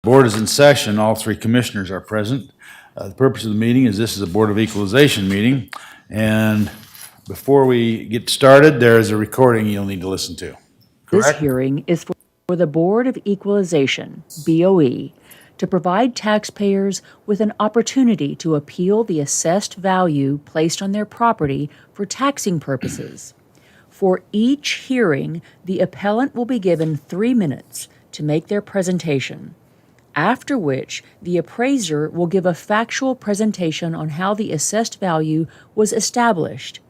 Board is in session. All three commissioners are present. The purpose of the meeting is this is a Board of Equalization meeting. And before we get started, there is a recording you'll need to listen to. This hearing is for the Board of Equalization, BOE, to provide taxpayers with an opportunity to appeal the assessed value placed on their property for taxing purposes. For each hearing, the appellant will be given 3 minutes to make their presentation, after which the appraiser will give a factual presentation on how the assessed value was established.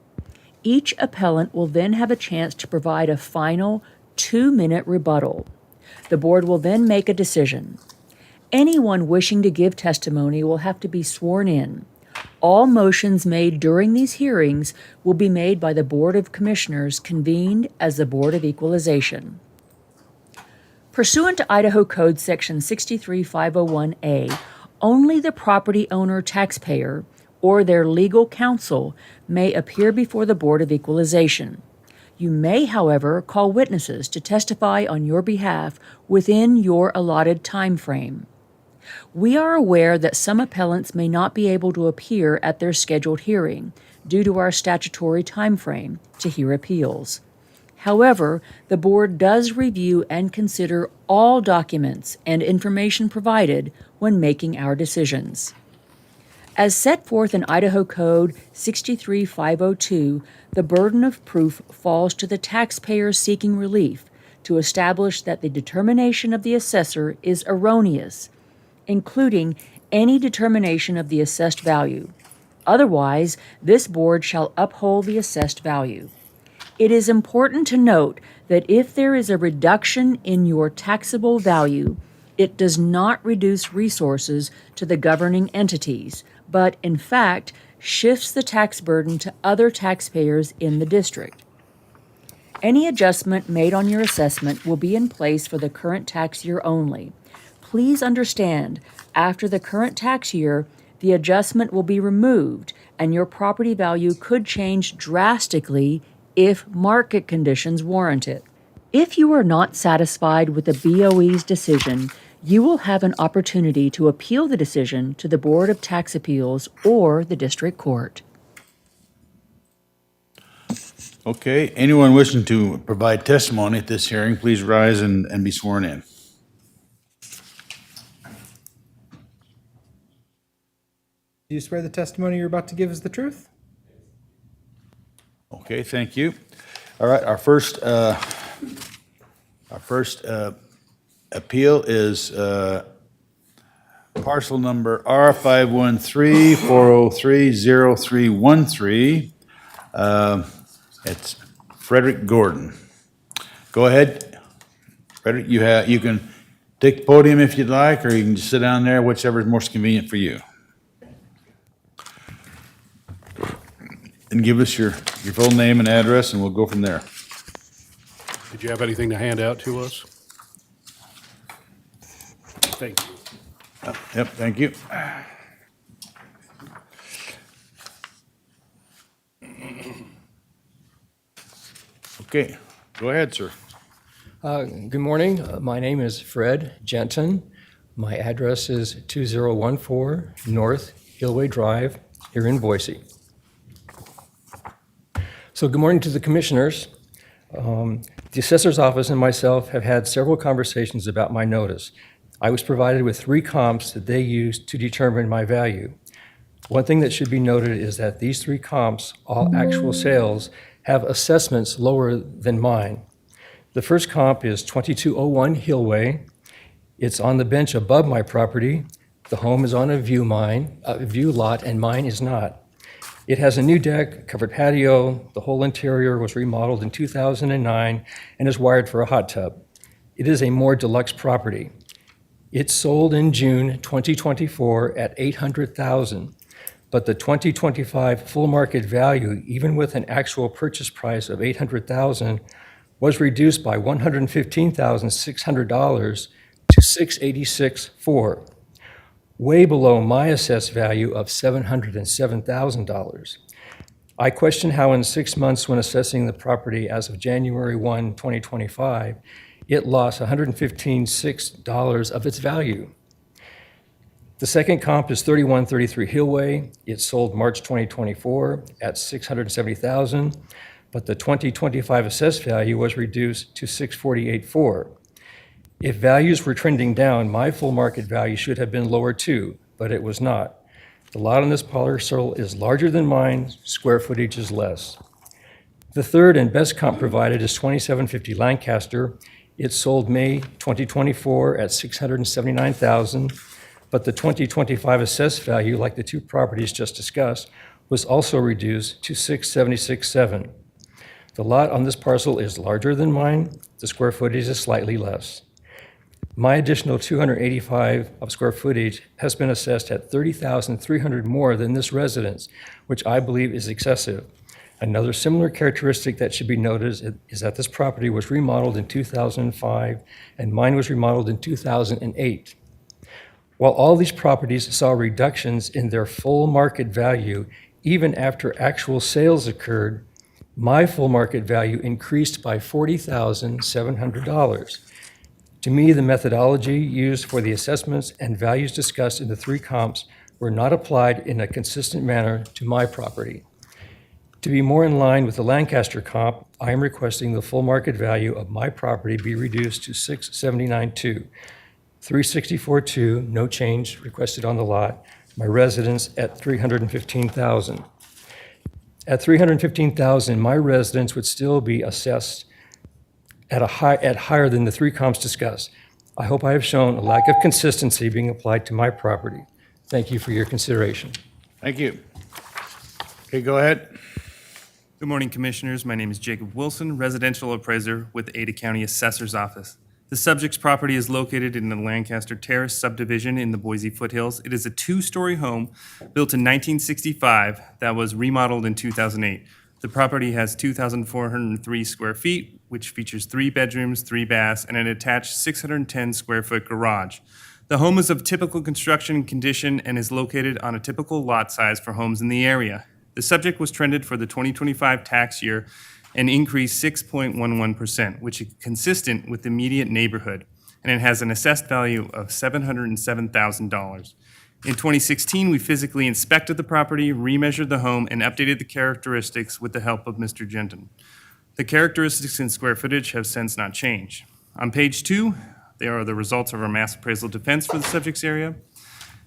Each appellant will then have a chance to provide a final 2-minute rebuttal. The board will then make a decision. Anyone wishing to give testimony will have to be sworn in. All motions made during these hearings will be made by the Board of Commissioners convened as the Board of Equalization. Pursuant to Idaho Code Section 63501A, only the property owner taxpayer or their legal counsel may appear before the Board of Equalization. You may, however, call witnesses to testify on your behalf within your allotted time frame. We are aware that some appellants may not be able to appear at their scheduled hearing due to our statutory time frame to hear appeals. However, the board does review and consider all documents and information provided when making our decisions. As set forth in Idaho Code 63502, the burden of proof falls to the taxpayer seeking relief to establish that the determination of the assessor is erroneous, including any determination of the assessed value. Otherwise, this board shall uphold the assessed value. It is important to note that if there is a reduction in your taxable value, it does not reduce resources to the governing entities, but in fact shifts the tax burden to other taxpayers in the district. Any adjustment made on your assessment will be in place for the current tax year only. Please understand, after the current tax year, the adjustment will be removed and your property value could change drastically if market conditions warrant it. If you are not satisfied with the BOE's decision, you will have an opportunity to appeal the decision to the Board of Tax Appeals or the District Court. Okay, anyone wishing to provide testimony at this hearing, please rise and be sworn in. Do you swear the testimony you're about to give is the truth? Okay, thank you. All right, our first appeal is parcel number R513-403-0313. It's Frederick Gordon. Go ahead, Frederick. You can take the podium if you'd like, or you can just sit down there, whichever is most convenient for you. And give us your full name and address, and we'll go from there. Did you have anything to hand out to us? Thank you. Yep, thank you. Okay, go ahead, sir. Good morning. My name is Fred Jensen. My address is 2014 North Hillway Drive here in Boise. So good morning to the commissioners. The assessor's office and myself have had several conversations about my notice. I was provided with 3 comps that they used to determine my value. One thing that should be noted is that these 3 comps, all actual sales, have assessments lower than mine. The first comp is 2201 Hillway. It's on the bench above my property. The home is on a view lot, and mine is not. It has a new deck, covered patio. The whole interior was remodeled in 2009 and is wired for a hot tub. It is a more deluxe property. It sold in June 2024 at $800,000, but the 2025 full market value, even with an actual purchase price of $800,000, was reduced by $115,600 to $686,400. Way below my assessed value of $707,000. I question how in 6 months when assessing the property as of January 1, 2025, it lost $115,600 of its value. The second comp is 3133 Hillway. It sold March 2024 at $670,000, but the 2025 assessed value was reduced to $648,400. If values were trending down, my full market value should have been lower too, but it was not. The lot on this parcel is larger than mine, square footage is less. The third and best comp provided is 2750 Lancaster. It sold May 2024 at $679,000, but the 2025 assessed value, like the two properties just discussed, was also reduced to $676,700. The lot on this parcel is larger than mine. The square footage is slightly less. My additional 285 of square footage has been assessed at $30,300 more than this residence, which I believe is excessive. Another similar characteristic that should be noted is that this property was remodeled in 2005 and mine was remodeled in 2008. While all these properties saw reductions in their full market value, even after actual sales occurred, my full market value increased by $40,700. To me, the methodology used for the assessments and values discussed in the three comps were not applied in a consistent manner to my property. To be more in line with the Lancaster comp, I am requesting the full market value of my property be reduced to $679,200. $364,200, no change requested on the lot. My residence at $315,000. At $315,000, my residence would still be assessed at higher than the three comps discussed. I hope I have shown a lack of consistency being applied to my property. Thank you for your consideration. Thank you. Okay, go ahead. Good morning, Commissioners. My name is Jacob Wilson, residential appraiser with Ada County Assessor's Office. The subject's property is located in the Lancaster Terrace subdivision in the Boise foothills. It is a two-story home built in 1965 that was remodeled in 2008. The property has 2,403 square feet, which features 3 bedrooms, 3 baths, and an attached 610 square foot garage. The home is of typical construction condition and is located on a typical lot size for homes in the area. The subject was trended for the 2025 tax year and increased 6.11%, which is consistent with the immediate neighborhood, and it has an assessed value of $707,000. In 2016, we physically inspected the property, remeasured the home, and updated the characteristics with the help of Mr. Genton. The characteristics and square footage have since not changed. On page 2, there are the results of our mass appraisal defense for the subject's area.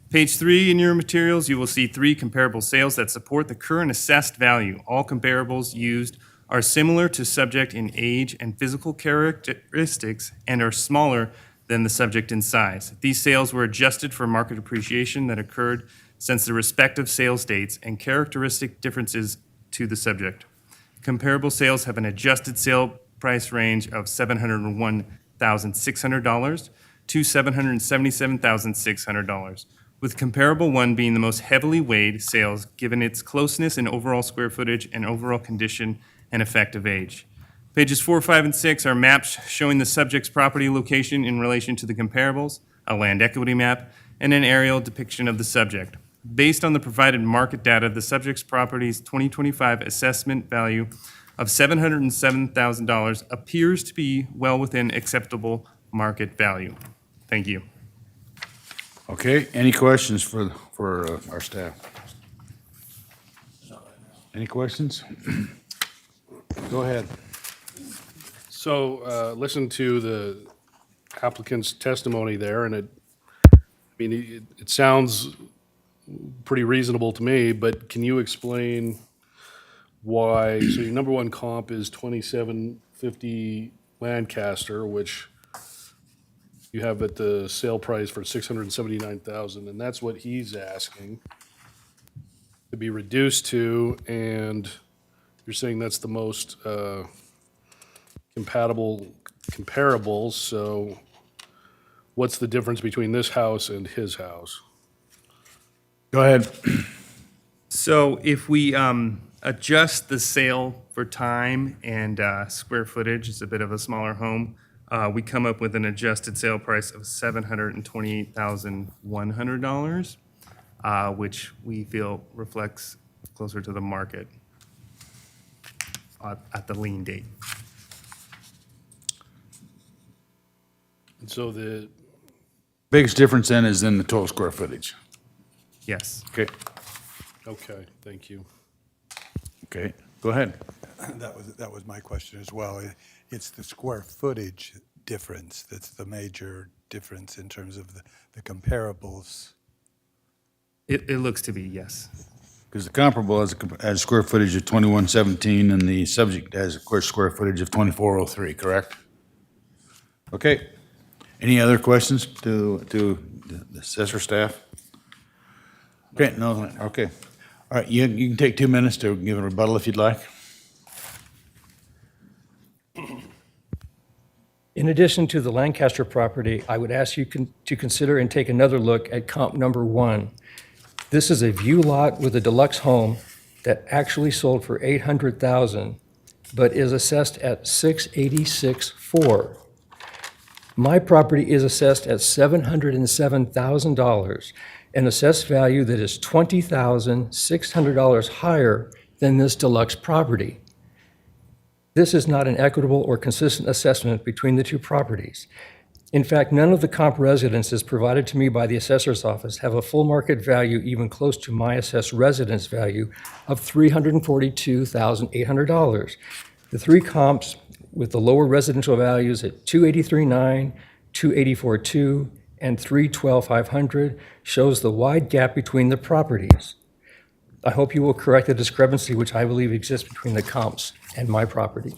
Page 3 in your materials, you will see 3 comparable sales that support the current assessed value. All comparables used are similar to subject in age and physical characteristics and are smaller than the subject in size. These sales were adjusted for market appreciation that occurred since the respective sales dates and characteristic differences to the subject. Comparable sales have an adjusted sale price range of $701,600 to $777,600, with comparable one being the most heavily weighed sales given its closeness in overall square footage and overall condition and effective age. Pages 4, 5, and 6 are maps showing the subject's property location in relation to the comparables, a land equity map, and an aerial depiction of the subject. Based on the provided market data, the subject's property's 2025 assessment value of $707,000 appears to be well within acceptable market value. Thank you. Okay, any questions for our staff? Any questions? Go ahead. So, listen to the applicant's testimony there, and it sounds pretty reasonable to me, but can you explain why, so your number one comp is 2750 Lancaster, which you have at the sale price for $679,000, and that's what he's asking to be reduced to, and you're saying that's the most comparables, so what's the difference between this house and his house? Go ahead. So if we adjust the sale for time and square footage, it's a bit of a smaller home, we come up with an adjusted sale price of $728,100, which we feel reflects closer to the market at the lien date. And so Biggest difference then is in the total square footage. Yes. Okay, Okay, thank you. okay, go ahead. That was my question as well. It's the square footage difference that's the major difference in terms of the comparables. It looks to be, yes. Because the comparable has square footage of 2117 and the subject has, of course, square footage of 2403, correct? Okay. Any other questions to the assessor staff? Okay, no, okay. All right, you can take 2 minutes to give a rebuttal if you'd like. In addition to the Lancaster property, I would ask you to consider and take another look at comp number 1. This is a view lot with a deluxe home that actually sold for $800,000, but is assessed at $686,400. My property is assessed at $707,000, an assessed value that is $20,600 higher than this deluxe property. This is not an equitable or consistent assessment between the two properties. In fact, none of the comp residences provided to me by the assessor's office have a full market value even close to my assessed residence value of $342,800. The 3 comps with the lower residential values at $283,900, $284,200, and $312,500 shows the wide gap between the properties. I hope you will correct the discrepancy which I believe exists between the comps and my property.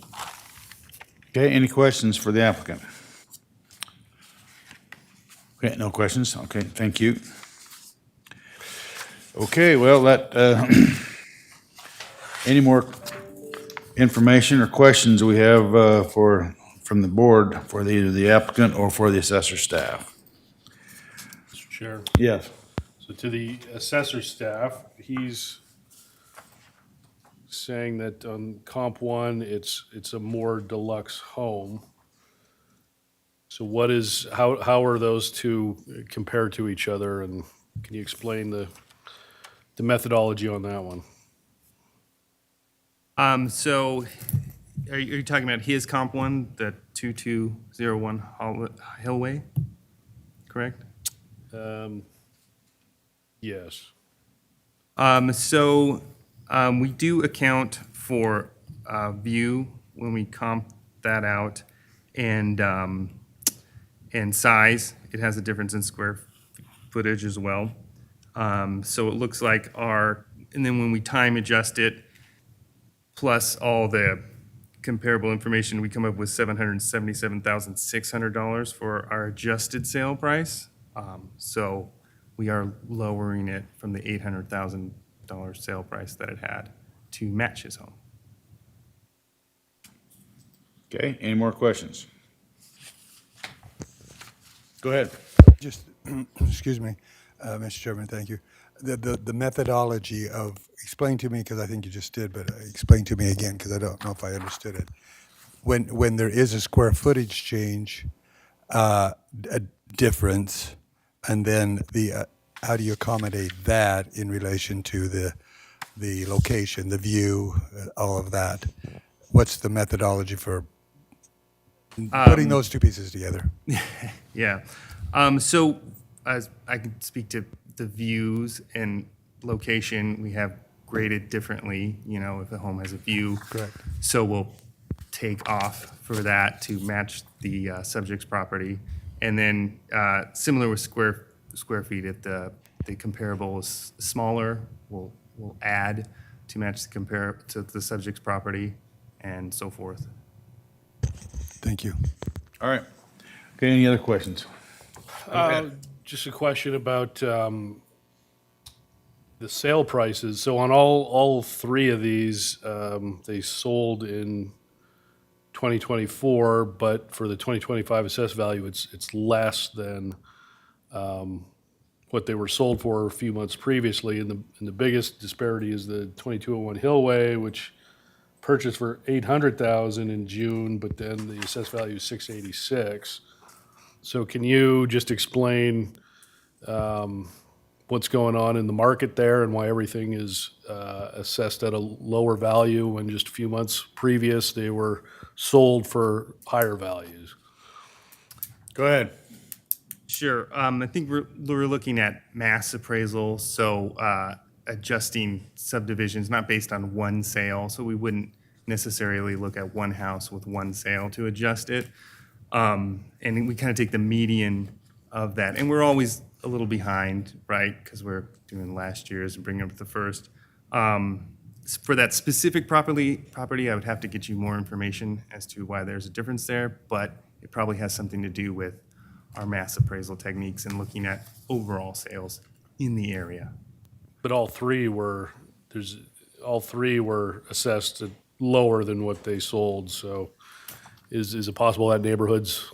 Okay, any questions for the applicant? Okay, no questions? Okay, thank you. Okay, well, any more information or questions we have from the board for either the applicant or for the assessor staff? Mr. Chair. Yes. So to the assessor staff, he's saying that on comp 1, it's a more deluxe home. So how are those two compared to each other, and can you explain the methodology on that one? So are you talking about his comp 1, the 2201 Hillway? Correct? Yes. We do account for view when we comp that out, and size. It has a difference in square footage as well. So it looks like and then when we time adjust it, plus all the comparable information, we come up with $777,600 for our adjusted sale price. So we are lowering it from the $800,000 sale price that it had to match his home. Okay, any more questions? Go ahead. Just, excuse me, Mr. Chairman, thank you. The methodology of, explain to me, because I think you just did, but explain to me again, because I don't know if I understood it. When there is a square footage change, a difference, and then how do you accommodate that in relation to the location, the view, all of that? What's the methodology for putting those two pieces together? Yeah. So as I can speak to the views and location, we have graded differently, if a home has a view. Correct. So we'll take off for that to match the subject's property. And then similar with square feet, if the comparable is smaller, we'll add to match to the subject's property and so forth. Thank you. All right. Okay, any other questions? Just a question about the sale prices. So on all 3 of these, they sold in 2024, but for the 2025 assessed value, it's less than what they were sold for a few months previously. And the biggest disparity is the 2201 Hillway, which purchased for $800,000 in June, but then the assessed value is $686,000. So can you just explain what's going on in the market there and why everything is assessed at a lower value when just a few months previous they were sold for higher values? Go ahead. Sure. I think we're looking at mass appraisal, so adjusting subdivisions, not based on one sale. So we wouldn't necessarily look at one house with one sale to adjust it. And then we kind of take the median of that. And we're always a little behind, right? Because we're doing last year's and bringing up the first. For that specific property, I would have to get you more information as to why there's a difference there, but it probably has something to do with our mass appraisal techniques and looking at overall sales in the area. But all three were assessed at lower than what they sold, so is it possible that neighborhoods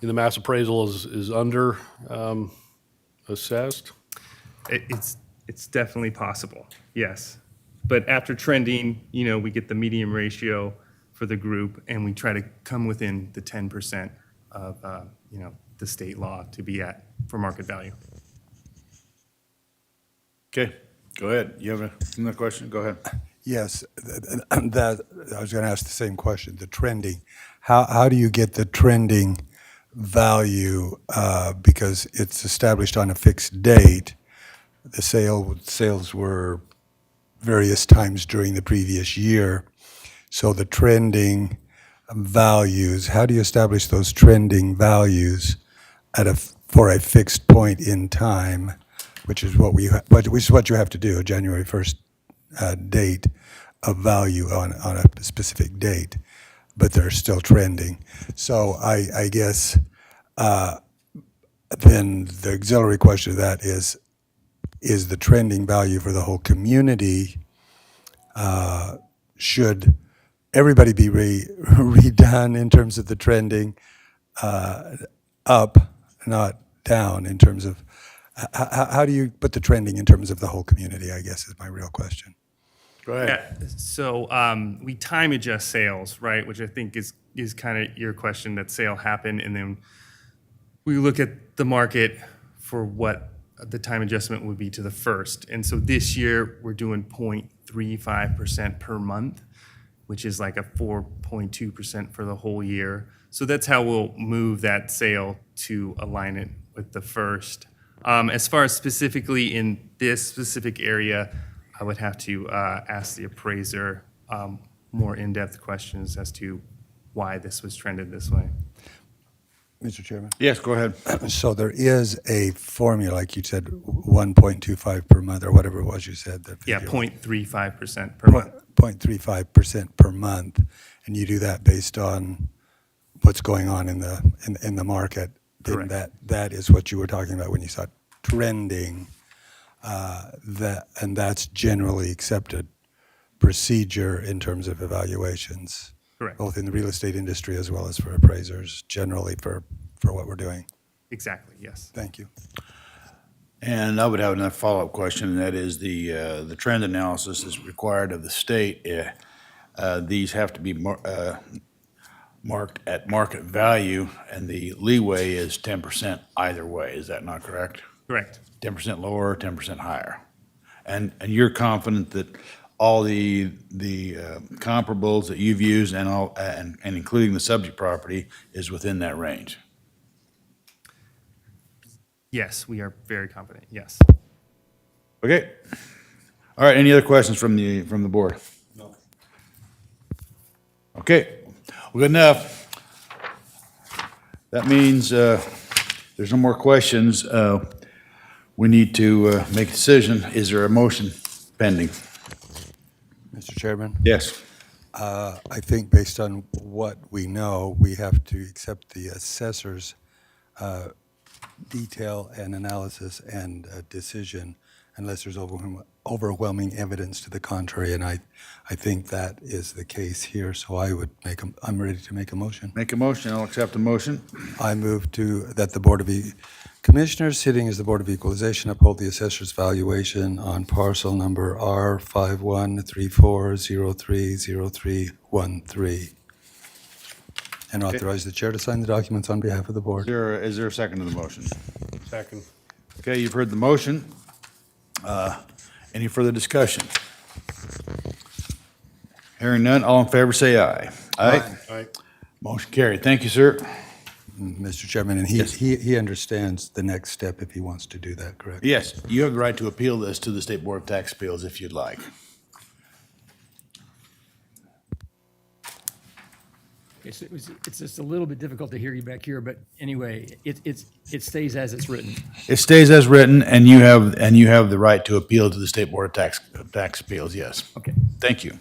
in the mass appraisal is under assessed? It's definitely possible, yes. But after trending, we get the median ratio for the group, and we try to come within the 10% of, the state law to be at for market value. Okay, go ahead. You have another question? Go ahead. Yes, that, I was going to ask the same question, the trending. How do you get the trending value, because it's established on a fixed date? The sales were various times during the previous year. So the trending values, how do you establish those trending values for a fixed point in time, which is what you have to do, a January 1st date of value on a specific date, but they're still trending. So I guess then the auxiliary question to that is the trending value for the whole community, should everybody be redone in terms of the trending up, not down in terms of, how do you put the trending in terms of the whole community, I guess is my real question. Go ahead. Yeah, so we time adjust sales, right, which I think is kind of your question, that sale happened, and then we look at the market for what the time adjustment would be to the first. And so this year, we're doing 0.35% per month, which is like a 4.2% for the whole year. So that's how we'll move that sale to align it with the first. As far as specifically in this specific area, I would have to ask the appraiser more in-depth questions as to why this was trended this way. Mr. Chairman? Yes, go ahead. So there is a formula, like you said, 1.25 per month, or whatever it was you said. Yeah, 0.35% per month. 0.35% per month, and you do that based on what's going on in the market. Then Correct. that is what you were talking about when you saw trending. And that's generally accepted procedure in terms of evaluations. Correct. Both in the real estate industry as well as for appraisers, generally for what we're doing. Exactly, yes. Thank you. And I would have another follow-up question, and that is the trend analysis is required of the state. These have to be marked at market value, and the leeway is 10% either way. Is that not correct? Correct. 10% lower, 10% higher. And you're confident that all the comparables that you've used and including the subject property is within that range? Yes, we are very confident, yes. Okay. All right, any other questions from the board? No. Okay, well, good enough. That means there's no more questions. We need to make a decision. Is there a motion pending? Mr. Chairman? Yes. I think based on what we know, we have to accept the assessor's detail and analysis and decision unless there's overwhelming evidence to the contrary, and I think that is the case here, so I'm ready to make a motion. Make a motion, I'll accept a motion. I move that the Board of Commissioners, sitting as the Board of Equalization, uphold the assessor's valuation on parcel number R5134030313, and authorize the chair to sign the documents on behalf of the board. Is there a second to the motion? Second. Okay, you've heard the motion. Any further discussion? Hearing none, all in favor say aye. Aye. Aye. Motion carried. Thank you, sir. Mr. Chairman, and he understands the next step if he wants to do that, correct? Yes, you have the right to appeal this to the State Board of Tax Appeals if you'd like. It's just a little bit difficult to hear you back here, but anyway, it stays as it's written. It stays as written, and you have the right to appeal to the State Board of Tax Appeals, yes. Okay. Thank you.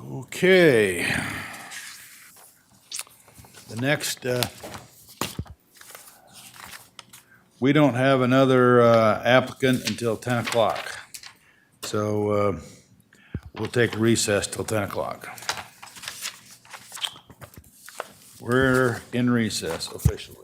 Okay. The next, we don't have another applicant until 10 o'clock. So we'll take a recess till 10 o'clock. We're in recess officially.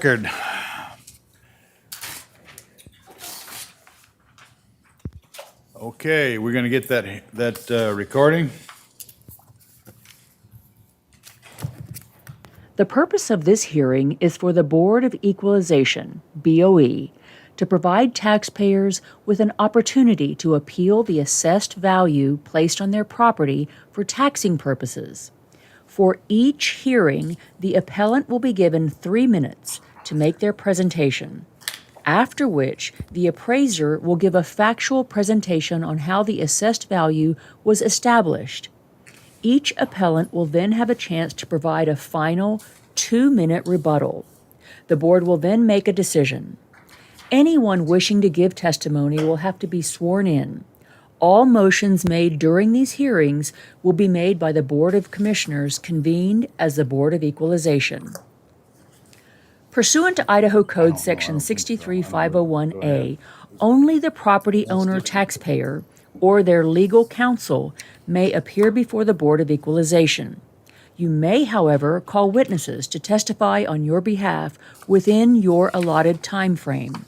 Record. Okay, we're gonna get that recording. The purpose of this hearing is for the Board of Equalization, BOE, to provide taxpayers with an opportunity to appeal the assessed value placed on their property for taxing purposes. For each hearing, the appellant will be given 3 minutes to make their presentation, after which the appraiser will give a factual presentation on how the assessed value was established. Each appellant will then have a chance to provide a final 2-minute rebuttal. The board will then make a decision. Anyone wishing to give testimony will have to be sworn in. All motions made during these hearings will be made by the Board of Commissioners convened as the Board of Equalization. Pursuant to Idaho Code Section 63501A, only the property owner taxpayer or their legal counsel may appear before the Board of Equalization. You may, however, call witnesses to testify on your behalf within your allotted time frame.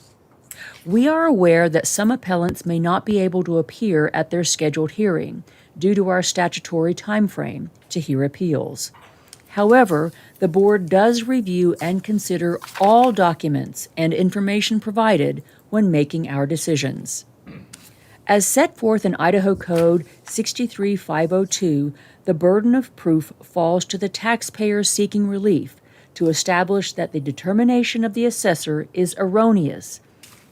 We are aware that some appellants may not be able to appear at their scheduled hearing due to our statutory time frame to hear appeals. However, the board does review and consider all documents and information provided when making our decisions. As set forth in Idaho Code 63502, the burden of proof falls to the taxpayer seeking relief to establish that the determination of the assessor is erroneous,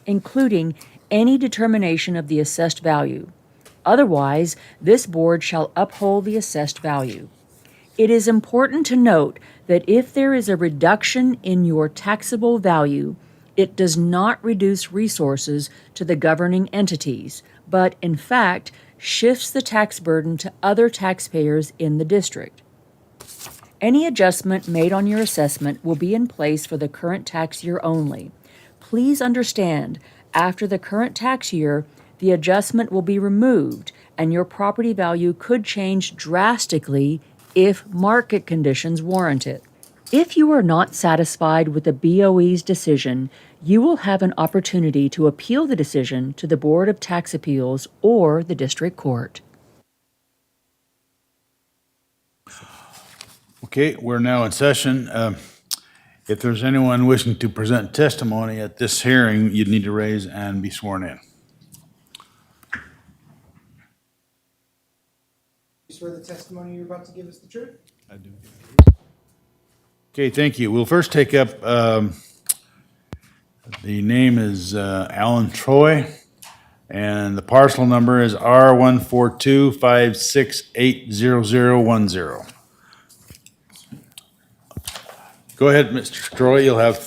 including any determination of the assessed value. Otherwise, this board shall uphold the assessed value. It is important to note that if there is a reduction in your taxable value, it does not reduce resources to the governing entities, but in fact shifts the tax burden to other taxpayers in the district. Any adjustment made on your assessment will be in place for the current tax year only. Please understand, after the current tax year, the adjustment will be removed and your property value could change drastically if market conditions warrant it. If you are not satisfied with the BOE's decision, you will have an opportunity to appeal the decision to the Board of Tax Appeals or the District Court. Okay, we're now in session. If there's anyone wishing to present testimony at this hearing, you'd need to raise and be sworn in. You swear the testimony you're about to give is the truth? Okay, thank you. We'll first take up, the name is Alan Troy, and the parcel number is R142568010. Go ahead, Mr. Troy, you'll have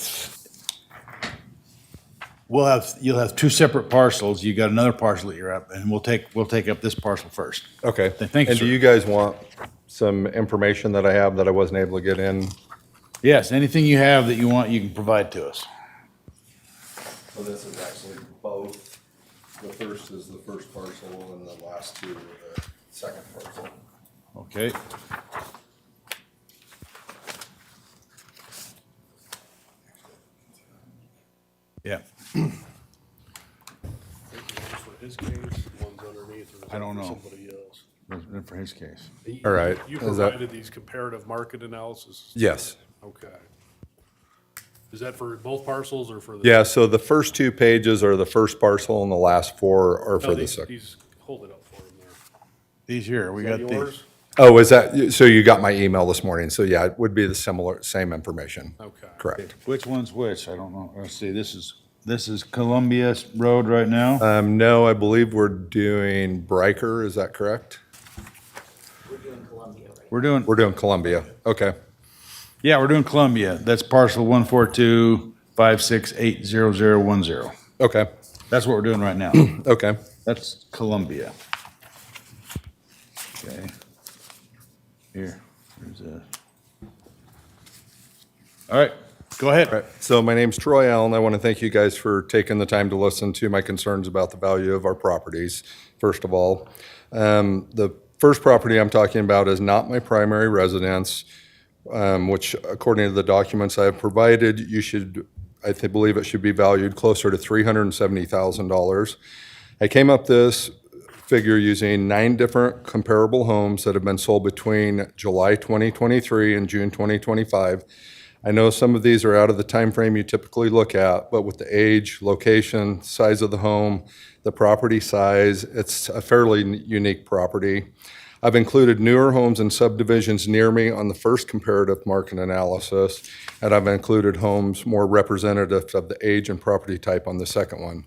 2 separate parcels. You got another parcel that you're up, and we'll take up this parcel first. Okay. Thank you, And do sir. you guys want some information that I have that I wasn't able to get in? Yes, anything you have that you want, you can provide to us. Well, this is actually both. The first is the first parcel and the last two are the second parcel. Okay. Yeah, For his case, one's underneath, or is I don't that for know. somebody else? that's for his case. All right. You Is that- provided these comparative market analysis? Yes. Okay. Is that for both parcels or for the? Yeah, so the first 2 pages are the first parcel and the last 4 are No, for the these, second. these, hold it up for him there. These here, we Is got that these. yours? Oh, is that, so you got my email this morning? So yeah, it would be the same information. Okay. Correct. Which one's which? I don't know. Let's see, this is Columbia Road right now. No, I believe we're doing Bryker, is that correct? We're doing, We're doing Columbia. Okay. yeah, we're doing Columbia. That's parcel 142568010. Okay. That's what we're doing right now. Okay. That's Columbia. Okay. Here, there's a. All right, go ahead. Right. So my name's Troy Allen. I want to thank you guys for taking the time to listen to my concerns about the value of our properties, first of all. The first property I'm talking about is not my primary residence. which according to the documents I have provided, believe it should be valued closer to $370,000. I came up this figure using 9 different comparable homes that have been sold between July 2023 and June 2025. I know some of these are out of the time frame you typically look at, but with the age, location, size of the home, the property size, it's a fairly unique property. I've included newer homes and subdivisions near me on the first comparative market analysis, and I've included homes more representative of the age and property type on the second one.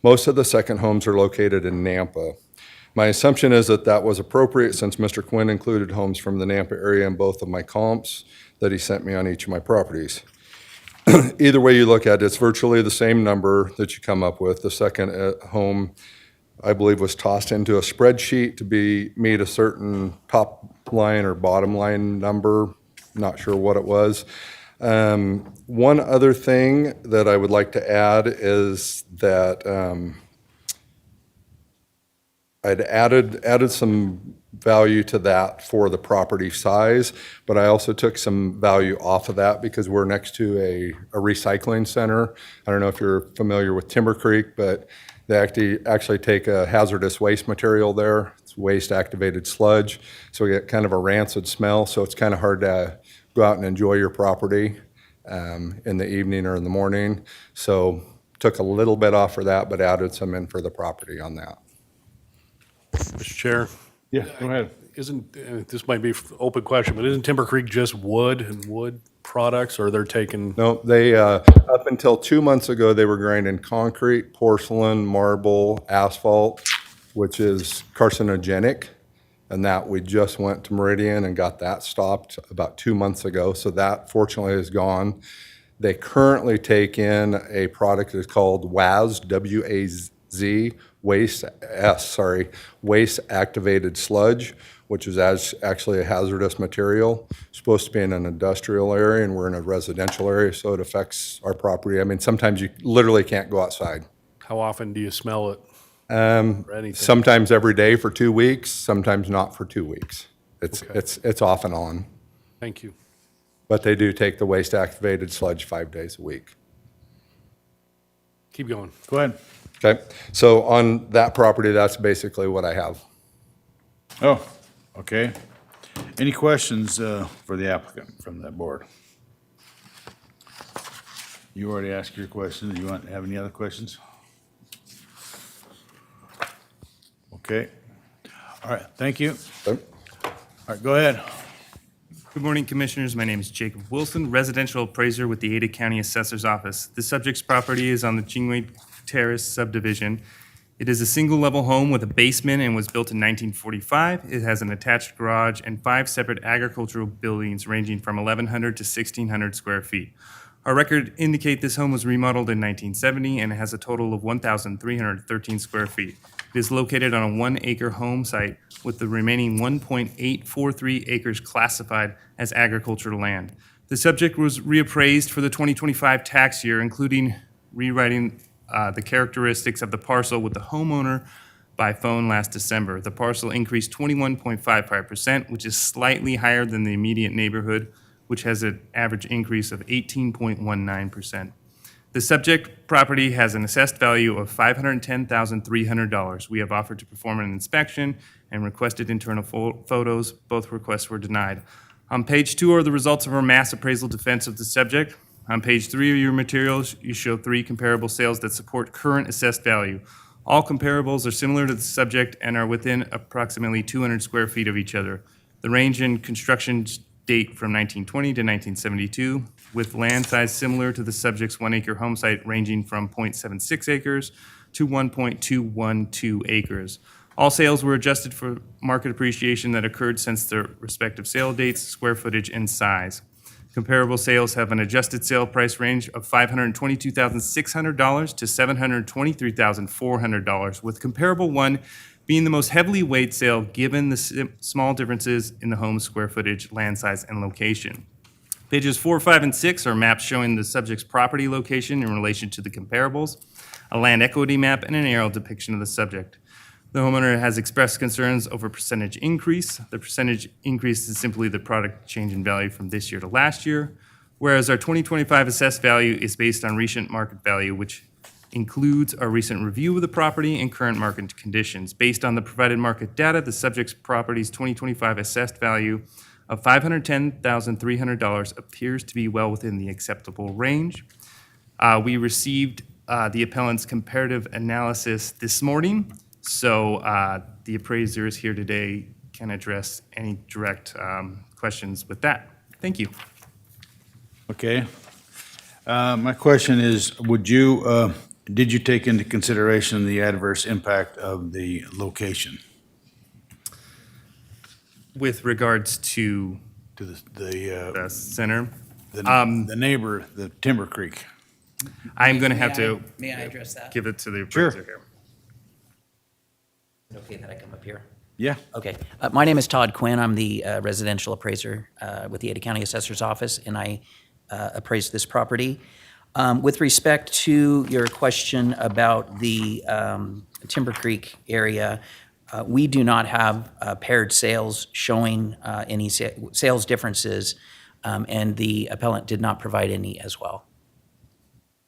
Most of the second homes are located in Nampa. My assumption is that that was appropriate since Mr. Quinn included homes from the Nampa area in both of my comps that he sent me on each of my properties. Either way you look at it, it's virtually the same number that you come up with. The second home, I believe, was tossed into a spreadsheet to meet a certain top line or bottom line number. Not sure what it was. One other thing that I would like to add is that I'd added some value to that for the property size, but I also took some value off of that because we're next to a recycling center. I don't know if you're familiar with Timber Creek, but they actually take a hazardous waste material there. It's waste activated sludge, so we get kind of a rancid smell, so it's kind of hard to go out and enjoy your property in the evening or in the morning. So took a little bit off for that, but added some in for the property on that. Mr. Chair, Yeah, go ahead. this might be an open question, but isn't Timber Creek just wood and wood products, or they're taking? No, they, up until 2 months ago, they were grinding concrete, porcelain, marble, asphalt, which is carcinogenic. And that we just went to Meridian and got that stopped about 2 months ago. So that fortunately is gone. They currently take in a product that's called WAZ, W-A-Z, waste activated sludge, which is actually a hazardous material. It's supposed to be in an industrial area, and we're in a residential area, so it affects our property. I mean, sometimes you literally can't go outside. How often do you smell it? Or anything? Sometimes every day for 2 weeks, sometimes not for 2 weeks. It's off and on. Thank you. But they do take the waste activated sludge 5 days a week. Keep going. Go ahead. Okay, so on that property, that's basically what I have. Oh, okay. Any questions for the applicant from that board? You already asked your question. Do you have any other questions? Okay. All right, thank you. Okay. All right, go ahead. Good morning, Commissioners. My name is Jacob Wilson, residential appraiser with the Ada County Assessor's Office. The subject's property is on the Chingway Terrace subdivision. It is a single-level home with a basement and was built in 1945. It has an attached garage and 5 separate agricultural buildings ranging from 1,100 to 1,600 square feet. Our record indicate this home was remodeled in 1970 and it has a total of 1,313 square feet. It is located on a 1-acre home site with the remaining 1.843 acres classified as agricultural land. The subject was reappraised for the 2025 tax year, including rewriting the characteristics of the parcel with the homeowner by phone last December. The parcel increased 21.55%, which is slightly higher than the immediate neighborhood, which has an average increase of 18.19%. The subject property has an assessed value of $510,300. We have offered to perform an inspection and requested internal photos. Both requests were denied. On page 2 are the results of our mass appraisal defense of the subject. On page 3 of your materials, you show 3 comparable sales that support current assessed value. All comparables are similar to the subject and are within approximately 200 square feet of each other. The range in construction date from 1920 to 1972, with land size similar to the subject's 1-acre home site ranging from 0.76 acres to 1.212 acres. All sales were adjusted for market appreciation that occurred since their respective sale dates, square footage, and size. Comparable sales have an adjusted sale price range of $522,600 to $723,400, with comparable one being the most heavily weighed sale given the small differences in the home's square footage, land size, and location. Pages 4, 5, and 6 are maps showing the subject's property location in relation to the comparables, a land equity map, and an aerial depiction of the subject. The homeowner has expressed concerns over percentage increase. The percentage increase is simply the product change in value from this year to last year, whereas our 2025 assessed value is based on recent market value, which includes our recent review of the property and current market conditions. Based on the provided market data, the subject's property's 2025 assessed value of $510,300 appears to be well within the acceptable range. We received the appellant's comparative analysis this morning, so the appraiser is here today, can address any direct questions with that. Thank you. Okay. My question is, did you take into consideration the adverse impact of the location With regards to to the center, the neighbor, the Timber Creek? I'm going to have to May I address that? give it to the Sure. appraiser here. Is it okay that I come up here? Yeah. Okay. My name is Todd Quinn. I'm the residential appraiser with the Ada County Assessor's Office, and I appraised this property. With respect to your question about the Timber Creek area, we do not have paired sales showing any sales differences, and the appellant did not provide any as well.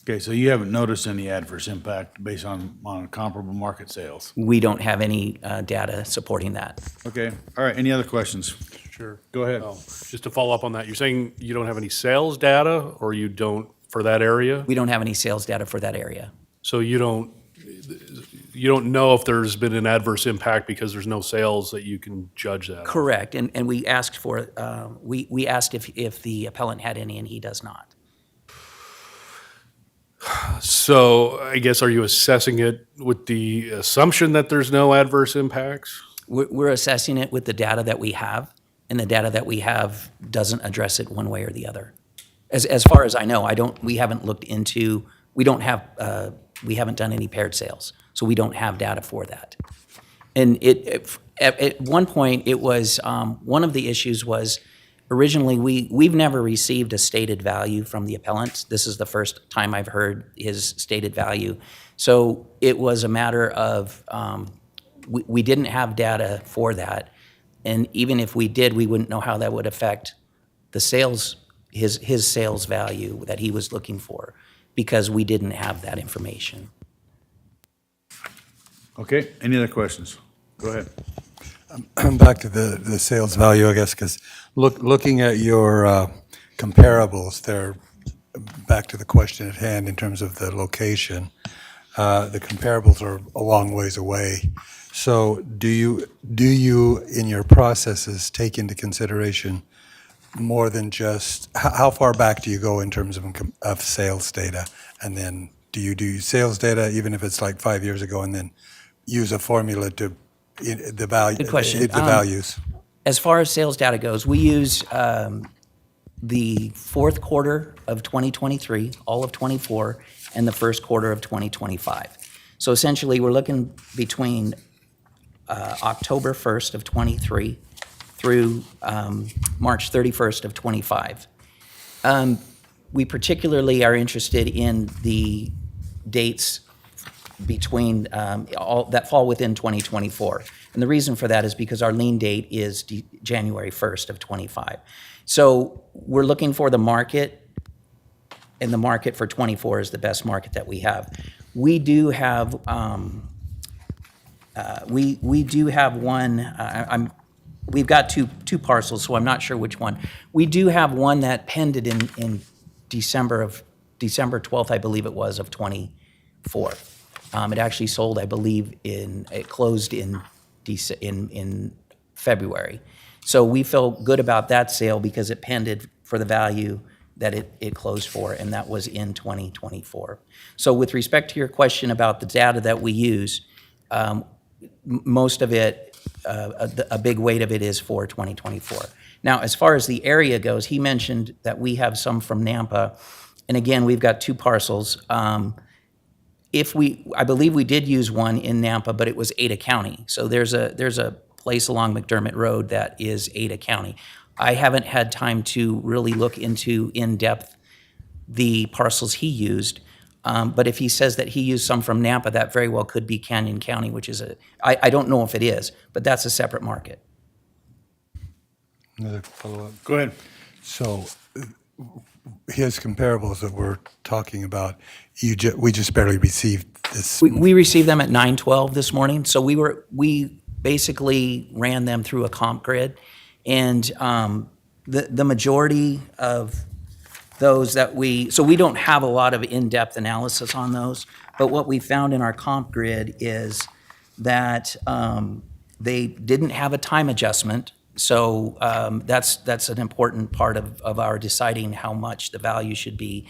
Okay, so you haven't noticed any adverse impact based on comparable market sales? We don't have any data supporting that. Okay, all right, any other questions? Sure. Go ahead. Oh, just to follow up on that, you're saying you don't have any sales data, or you don't for that area? We don't have any sales data for that area. So you don't know if there's been an adverse impact because there's no sales that you can judge that on? Correct, and we asked for, we asked if the appellant had any, and he does not. So I guess, are you assessing it with the assumption that there's no adverse impacts? We're assessing it with the data that we have, and the data that we have doesn't address it one way or the other. As far as I know, we haven't looked into, we haven't done any paired sales, so we don't have data for that. And at one point, it was, one of the issues was, originally, we've never received a stated value from the appellant. This is the first time I've heard his stated value. So it was a matter of, we didn't have data for that. And even if we did, we wouldn't know how that would affect the sales, his sales value that he was looking for, because we didn't have that information. Okay, any other questions? Go ahead. Back to the sales value, I guess, because looking at your comparables, they're back to the question at hand in terms of the location. The comparables are a long ways away. So do you in your processes take into consideration more than just how far back do you go in terms of sales data, and then do you do sales data even if it's like 5 years ago, and then use a formula to the value, Good question. the values? As far as sales data goes, we use the fourth quarter of 2023, all of '24, and the first quarter of 2025. So essentially, we're looking between October 1st of '23 through March 31st of '25. We particularly are interested in the dates between all that fall within 2024. And the reason for that is because our lien date is January 1st of '25. So we're looking for the market, and the market for '24 is the best market that we have. We do have we do have one. We've got two parcels, so I'm not sure which one. We do have one that pended in December 12th, I believe it was, of '24. It actually sold, I believe, it closed in February. So we feel good about that sale because it pended for the value that it closed for, and that was in 2024. So with respect to your question about the data that we use, most of it, a big weight of it is for 2024. Now, as far as the area goes, he mentioned that we have some from Nampa, and again, we've got two parcels. I believe we did use one in Nampa, but it was Ada County. So there's a place along McDermott Road that is Ada County. I haven't had time to really look into in depth the parcels he used. But if he says that he used some from Napa, that very well could be Canyon County, which is I don't know if it is, but that's a separate market. Another follow-up. Go ahead. So his comparables that we're talking about, we just barely received this. We received them at 9:12 this morning, so we basically ran them through a comp grid, and the majority of those so we don't have a lot of in-depth analysis on those, but what we found in our comp grid is that they didn't have a time adjustment, so that's an important part of our deciding how much the value should be,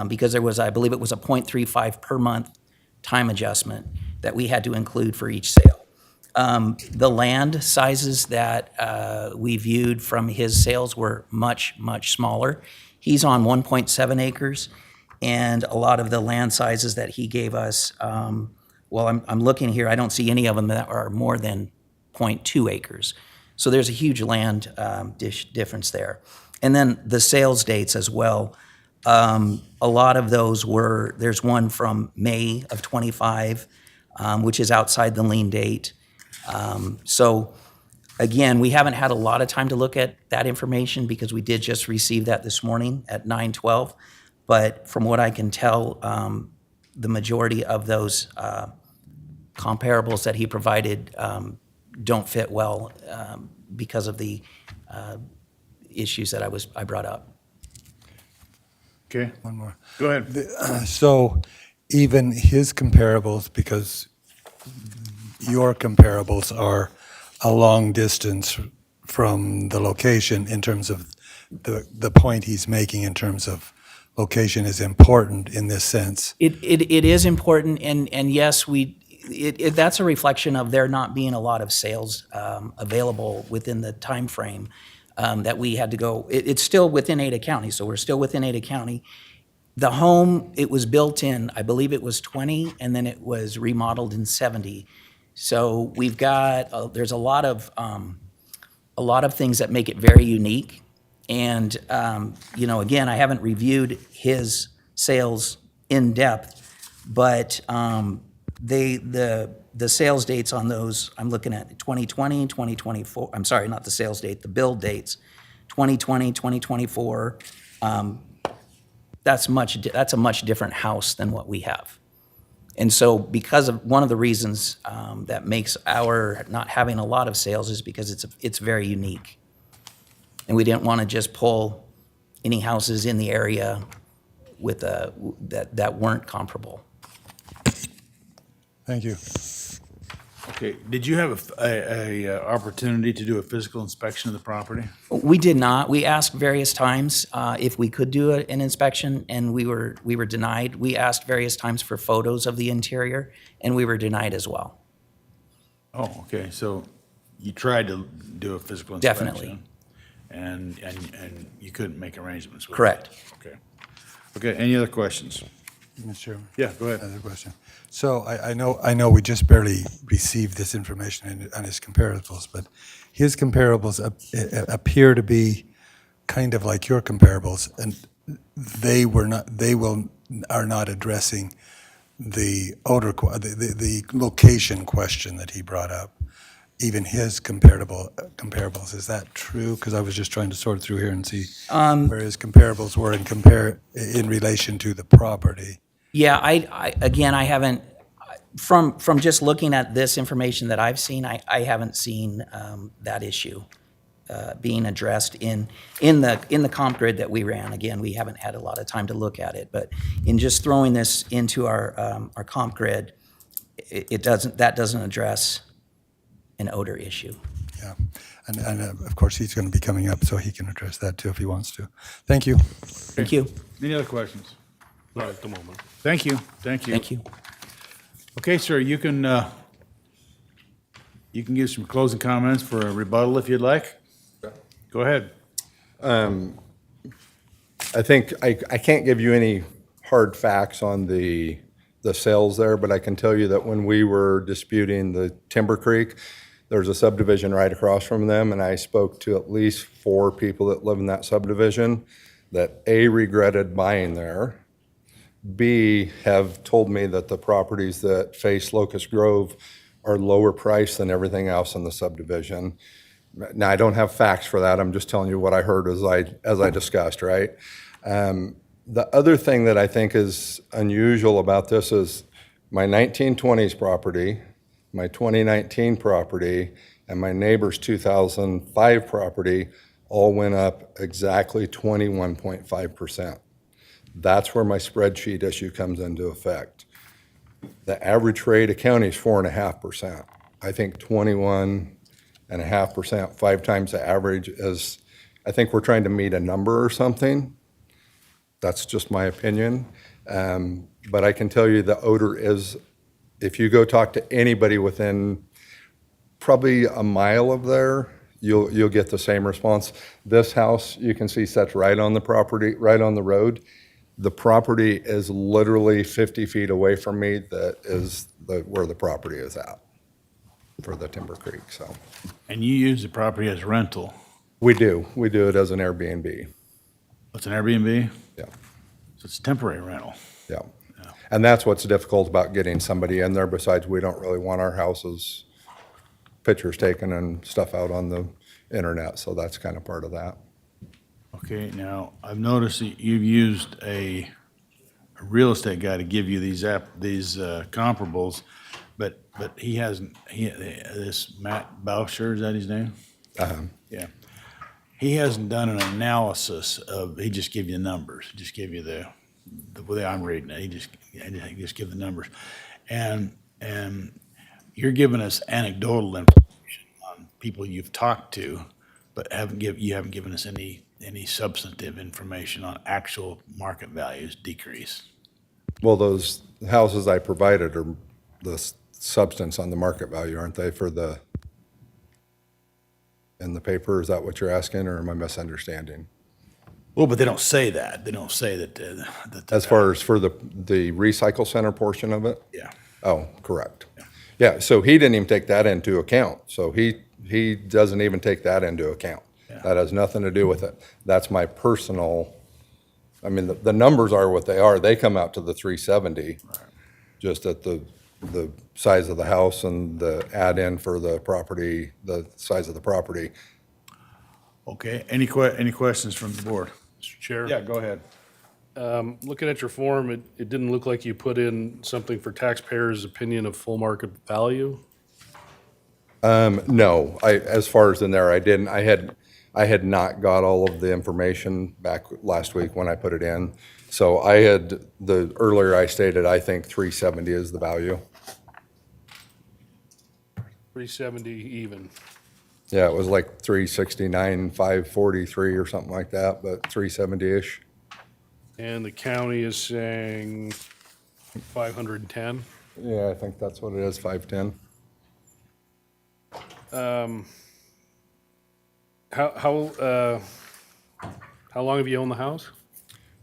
because there was, I believe it was a 0.35 per month time adjustment that we had to include for each sale. The land sizes that we viewed from his sales were much, much smaller. He's on 1.7 acres, and a lot of the land sizes that he gave us, well, I'm looking here, I don't see any of them that are more than 0.2 acres. So there's a huge land difference there. And then the sales dates as well. A lot of those there's one from May of '25, which is outside the lien date. So again, we haven't had a lot of time to look at that information because we did just receive that this morning at 9:12. But from what I can tell, the majority of those comparables that he provided don't fit well because of the issues that I brought up. Okay, One more. go ahead. So even his comparables, because your comparables are a long distance from the location in terms of the point he's making in terms of location is important in this sense. It is important, and yes, that's a reflection of there not being a lot of sales available within the time frame that we had to go. It's still within Ada County, so we're still within Ada County. The home, it was built in, I believe it was 20, and then it was remodeled in 70. So we've got there's a lot of things that make it very unique. And again, I haven't reviewed his sales in depth, but the sales dates on those, I'm looking at 2020, 2024. I'm sorry, not the sales date, the build dates, 2020, 2024. That's a much different house than what we have. And so because of one of the reasons that makes our not having a lot of sales is because it's very unique. And we didn't want to just pull any houses in the area with that weren't comparable. Thank you. Okay, did you have a opportunity to do a physical inspection of the property? We did not. We asked various times if we could do an inspection, and we were denied. We asked various times for photos of the interior, and we were denied as well. Oh, okay, so you tried to do a physical inspection? Definitely. And you couldn't make arrangements with it? Correct. Okay. Okay, any other questions? Mr. Chairman. Yeah, go ahead. Another question. So I know we just barely received this information on his comparables, but his comparables appear to be kind of like your comparables, and are not addressing the the location question that he brought up. Even his comparables, is that true? Because I was just trying to sort through here and see where his comparables were in relation to the property. Yeah, I haven't, from just looking at this information that I've seen, I haven't seen that issue being addressed in the comp grid that we ran. Again, we haven't had a lot of time to look at it, but in just throwing this into our comp grid, that doesn't address an odor issue. Yeah, and of course, he's going to be coming up, so he can address that too if he wants to. Thank you. Thank you. Any other questions? Not at the moment. Thank you, thank you. Thank you. Okay, sir, you can give some closing comments for a rebuttal if you'd like. Go ahead. I think I can't give you any hard facts on the sales there, but I can tell you that when we were disputing the Timber Creek, there's a subdivision right across from them, and I spoke to at least 4 people that live in that subdivision that regretted buying there, B, have told me that the properties that face Locust Grove are lower priced than everything else in the subdivision. Now, I don't have facts for that. I'm just telling you what I heard as I discussed, right? The other thing that I think is unusual about this is my 1920s property, my 2019 property, and my neighbor's 2005 property all went up exactly 21.5%. That's where my spreadsheet issue comes into effect. The average rate of county is 4.5%. I think 21.5%, 5 times the average is, I think we're trying to meet a number or something. That's just my opinion. But I can tell you the odor is, if you go talk to anybody within probably a mile of there, you'll get the same response. This house, you can see, sits right on the property, right on the road. The property is literally 50 feet away from me. That is where the property is at for the Timber Creek, so. And you use the property as rental. We do it as an Airbnb, It's an Airbnb, yeah, so it's temporary rental. yeah. And that's what's difficult about getting somebody in there, besides we don't really want our houses, pictures taken and stuff out on the internet, so that's kind of part of that. Okay, now, I've noticed that you've used a real estate guy to give you these comparables, but he hasn't, this Matt Boucher, is that his name? Yeah. He hasn't done an analysis of, he just give you the numbers, just give you the way I'm reading it, he just give the numbers. And you're giving us anecdotal information on people you've talked to, but you haven't given us any substantive information on actual market values decrease. Well, those houses I provided are the substance on the market value, aren't they, in the paper? Is that what you're asking, or am I misunderstanding? Well, but they don't say that. They don't say that. As far as for the recycle center portion of it? Yeah. Oh, correct. Yeah, so he didn't even take that into account. So he doesn't even take that into account. Yeah. That has nothing to do with it. That's my personal, I mean, the numbers are what they are. They come out to the 370, just at the size of the house and the add-in for the property, the size of the property. Okay, any questions from the board? Mr. Chair? Yeah, go ahead. Looking at your form, it didn't look like you put in something for taxpayers' opinion of full market value. No, as far as in there, I didn't. I had not got all of the information back last week when I put it in. So earlier I stated, I think 370 is the value. 370 even. Yeah, it was like 369, 543 or something like that, but 370-ish. And the county is saying 510. Yeah, I think that's what it is, 510. How long have you owned the house?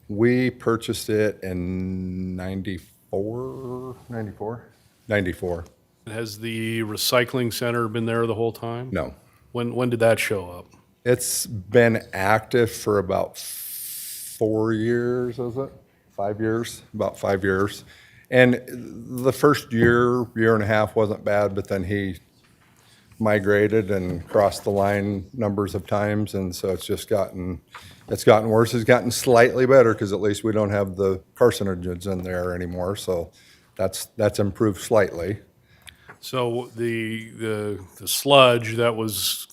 We purchased it in 94. Has the recycling center been there the whole time? No. When did that show up? It's been active for about 4 years, is it? 5 years, about 5 years. And the first year and a half wasn't bad, but then he migrated and crossed the line numbers of times, and so it's gotten worse. It's gotten slightly better because at least we don't have the carcinogens in there anymore, so that's improved slightly. So the sludge, that was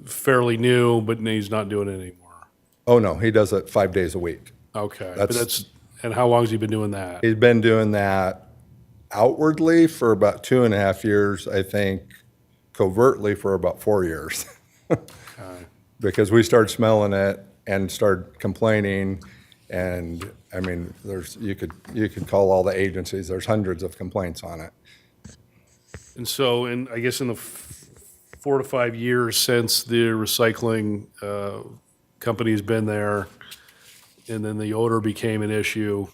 fairly new, but he's not doing it anymore. Oh, no, he does it 5 days a week. Okay, and how long has he been doing that? He's been doing that outwardly for about 2.5 years, I think covertly for about 4 years. Because we started smelling it and started complaining, and I mean, you could call all the agencies, there's hundreds of complaints on it. And so, I guess in the 4 to 5 years since the recycling company's been there, and then the odor became an issue,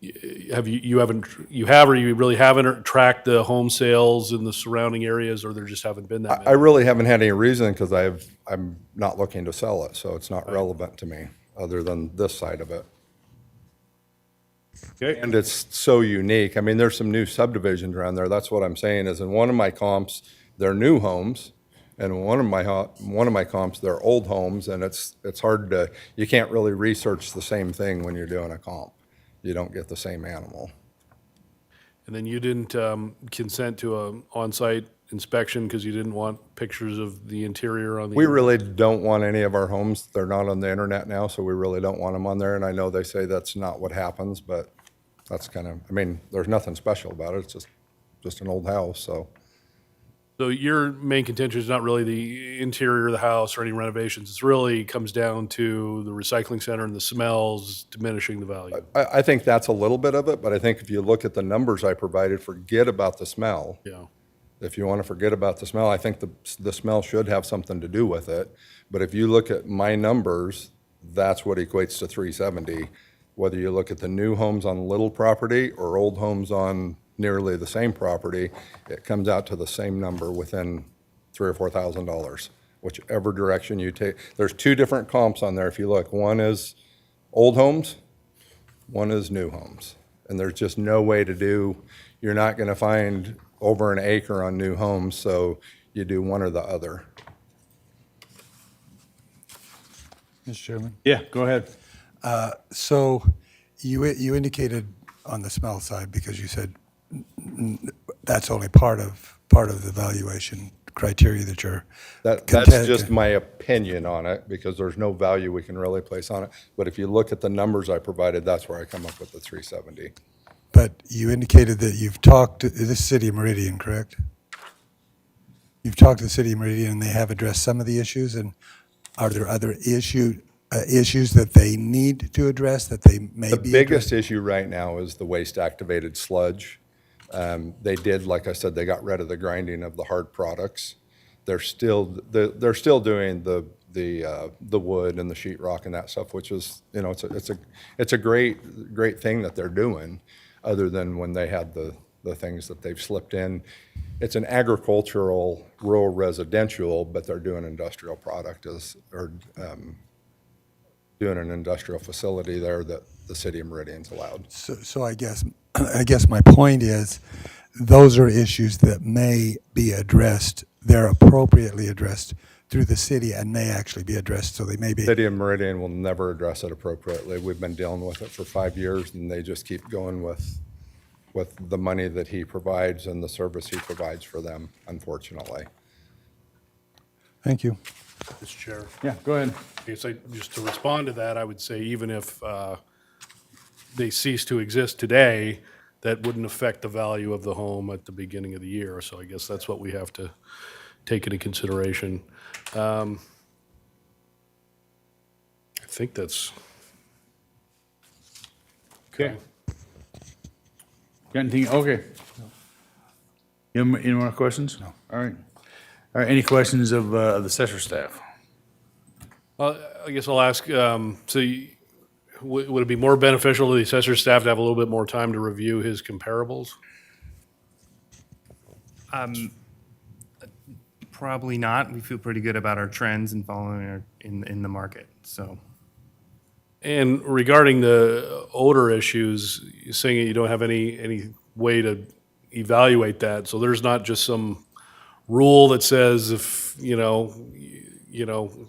you really haven't tracked the home sales in the surrounding areas, or there just haven't been that I many? really haven't had any reason because I'm not looking to sell it, so it's not relevant to me, other than this side of it. Okay. And it's so unique. I mean, there's some new subdivisions around there. That's what I'm saying is in one of my comps, they're new homes. And in one of my comps, they're old homes, and it's hard to, you can't really research the same thing when you're doing a comp. You don't get the same animal. And then you didn't consent to a on-site inspection because you didn't want pictures of the interior on the. We really don't want any of our homes, they're not on the internet now, so we really don't want them on there. And I know they say that's not what happens, but that's kind of, I mean, there's nothing special about it. It's just an old house, so. So your main contention is not really the interior of the house or any renovations. It's really comes down to the recycling center and the smells diminishing the value. I think that's a little bit of it, but I think if you look at the numbers I provided, forget about the smell. Yeah. If you want to forget about the smell, I think the smell should have something to do with it. But if you look at my numbers, that's what equates to 370. Whether you look at the new homes on little property or old homes on nearly the same property, it comes out to the same number within $3,000 or $4,000, whichever direction you take. There's two different comps on there if you look. One is old homes, one is new homes. And there's just no way to do, you're not going to find over an acre on new homes, so you do one or the other. Mr. Chairman? Yeah, go ahead. So you indicated on the smell side, because you said that's only part of the valuation criteria that you're That's content- just my opinion on it, because there's no value we can really place on it. But if you look at the numbers I provided, that's where I come up with the 370. But you indicated that you've talked to this City of Meridian, correct? You've talked to the City of Meridian, and they have addressed some of the issues, and are there other issues that they need to address that they may The be biggest addressing? issue right now is the waste-activated sludge. They did, like I said, they got rid of the grinding of the hard products. They're still doing the wood and the sheetrock and that stuff, which is, you know, it's a great thing that they're doing, other than when they had the things that they've slipped in. It's an agricultural, rural residential, but they're doing industrial product doing an industrial facility there that the City of Meridian's allowed. So I guess my point is, those are issues that may be addressed, they're appropriately addressed through the city and may actually be addressed, so they may be. City of Meridian will never address it appropriately. We've been dealing with it for 5 years, and they just keep going with the money that he provides and the service he provides for them, unfortunately. Thank you. Mr. Chair. Yeah, go ahead. I guess just to respond to that, I would say even if they cease to exist today, that wouldn't affect the value of the home at the beginning of the year. So I guess that's what we have to take into consideration. I think that's. Okay. Got anything? Okay. Any more questions? No. All right. All right, any questions of the assessor staff? I guess I'll ask, would it be more beneficial to the assessor staff to have a little bit more time to review his comparables? Probably not. We feel pretty good about our trends and following in the market, so. And regarding the odor issues, you're saying that you don't have any way to evaluate that. So there's not just some rule that says if, you know,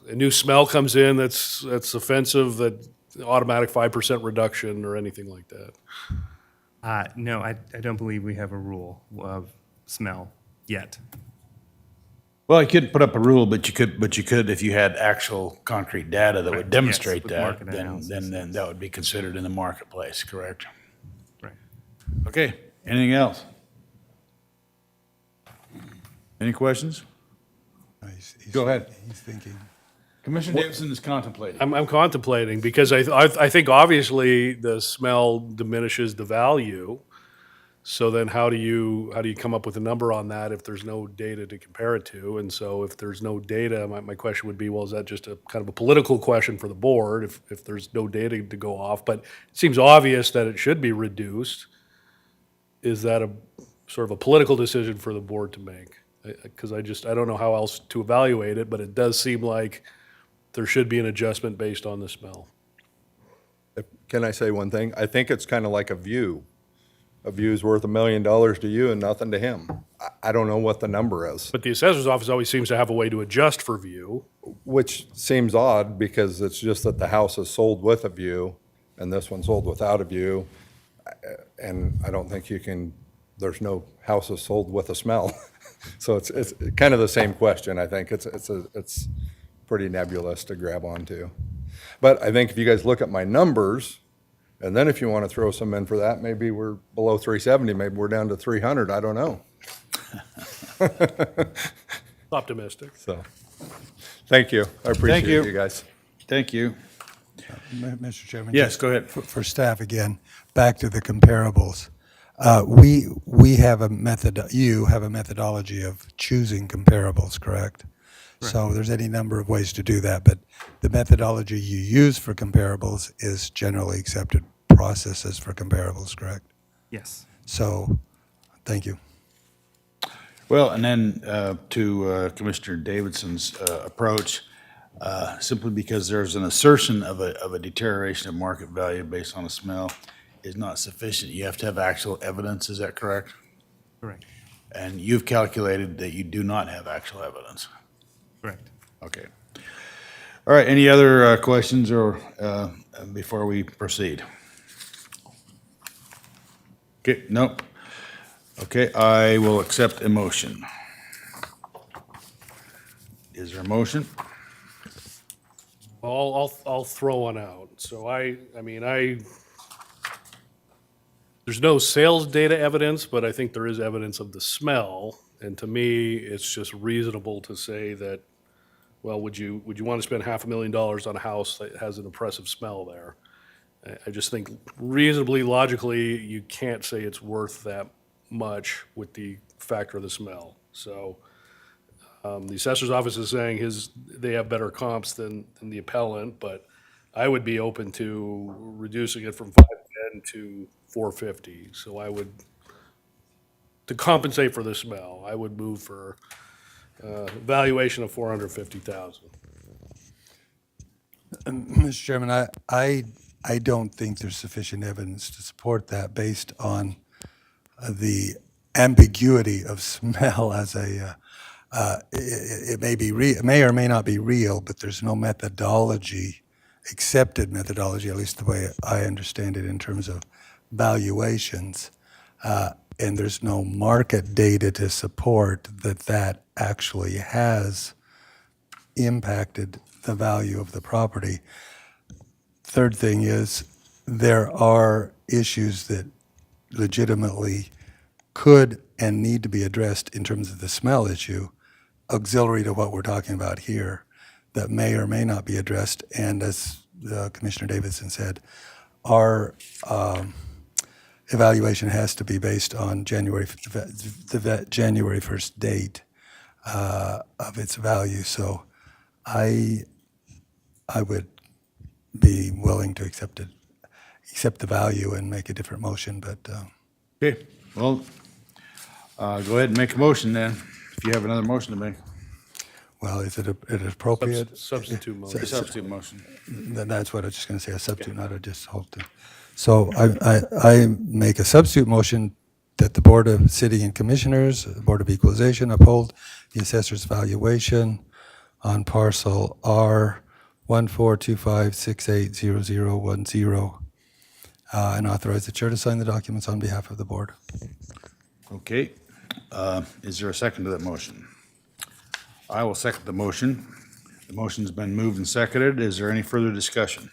a new smell comes in that's offensive, that automatic 5% reduction or anything like that. No, I don't believe we have a rule of smell yet. Well, you couldn't put up a rule, but you could if you had actual concrete data that would demonstrate with that, market then analysis, that would be considered in the marketplace, correct? Right. Okay, anything else? Any questions? He's- Go ahead. He's thinking. Commissioner Davidson is contemplating. I'm contemplating because I think obviously the smell diminishes the value. So then how do you come up with a number on that if there's no data to compare it to? And so if there's no data, my question would be, well, is that just a kind of a political question for the board if there's no data to go off? But it seems obvious that it should be reduced. Is that a sort of a political decision for the board to make? Because I don't know how else to evaluate it, but it does seem like there should be an adjustment based on the smell. Can I say one thing? I think it's kind of like a view. A view's worth $1 million to you and nothing to him. I don't know what the number is, But the assessor's office always seems to have a way to adjust for view. which seems odd because it's just that the house is sold with a view and this one sold without a view. And I don't think you can, there's no houses sold with a smell. So it's kind of the same question. I think it's pretty nebulous to grab onto. But I think if you guys look at my numbers, and then if you want to throw some in for that, maybe we're below 370, maybe we're down to 300, I don't know. Optimistic. So, thank you. I appreciate you. you guys. Thank you. Mr. Chairman? Yes, just go ahead. For staff again, back to the comparables. We have a method, you have a methodology of choosing comparables, correct? So there's any number of ways to do that, but the methodology you use for comparables is generally accepted processes for comparables, correct? Yes. So, thank you. Well, and then to Commissioner Davidson's approach, simply because there's an assertion of a deterioration of market value based on a smell is not sufficient. You have to have actual evidence, is that correct? Correct. And you've calculated that you do not have actual evidence. Correct. Okay. All right, any other questions or before we proceed? Okay, nope. Okay, I will accept a motion. Is there a motion? Well, I'll throw one out. So there's no sales data evidence, but I think there is evidence of the smell. And to me, it's just reasonable to say that, well, would you want to spend $500,000 on a house that has an oppressive smell there? I just think reasonably, logically, you can't say it's worth that much with the factor of the smell. So the assessor's office is saying they have better comps than the appellant, but I would be open to reducing it from 510 to 450. So to compensate for the smell, I would move for valuation of 450,000. Mr. Chairman, I don't think there's sufficient evidence to support that based on the ambiguity of smell as it may or may not be real, but there's no methodology, accepted methodology, at least the way I understand it in terms of valuations. And there's no market data to support that actually has impacted the value of the property. Third thing is, there are issues that legitimately could and need to be addressed in terms of the smell issue, auxiliary to what we're talking about here, that may or may not be addressed. And as Commissioner Davidson said, our evaluation has to be based on the January 1st date of its value. So I would be willing to accept the value and make a different motion, but Okay, well, go ahead and make a motion then, if you have another motion to make. well, is it appropriate? Substitute motion. Substitute motion. Then that's what I was just going to say, a substitute, not a just hold to. So I make a substitute motion that the Board of City and Commissioners, the Board of Equalization, uphold the assessor's valuation on parcel R 14256800010, and authorize the chair to sign the documents on behalf of the board. Okay, is there a second to that motion? I will second the motion. The motion's been moved and seconded. Is there any further discussion?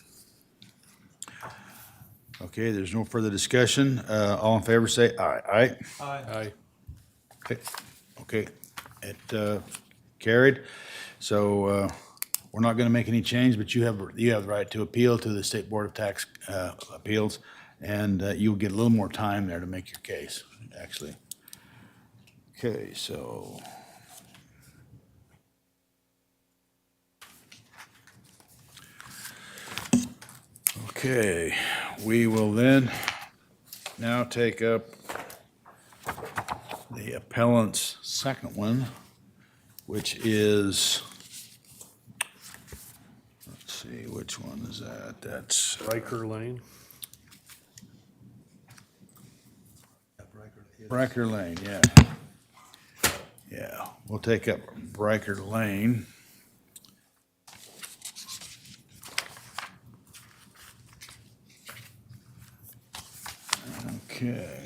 Okay, there's no further discussion. All in favor, say aye. Aye? Aye. Okay, it carried. So we're not going to make any change, but you have the right to appeal to the State Board of Tax Appeals, and you'll get a little more time there to make your case, actually. Okay, so. Okay, we will then now take up the appellant's second one, which is, let's see, see, which one is that? That's, Riker Lane? Riker Lane, yeah. Yeah, we'll take up Riker Lane. Okay.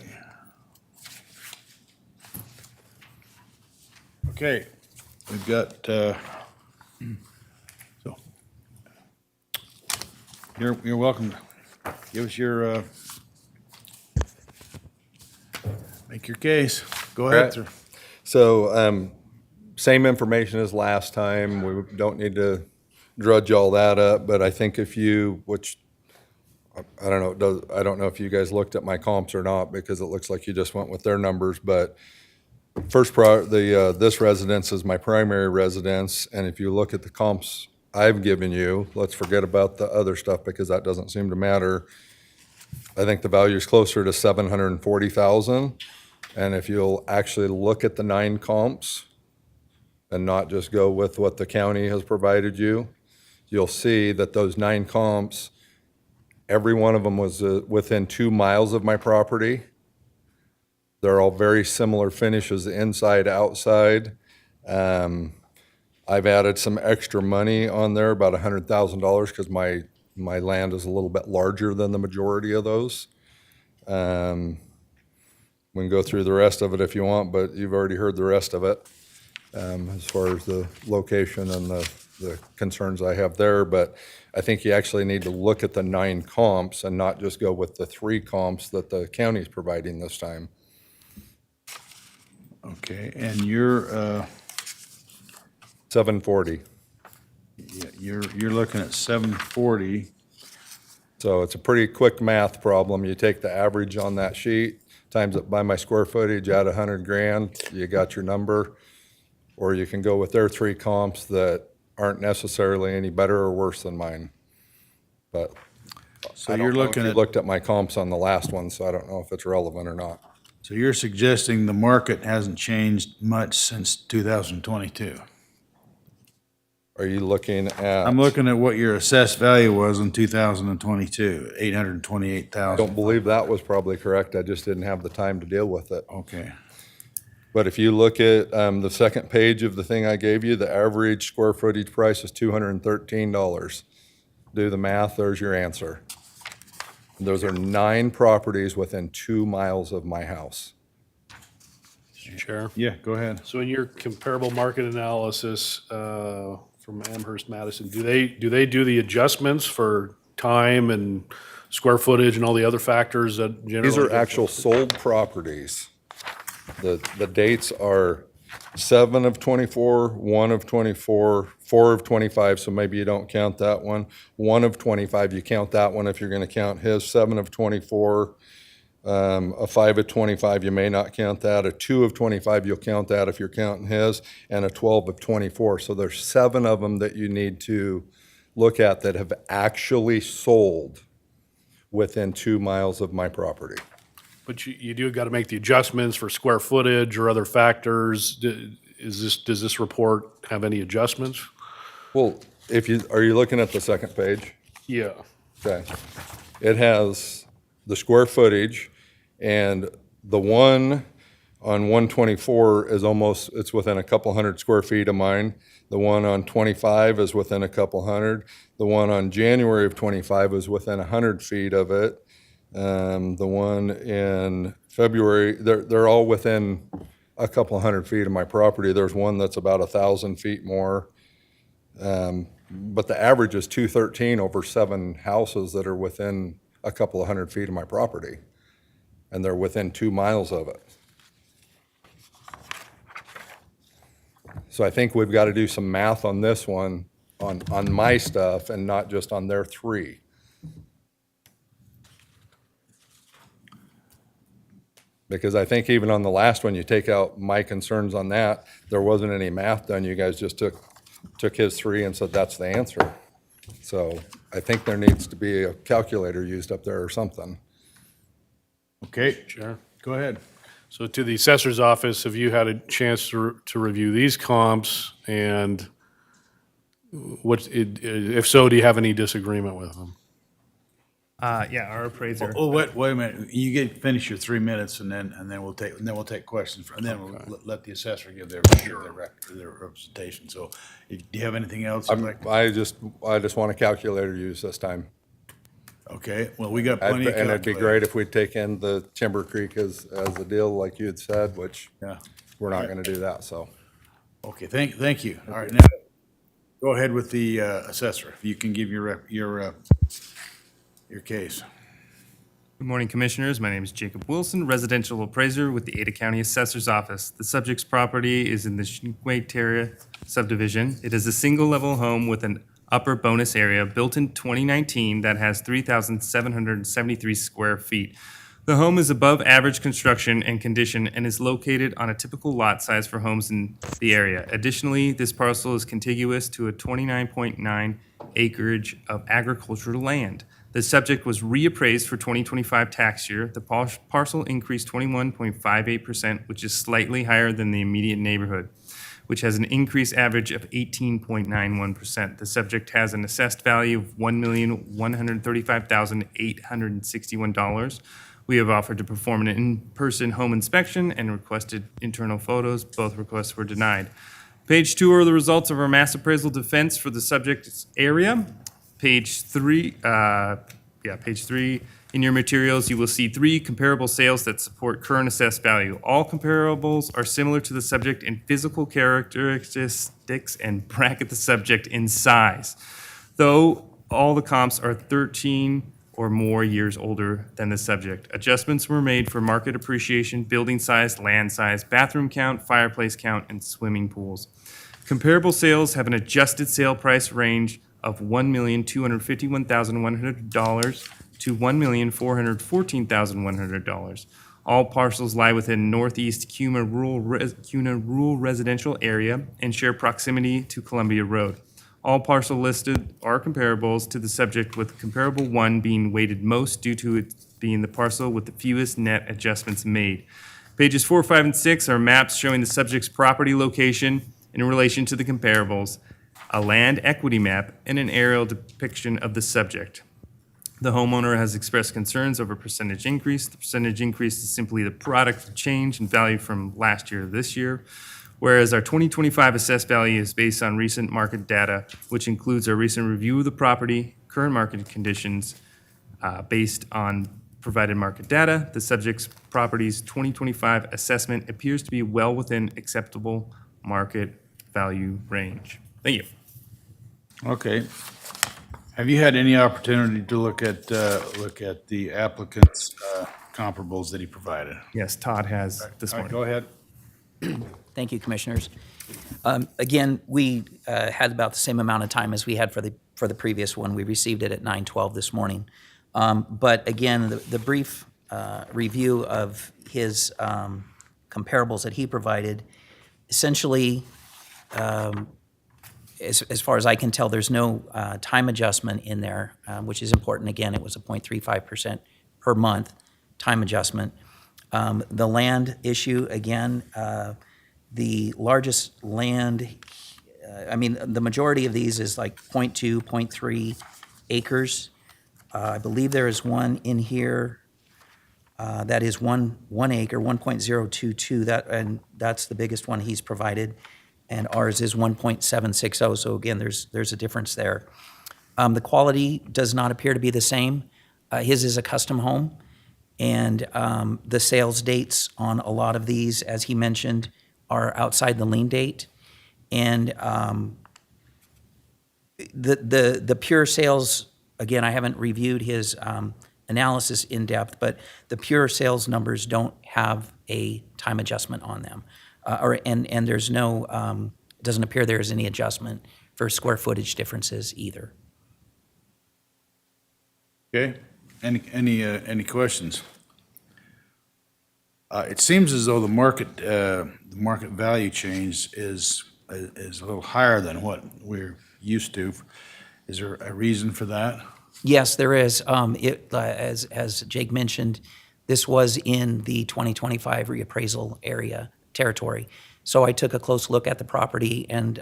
Okay, we've got, so, you're welcome. Give us your, make your case. Go ahead, Right. sir. So, same information as last time. We don't need to drudge all that up, but I think if you, which, I don't know, I don't know if you guys looked at my comps or not, because it looks like you just went with their numbers, but this residence is my primary residence, and if you look at the comps I've given you, let's forget about the other stuff because that doesn't seem to matter. I think the value is closer to 740,000. And if you'll actually look at the 9 comps and not just go with what the county has provided you, you'll see that those 9 comps, every one of them was within 2 miles of my property. They're all very similar finishes, inside, outside. I've added some extra money on there, about $100,000, because my land is a little bit larger than the majority of those. We can go through the rest of it if you want, but you've already heard the rest of it, as far as the location and the concerns I have there. But I think you actually need to look at the 9 comps and not just go with the 3 comps that the county's providing this time. Okay, and you're, 740. yeah, you're looking at 740. So it's a pretty quick math problem. You take the average on that sheet, times it by my square footage, add 100 grand, you got your number. Or you can go with their 3 comps that aren't necessarily any better or worse than mine. But So I you're don't know if looking you at, looked at my comps on the last one, so I don't know if it's relevant or not. so you're suggesting the market hasn't changed much since 2022? Are you looking at? I'm looking at what your assessed value was in 2022, I 828,000. don't believe that was probably correct. I just didn't have the time to deal with it. Okay, But if you look at the second page of the thing I gave you, the average square footage price is $213. Do the math, there's your answer. Those are 9 properties within 2 miles of my house. Chair? yeah, go ahead. So in your comparable market analysis from Amherst Madison, do they do the adjustments for time and square footage and all the other factors that generally? These are actual sold properties. The dates are 7 of 24, 1 of 24, 4 of 25, so maybe you don't count that one. 1 of 25, you count that one if you're going to count his. 7 of 24, a 5 of 25, you may not count that. A 2 of 25, you'll count that if you're counting his, and a 12 of 24. So there's 7 of them that you need to look at that have actually sold within 2 miles of my property. But you do got to make the adjustments for square footage or other factors. Does this report have any adjustments? Well, are you looking at the second page? Yeah. Okay. It has the square footage, and the one on 124 is it's within a couple hundred square feet of mine. The one on 25 is within a couple hundred. The one on January of 25 is within 100 feet of it. The one in February, they're all within a couple hundred feet of my property. There's one that's about 1,000 feet more. But the average is 213 over 7 houses that are within a couple of hundred feet of my property. And they're within 2 miles of it. So I think we've got to do some math on this one, on my stuff, and not just on their 3. Because I think even on the last one, you take out my concerns on that, there wasn't any math done. You guys just took his 3 and said that's the answer. So I think there needs to be a calculator used up there or something. Okay, Chair. go ahead. So to the assessor's office, have you had a chance to review these comps and If so, do you have any disagreement with them? Yeah, our appraiser. Oh, wait a minute. You finish your 3 minutes and then we'll take questions and then we'll let the assessor give their representation. So do you have anything else? you'd like to- I just want a calculator used this time. Okay, well, we got plenty of And it'd be calculators. great if we'd taken the Timber Creek as a deal like you had said, which Yeah. we're not gonna do that, so. Okay, thank you. All right, now, go ahead with the assessor. If you can give your case. Good morning, Commissioners. My name is Jacob Wilson, residential appraiser with the Ada County Assessor's Office. The subject's property is in the Shinquay Terra subdivision. It is a single-level home with an upper bonus area built in 2019 that has 3,773 square feet. The home is above average construction and condition and is located on a typical lot size for homes in the area. Additionally, this parcel is contiguous to a 29.9 acreage of agricultural land. The subject was reappraised for 2025 tax year. The parcel increased 21.58%, which is slightly higher than the immediate neighborhood, which has an increased average of 18.91%. The subject has an assessed value of $1,135,861. We have offered to perform an in-person home inspection and requested internal photos. Both requests were denied. Page 2 are the results of our mass appraisal defense for the subject's area. Page 3, in your materials, you will see 3 comparable sales that support current assessed value. All comparables are similar to the subject in physical characteristics and bracket the subject in size, though all the comps are 13 or more years older than the subject. Adjustments were made for market appreciation, building size, land size, bathroom count, fireplace count, and swimming pools. Comparable sales have an adjusted sale price range of $1,251,100 to $1,414,100. All parcels lie within northeast Cuna rural residential area and share proximity to Columbia Road. All parcel listed are comparables to the subject, with comparable 1 being weighted most due to it being the parcel with the fewest net adjustments made. Pages 4, 5, and 6 are maps showing the subject's property location in relation to the comparables, a land equity map, and an aerial depiction of the subject. The homeowner has expressed concerns over percentage increase. The percentage increase is simply the product of change in value from last year to this year, whereas our 2025 assessed value is based on recent market data, which includes our recent review of the property, current market conditions, based on provided market data. The subject's property's 2025 assessment appears to be well within acceptable market value range. Thank you. Okay. Have you had any opportunity to look at the applicant's comparables that he provided? Yes, Todd has this All right, morning. go ahead. Thank you, Commissioners. Again, we had about the same amount of time as we had for the previous one. We received it at 9:12 this morning. But again, the brief review of his comparables that he provided, essentially, as far as I can tell, there's no time adjustment in there, which is important. Again, it was a 0.35% per month time adjustment. The land issue, again, the largest land, the majority of these is like 0.2, 0.3 acres. I believe there is one in here that is one acre, 1.022, and that's the biggest one he's provided. And ours is 1.760, so again, there's a difference there. The quality does not appear to be the same. His is a custom home, and the sales dates on a lot of these, as he mentioned, are outside the lien date. And the pure sales, again, I haven't reviewed his analysis in depth, but the pure sales numbers don't have a time adjustment on them. And there's no, it doesn't appear there's any adjustment for square footage differences either. Okay. Any questions? It seems as though the market value change is a little higher than what we're used to. Is there a reason for that? Yes, there is. As Jake mentioned, this was in the 2025 reappraisal area, territory. So I took a close look at the property and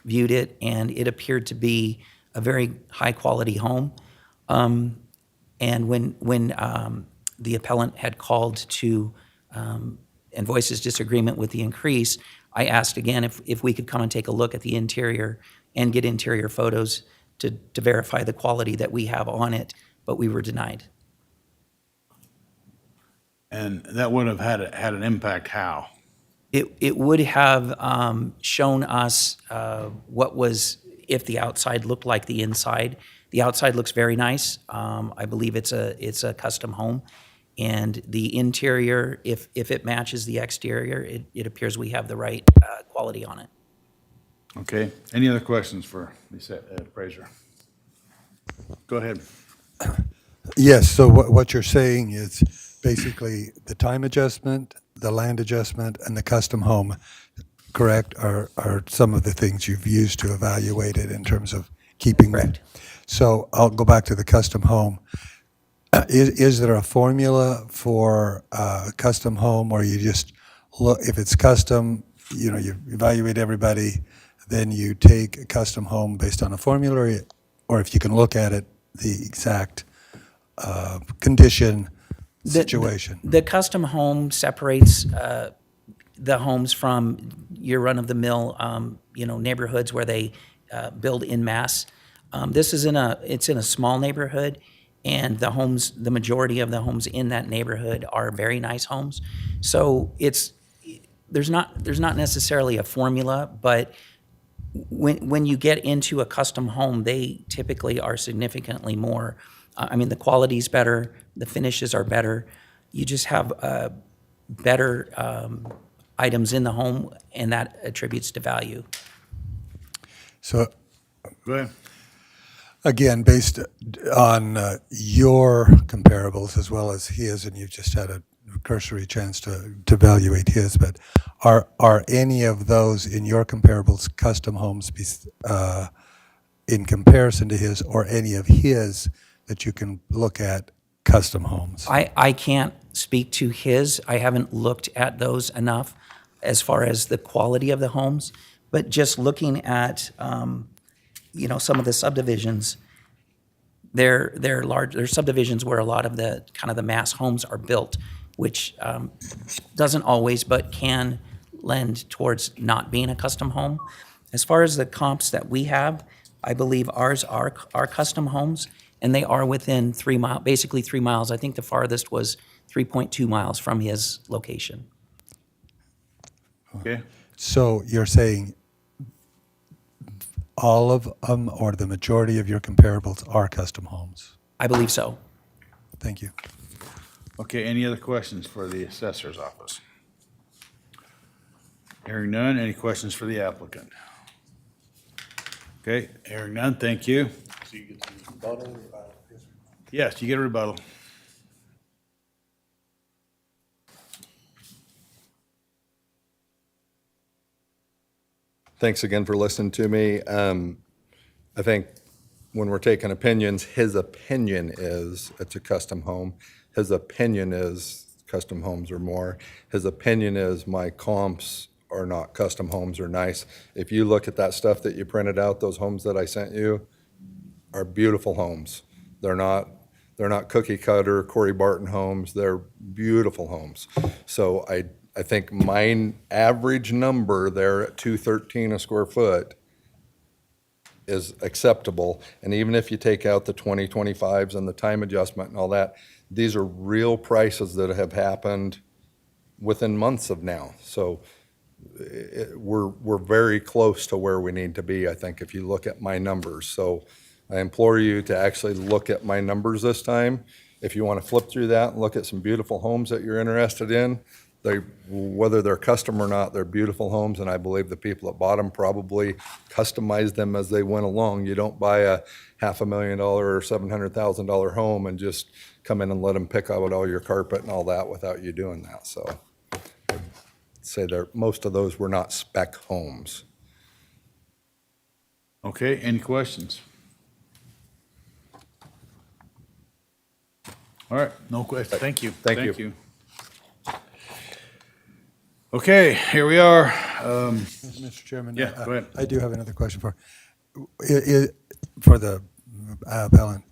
viewed it, and it appeared to be a very high-quality home. And when the appellant had called to and voiced his disagreement with the increase, I asked again if we could come and take a look at the interior and get interior photos to verify the quality that we have on it, but we were denied. And that would have had an impact how? It would have shown us what was, if the outside looked like the inside. The outside looks very nice. I believe it's a custom home. And the interior, if it matches the exterior, it appears we have the right quality on it. Okay, any other questions for the appraiser? Go ahead. Yes, so what you're saying is basically the time adjustment, the land adjustment, and the custom home, correct, are some of the things you've used to evaluate it in terms of keeping them. Correct. So I'll go back to the custom home. Is there a formula for a custom home, or you just look, if it's custom, you evaluate everybody, then you take a custom home based on a formula, or if you can look at it, the exact condition, situation? The custom home separates the homes from your run-of-the-mill, neighborhoods where they build in mass. This is it's in a small neighborhood, and the majority of the homes in that neighborhood are very nice homes. So there's not necessarily a formula, but when you get into a custom home, they typically are significantly more. The quality's better, the finishes are better. You just have better items in the home, and that attributes to value. So Go ahead. again, based on your comparables as well as his, and you've just had a cursory chance to evaluate his, but are any of those in your comparables custom homes in comparison to his, or any of his that you can look at custom homes? I can't speak to his. I haven't looked at those enough as far as the quality of the homes, but just looking at some of the subdivisions, they're large. They're subdivisions where a lot of the kind of the mass homes are built, which doesn't always, but can lend towards not being a custom home. As far as the comps that we have, I believe ours are custom homes, and they are within basically 3 miles. I think the farthest was 3.2 miles from his location. Okay, So you're saying all of them, or the majority of your comparables, are custom homes? I believe so. Thank you. okay, any other questions for the assessor's office? Hearing none, any questions for the applicant? Okay, hearing none, thank you. Yes, you get a rebuttal. Thanks again for listening to me. I think when we're taking opinions, his opinion is it's a custom home. His opinion is custom homes are more. His opinion is my comps are not custom homes are nice. If you look at that stuff that you printed out, those homes that I sent you are beautiful homes. They're not cookie cutter Corey Barton homes. They're beautiful homes. So I think my average number there at $213 a square foot is acceptable. And even if you take out the 2025s and the time adjustment and all that, these are real prices that have happened within months of now. So we're very close to where we need to be, I think, if you look at my numbers. So I implore you to actually look at my numbers this time. If you want to flip through that and look at some beautiful homes that you're interested in, whether they're custom or not, they're beautiful homes, and I believe the people that bought them probably customized them as they went along. You don't buy a $500,000 or $700,000 home and just come in and let them pick out all your carpet and all that without you doing that. So I'd say most of those were not spec homes. Okay, any questions? All right, no questions, thank you. Thank you. Okay, here we are. Mr. Chairman? Yeah, go ahead. I do have another question for the appellant.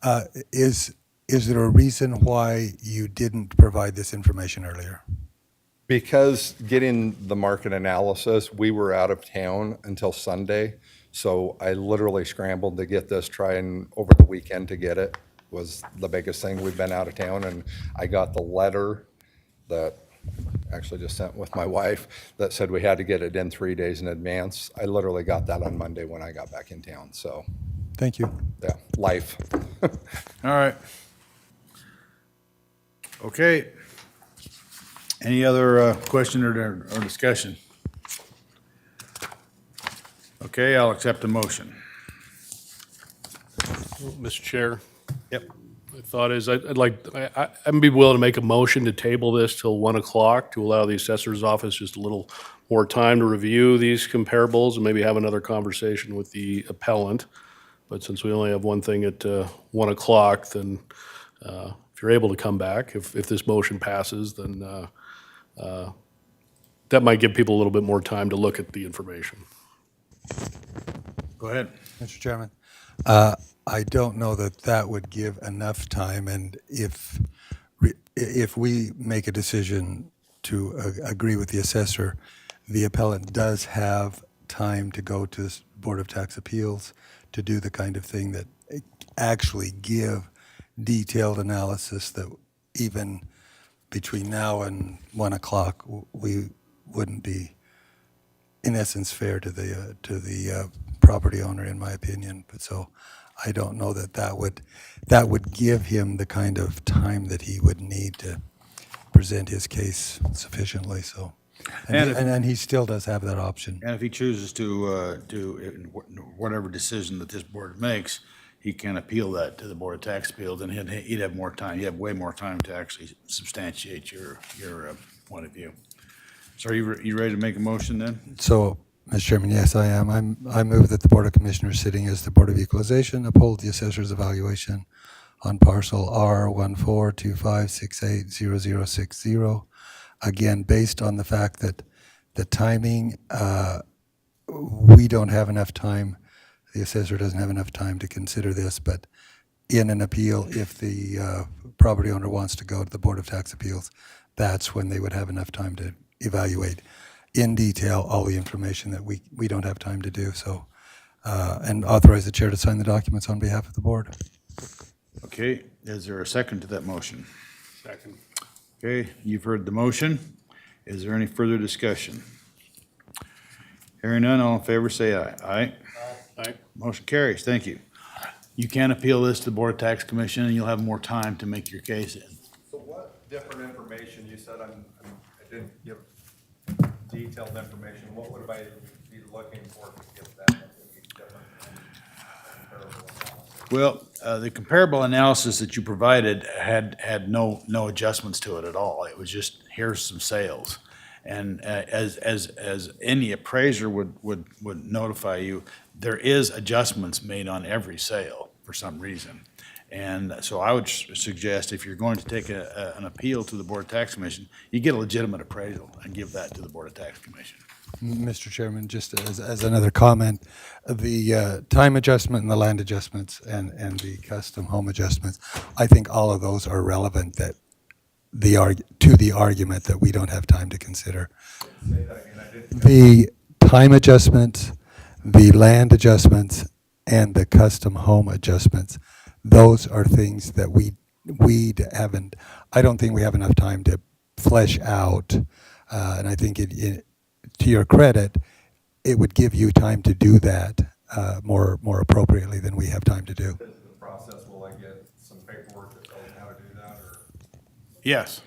Uh, Is, is there a reason why you didn't provide this information earlier? Because getting the market analysis, we were out of town until Sunday. So I literally scrambled to get this, trying over the weekend to get it was the biggest thing. We've been out of town, and I got the letter that actually just sent with my wife that said we had to get it in 3 days in advance. I literally got that on Monday when I got back in town. So, Thank you. yeah, life. All right. Okay. Any other question or discussion? Okay, I'll accept the motion. Mr. Chair, Yep. my thought is I'd be willing to make a motion to table this till 1 o'clock to allow the assessor's office just a little more time to review these comparables and maybe have another conversation with the appellant. But since we only have one thing at 1 o'clock, then if you're able to come back, if this motion passes, then that might give people a little bit more time to look at the information. Go ahead. Mr. Chairman, I don't know that that would give enough time, and if we make a decision to agree with the assessor, the appellant does have time to go to the Board of Tax Appeals to do the kind of thing that actually give detailed analysis that even between now and 1 o'clock, we wouldn't be, in essence, fair to the property owner, in my opinion. But so I don't know that that would give him the kind of time that he would need to present his case sufficiently. So, and he still does have that option. And if he chooses to whatever decision that this board makes, he can appeal that to the Board of Tax Appeals, and he'd have more time. He'd have way more time to actually substantiate your point of view. So are you ready to make a motion then? So, Mr. Chairman, yes, I am. I move that the Board of Commissioners, sitting as the Board of Equalization, uphold the assessor's evaluation on parcel R1425680060. Again, based on the fact that the timing, we don't have enough time, the assessor doesn't have enough time to consider this, but in an appeal, if the property owner wants to go to the Board of Tax Appeals, that's when they would have enough time to evaluate in detail all the information that we don't have time to do. So, and authorize the chair to sign the documents on behalf of the board. Okay, is there a second to that motion? Second. Okay, you've heard the motion. Is there any further discussion? Hearing none, all in favor say aye. Aye? Aye. Motion carries, thank you. You can appeal this to the Board of Tax Commission, and you'll have more time to make your case in. So what different information, you said I didn't give detailed information, what would I be looking for to get that to be different than comparable analysis? Well, the comparable analysis that you provided had no adjustments to it at all. It was just, here's some sales. And as any appraiser would notify you, there is adjustments made on every sale for some reason. And so I would suggest, if you're going to take an appeal to the Board of Tax Commission, you get a legitimate appraisal and give that to the Board of Tax Commission. Mr. Chairman, just as another comment, the time adjustment and the land adjustments and the custom home adjustments, I think all of those are relevant to the argument that we don't have time to consider. Say that again, I didn't. The time adjustments, the land adjustments, and the custom home adjustments, those are things that we haven't, I don't think we have enough time to flesh out. And I think to your credit, it would give you time to do that more appropriately than we have time to do. The process, will I get some paperwork that tells me how to do that, or? Yes.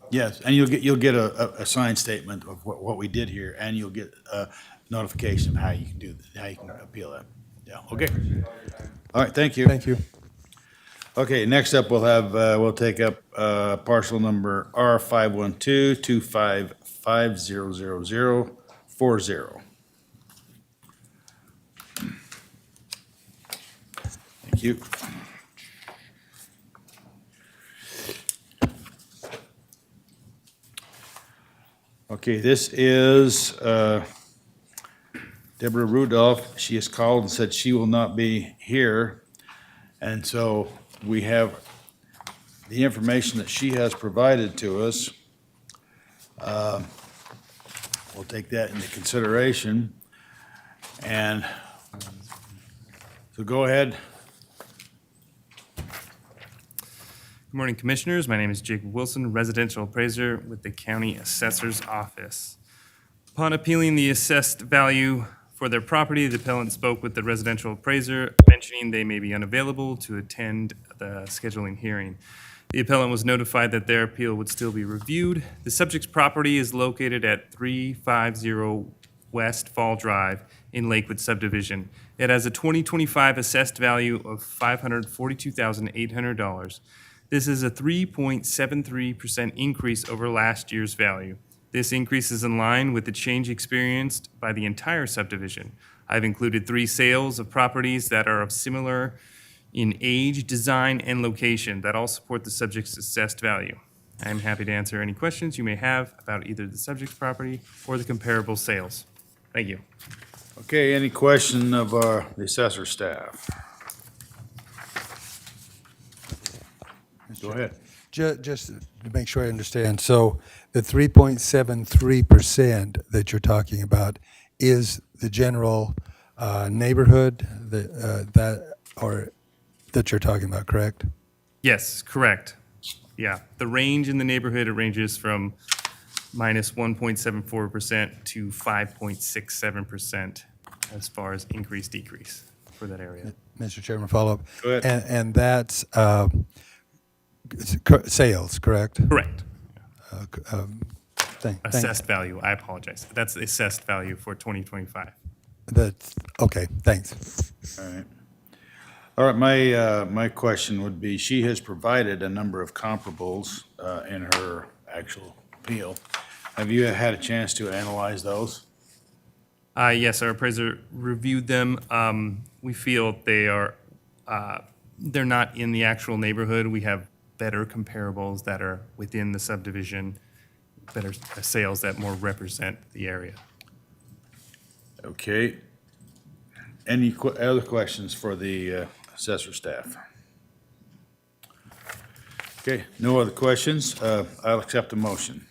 Yes, and you'll get a signed statement of what we did here, and you'll get a notification of how you can appeal that. Yeah, okay. All right, thank you. Thank you. Okay, next up, we'll take up parcel number R512-255000040. Thank you. Okay, this is Deborah Rudolph. She has called and said she will not be here. And so we have the information that she has provided to us. We'll take that into consideration. And so go ahead. Good morning, Commissioners. My name is Jacob Wilson, residential appraiser with the County Assessor's Office. Upon appealing the assessed value for their property, the appellant spoke with the residential appraiser, mentioning they may be unavailable to attend the scheduling hearing. The appellant was notified that their appeal would still be reviewed. The subject's property is located at 350 West Fall Drive in Lakewood subdivision. It has a 2025 assessed value of $542,800. This is a 3.73% increase over last year's value. This increase is in line with the change experienced by the entire subdivision. I've included 3 sales of properties that are of similar in age, design, and location that all support the subject's assessed value. I'm happy to answer any questions you may have about either the subject's property or the comparable sales. Thank you. Okay, any question of the assessor staff? Go ahead. Just to make sure I understand, so the 3.73% that you're talking about is the general neighborhood that you're talking about, correct? Yes, correct. Yeah, the range in the neighborhood, it ranges from minus 1.74% to 5.67% as far as increase, decrease for that area. Mr. Chairman, follow up. Go ahead. And that's sales, correct? Correct. Thank- Assessed value, I apologize. That's the assessed value for 2025. That's, okay, thanks. All right. All right, my question would be, she has provided a number of comparables in her actual appeal. Have you had a chance to analyze those? Yes, our appraiser reviewed them. We feel they are, they're not in the actual neighborhood. We have better comparables that are within the subdivision, better sales that more represent the area. Okay. Any other questions for the assessor staff? Okay, no other questions. I'll accept a motion.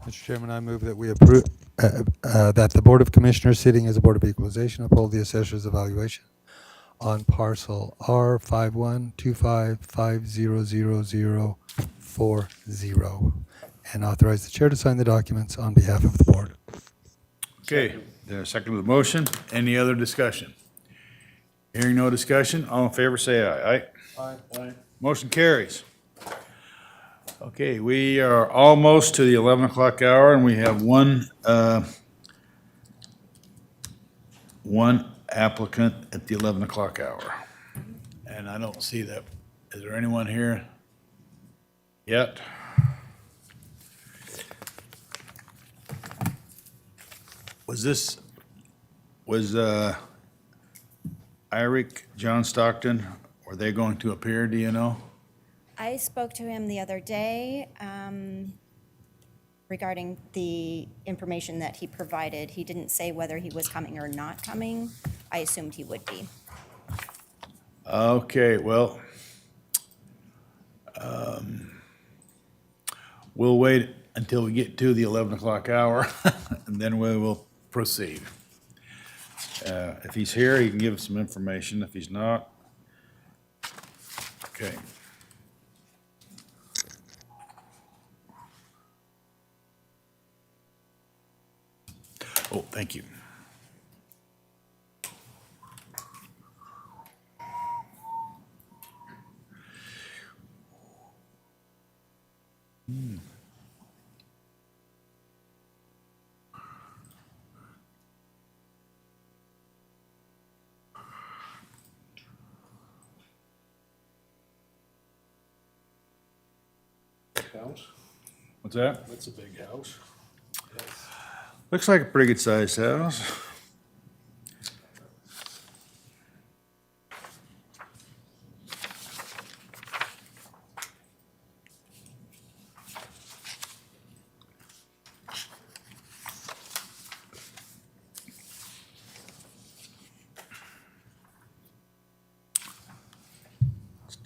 Mr. Chairman, I move that we approve, that the Board of Commissioners, sitting as a Board of Equalization, uphold the assessor's evaluation on parcel R5125500040 and authorize the chair to sign the documents on behalf of the board. Okay, there's a second to the motion. Any other discussion? Hearing no discussion, all in favor say aye. Aye? Aye. Motion carries. Okay, we are almost to the 11 o'clock hour, and we have one applicant at the 11 o'clock hour. And I don't see that. Is there anyone here yet? Was Eric, John Stockton, were they going to appear, do you know? I spoke to him the other day regarding the information that he provided. He didn't say whether he was coming or not coming. I assumed he would be. Okay, well, we'll wait until we get to the 11 o'clock hour, and then we will proceed. If he's here, he can give us some information. If he's not, okay. Oh, thank you. House? What's that? That's a big house. Looks like a pretty good sized house.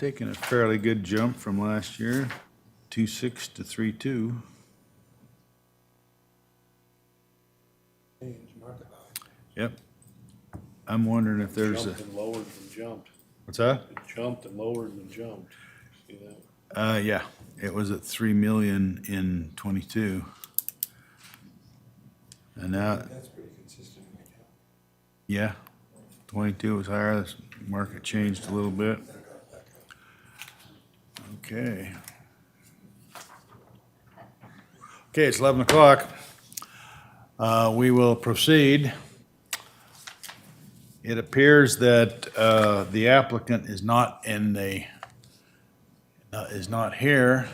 taking a fairly good jump from last year, 2.6 to 3.2. Yep. I'm wondering if there's a, Jumped and lowered and jumped. what's that? It jumped and lowered and jumped. See that? Yeah, it was at 3 million in '22. And now. That's pretty consistent right now. Yeah, '22 was higher, the market changed a little bit. Okay. Okay, it's 11 o'clock. We will proceed. It appears that the applicant is not in the, is not here.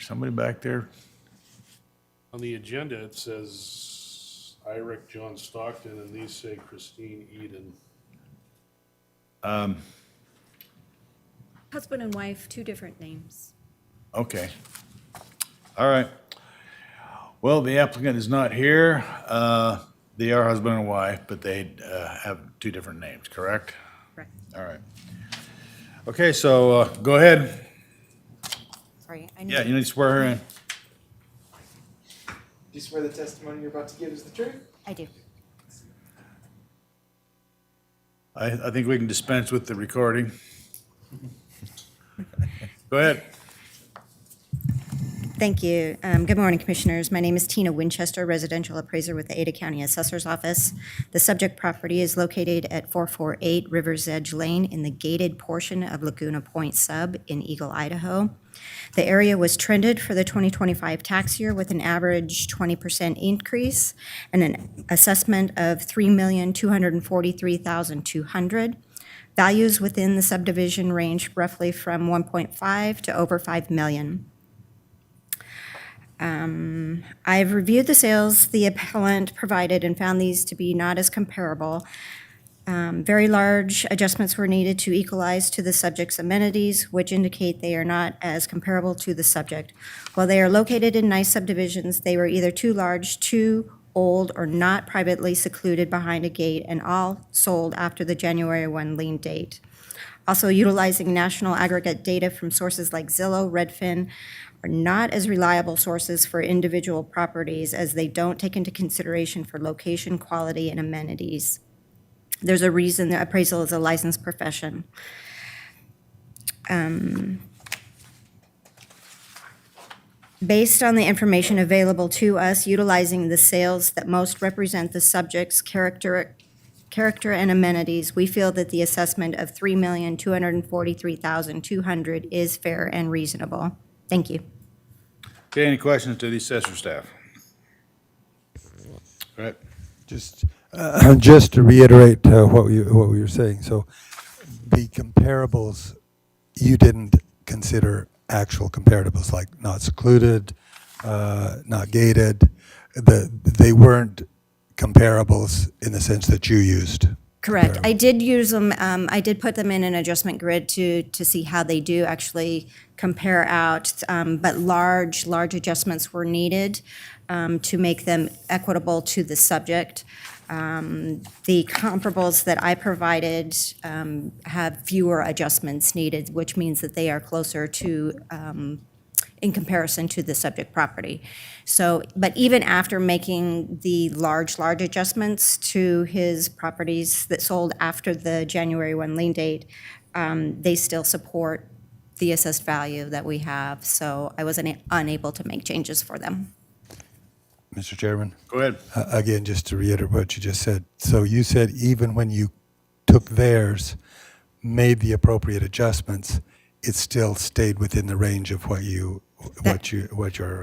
Somebody back there? On the agenda, it says Irick John Stockton, and these say Christine Eden. Husband and wife, two different names. Okay. All right. Well, the applicant is not here. They are husband and wife, but they have two different names, correct? Correct. All right. Okay, so go ahead. Sorry, I Yeah, need, you need to swear her in. Do you swear the testimony you're about to give is the truth? I do. I think we can dispense with the recording. Go ahead. Thank you. Good morning, Commissioners. My name is Tina Winchester, residential appraiser with the Ada County Assessor's Office. The subject property is located at 448 River's Edge Lane in the gated portion of Laguna Point Sub in Eagle, Idaho. The area was trended for the 2025 tax year with an average 20% increase and an assessment of $3,243,200. Values within the subdivision range roughly from 1.5 to over 5 million. I've reviewed the sales the appellant provided and found these to be not as comparable. Very large adjustments were needed to equalize to the subject's amenities, which indicate they are not as comparable to the subject. While they are located in nice subdivisions, they were either too large, too old, or not privately secluded behind a gate, and all sold after the January 1 lien date. Also, utilizing national aggregate data from sources like Zillow, Redfin, are not as reliable sources for individual properties as they don't take into consideration for location, quality, and amenities. There's a reason that appraisal is a licensed profession. Based on the information available to us, utilizing the sales that most represent the subject's character and amenities, we feel that the assessment of $3,243,200 is fair and reasonable. Thank you. Okay, any questions to the assessor staff? All right. Just to reiterate what we were saying, so the comparables, you didn't consider actual comparables, like not secluded, not gated. They weren't comparables in the sense that you used. Correct. I did use them, I did put them in an adjustment grid to see how they do actually compare out, but large adjustments were needed to make them equitable to the subject. The comparables that I provided have fewer adjustments needed, which means that they are closer to, in comparison to the subject property. So, but even after making the large adjustments to his properties that sold after the January 1 lien date, they still support the assessed value that we have. So I was unable to make changes for them. Mr. Chairman? Go ahead. Again, just to reiterate what you just said. So you said even when you took theirs, made the appropriate adjustments, it still stayed within the range of what your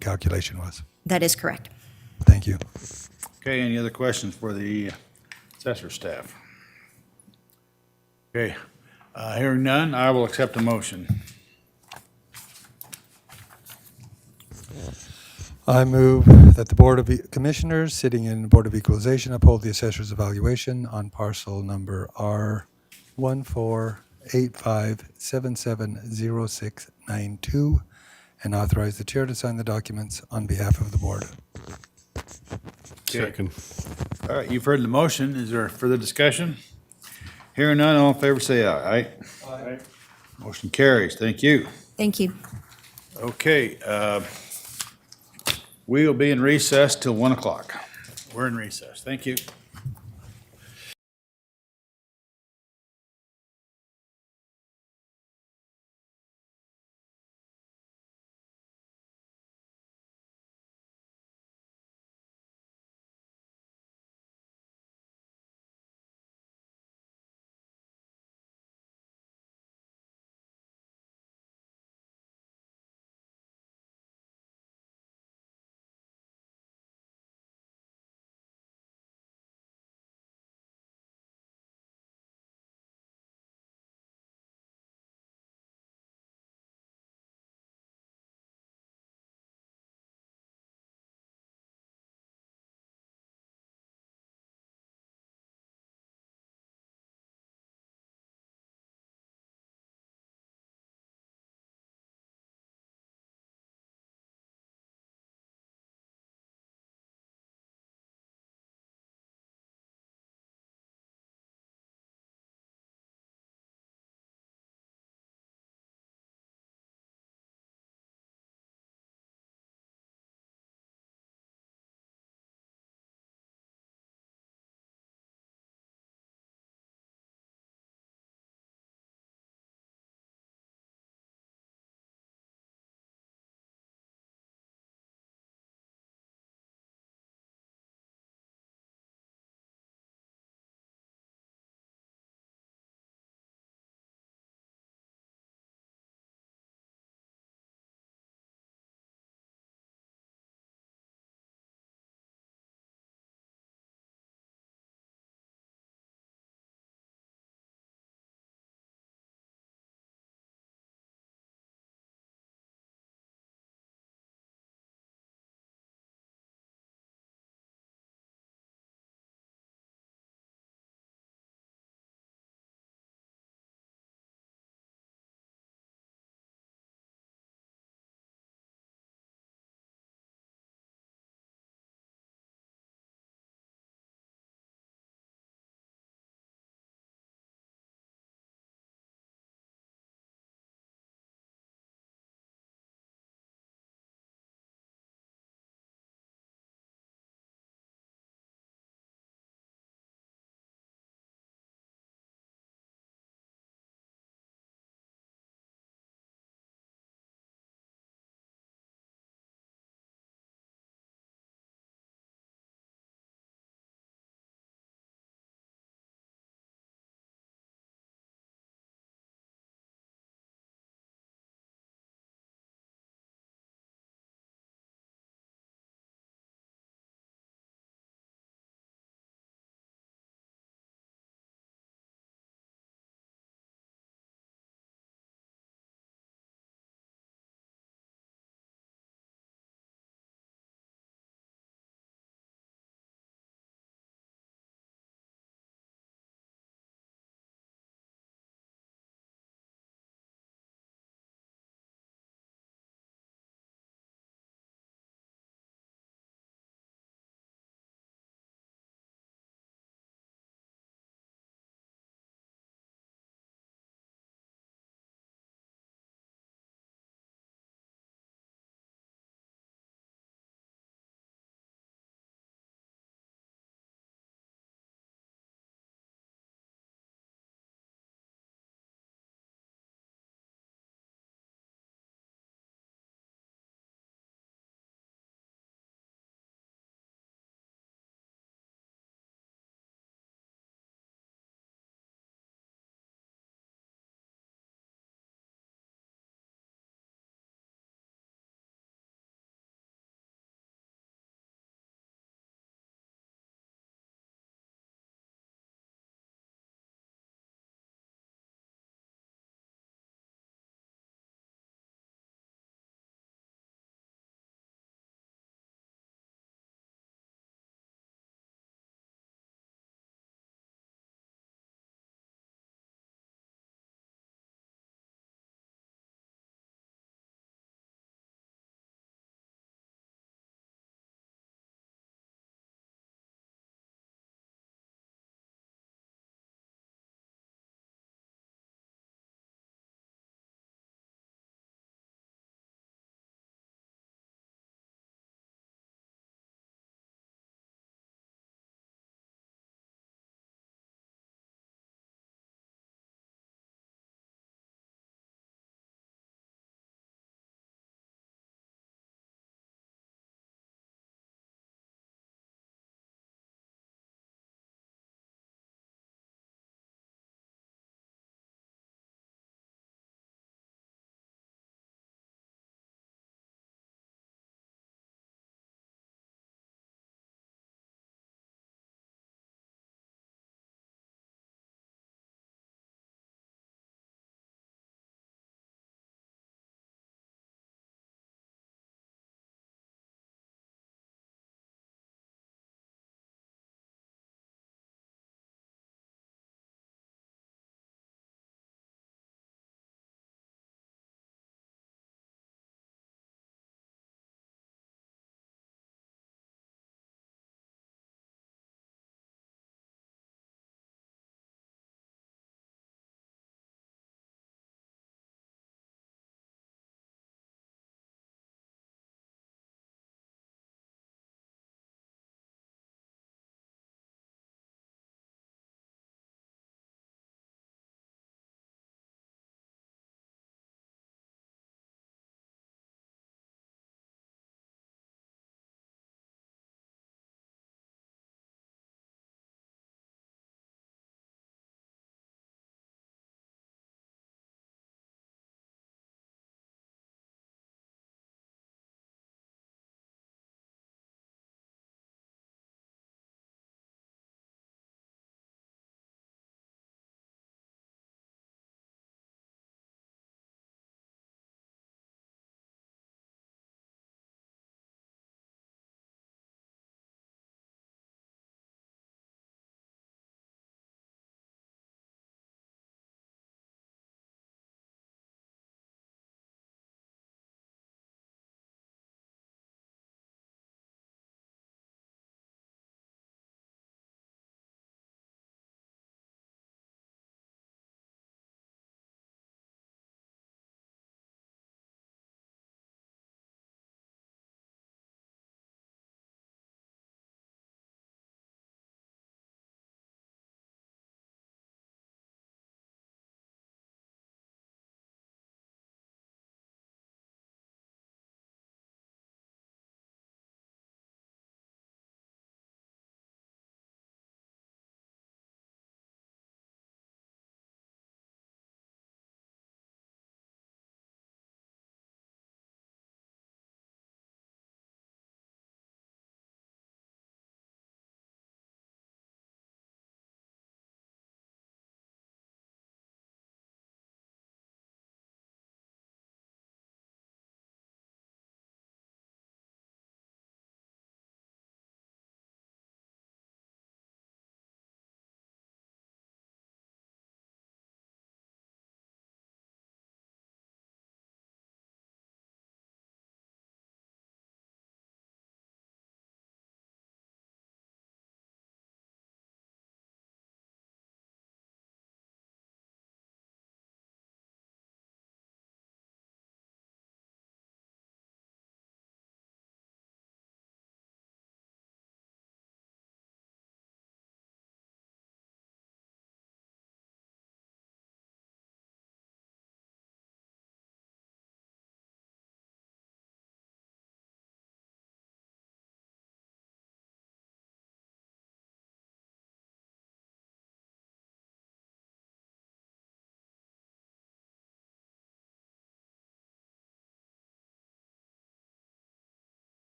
calculation was. That is correct. Thank you. Okay, any other questions for the assessor staff? Okay, hearing none, I will accept a motion. I move that the Board of Commissioners, sitting in the Board of Equalization, uphold the assessor's evaluation on parcel number R1485770692 and authorize the chair to sign the documents on behalf of the board. Okay. Second. All right, you've heard the motion. Is there further discussion? Hearing none, all in favor say aye. Aye. Motion carries. Thank you. Thank you. Okay, we will be in recess till 1 o'clock. We're in recess. Thank you.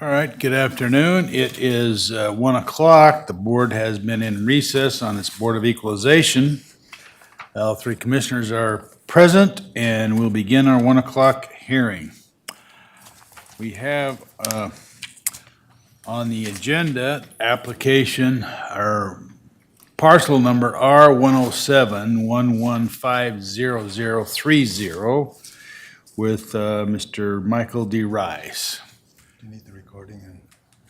All right, good afternoon. It is 1 o'clock. The board has been in recess on its Board of Equalization. All three commissioners are present, and we'll begin our 1 o'clock hearing. We have on the agenda application, our parcel number R107-1150030 with Mr. Michael D. Rice. Do you need the recording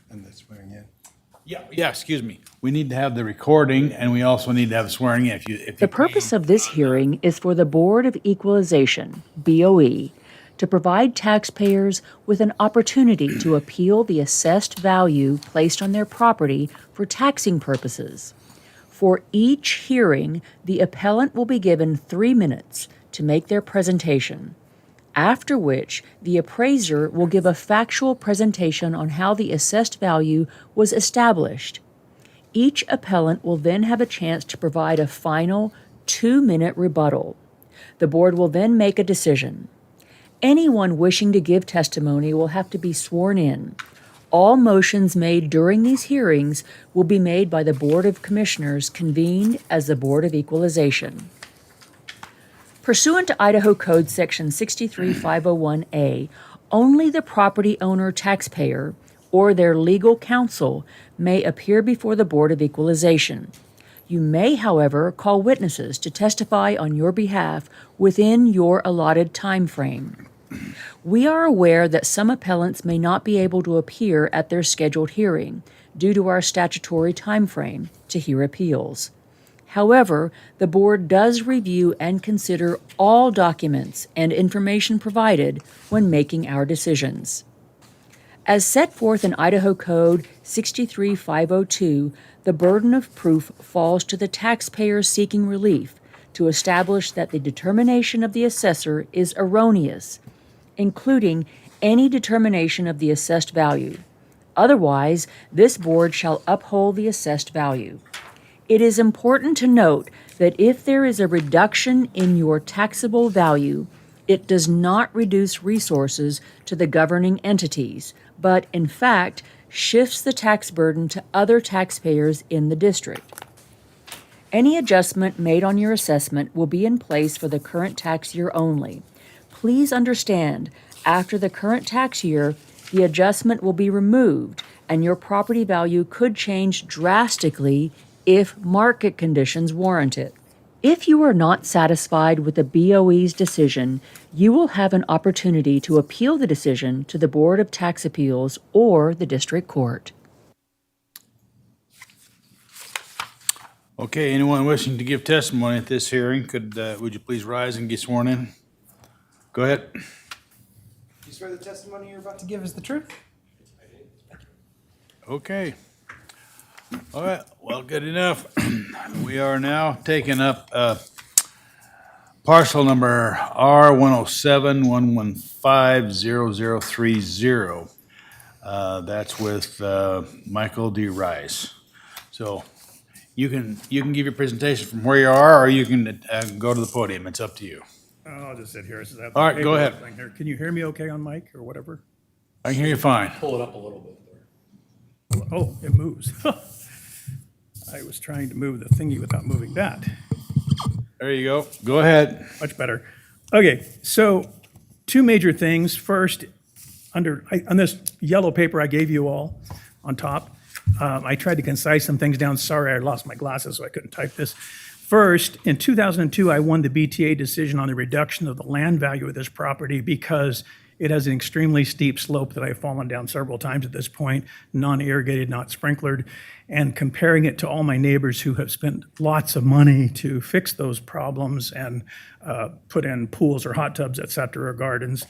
and the swearing in? Yeah, excuse me. We need to have the recording, and we also need to have swearing in. The purpose of this hearing is for the Board of Equalization, BOE, to provide taxpayers with an opportunity to appeal the assessed value placed on their property for taxing purposes. For each hearing, the appellant will be given 3 minutes to make their presentation, after which the appraiser will give a factual presentation on how the assessed value was established. Each appellant will then have a chance to provide a final 2-minute rebuttal. The board will then make a decision. Anyone wishing to give testimony will have to be sworn in. All motions made during these hearings will be made by the Board of Commissioners convened as the Board of Equalization. Pursuant to Idaho Code Section 63501A, only the property owner taxpayer or their legal counsel may appear before the Board of Equalization. You may, however, call witnesses to testify on your behalf within your allotted time frame. We are aware that some appellants may not be able to appear at their scheduled hearing due to our statutory time frame to hear appeals. However, the board does review and consider all documents and information provided when making our decisions. As set forth in Idaho Code 63502, the burden of proof falls to the taxpayer seeking relief to establish that the determination of the assessor is erroneous, including any determination of the assessed value. Otherwise, this board shall uphold the assessed value. It is important to note that if there is a reduction in your taxable value, it does not reduce resources to the governing entities, but in fact shifts the tax burden to other taxpayers in the district. Any adjustment made on your assessment will be in place for the current tax year only. Please understand, after the current tax year, the adjustment will be removed and your property value could change drastically if market conditions warrant it. If you are not satisfied with the BOE's decision, you will have an opportunity to appeal the decision to the Board of Tax Appeals or the District Court. Okay, anyone wishing to give testimony at this hearing, would you please rise and get sworn in? Go ahead. Do you swear the testimony you're about to give is the truth? Okay. All right, well, good enough. We are now taking up parcel number R107-1150030. That's with Michael D. Rice. So you can give your presentation from where you are, or you can go to the podium. It's up to you. I'll just sit here. All right, go ahead. Can you hear me okay on mic or whatever? I can hear you fine. Pull it up a little bit there. Oh, it moves. I was trying to move the thingy without moving that. There you go. Go ahead. Much better. Okay, so two major things. First, on this yellow paper I gave you all on top, I tried to concise some things down. Sorry, I lost my glasses, so I couldn't type this. First, in 2002, I won the BTA decision on the reduction of the land value of this property because it has an extremely steep slope that I've fallen down several times at this point, non-irrigated, not sprinklered, and comparing it to all my neighbors who have spent lots of money to fix those problems and put in pools or hot tubs, et cetera, or gardens.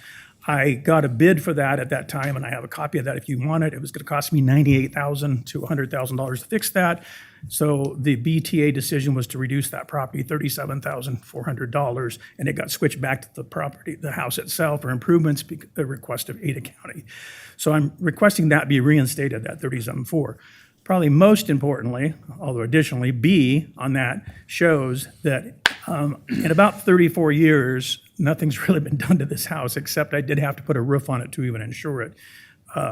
I got a bid for that at that time, and I have a copy of that if you want it. It was going to cost me $98,000 to $100,000 to fix that. So the BTA decision was to reduce that property $37,400, and it got switched back to the property, the house itself, for improvements, a request of Ada County. So I'm requesting that be reinstated at $37,400. Probably most importantly, although additionally, B on that shows that in about 34 years, nothing's really been done to this house, except I did have to put a roof on it to even insure it.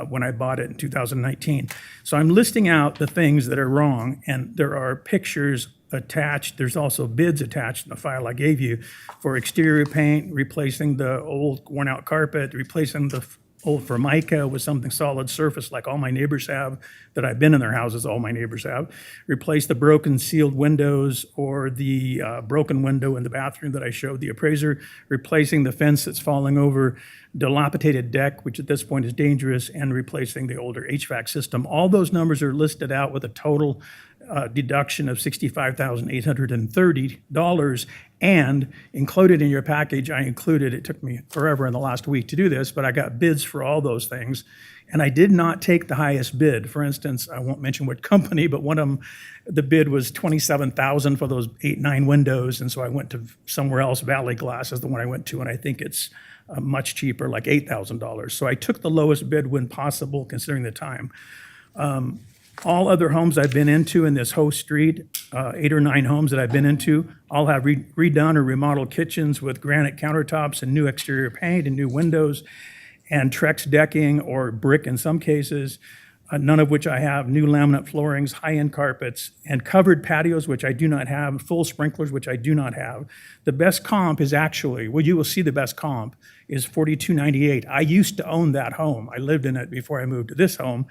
when I bought it in 2019. So I'm listing out the things that are wrong, and there are pictures attached. There's also bids attached in the file I gave you for exterior paint, replacing the old worn-out carpet, replacing the old Formica with something solid surface like all my neighbors have, that I've been in their houses, all my neighbors have. Replace the broken sealed windows or the broken window in the bathroom that I showed the appraiser, replacing the fence that's falling over, dilapidated deck, which at this point is dangerous, and replacing the older HVAC system. All those numbers are listed out with a total deduction of $65,830, and included in your package, I included, it took me forever in the last week to do this, but I got bids for all those things, and I did not take the highest bid. For instance, I won't mention what company, but one of them, the bid was $27,000 for those 8-9 windows, and so I went to somewhere else. Valley Glass is the one I went to, and I think it's much cheaper, like $8,000. So I took the lowest bid when possible, considering the time. All other homes I've been into in this whole street, 8 or 9 homes that I've been into, all have redone or remodeled kitchens with granite countertops and new exterior paint and new windows and Trex decking or brick in some cases, none of which I have, new laminate floorings, high-end carpets, and covered patios, which I do not have, full sprinklers, which I do not have. The best comp is actually, well, you will see the best comp is $42.98. I used to own that home. I lived in it before I moved to this home.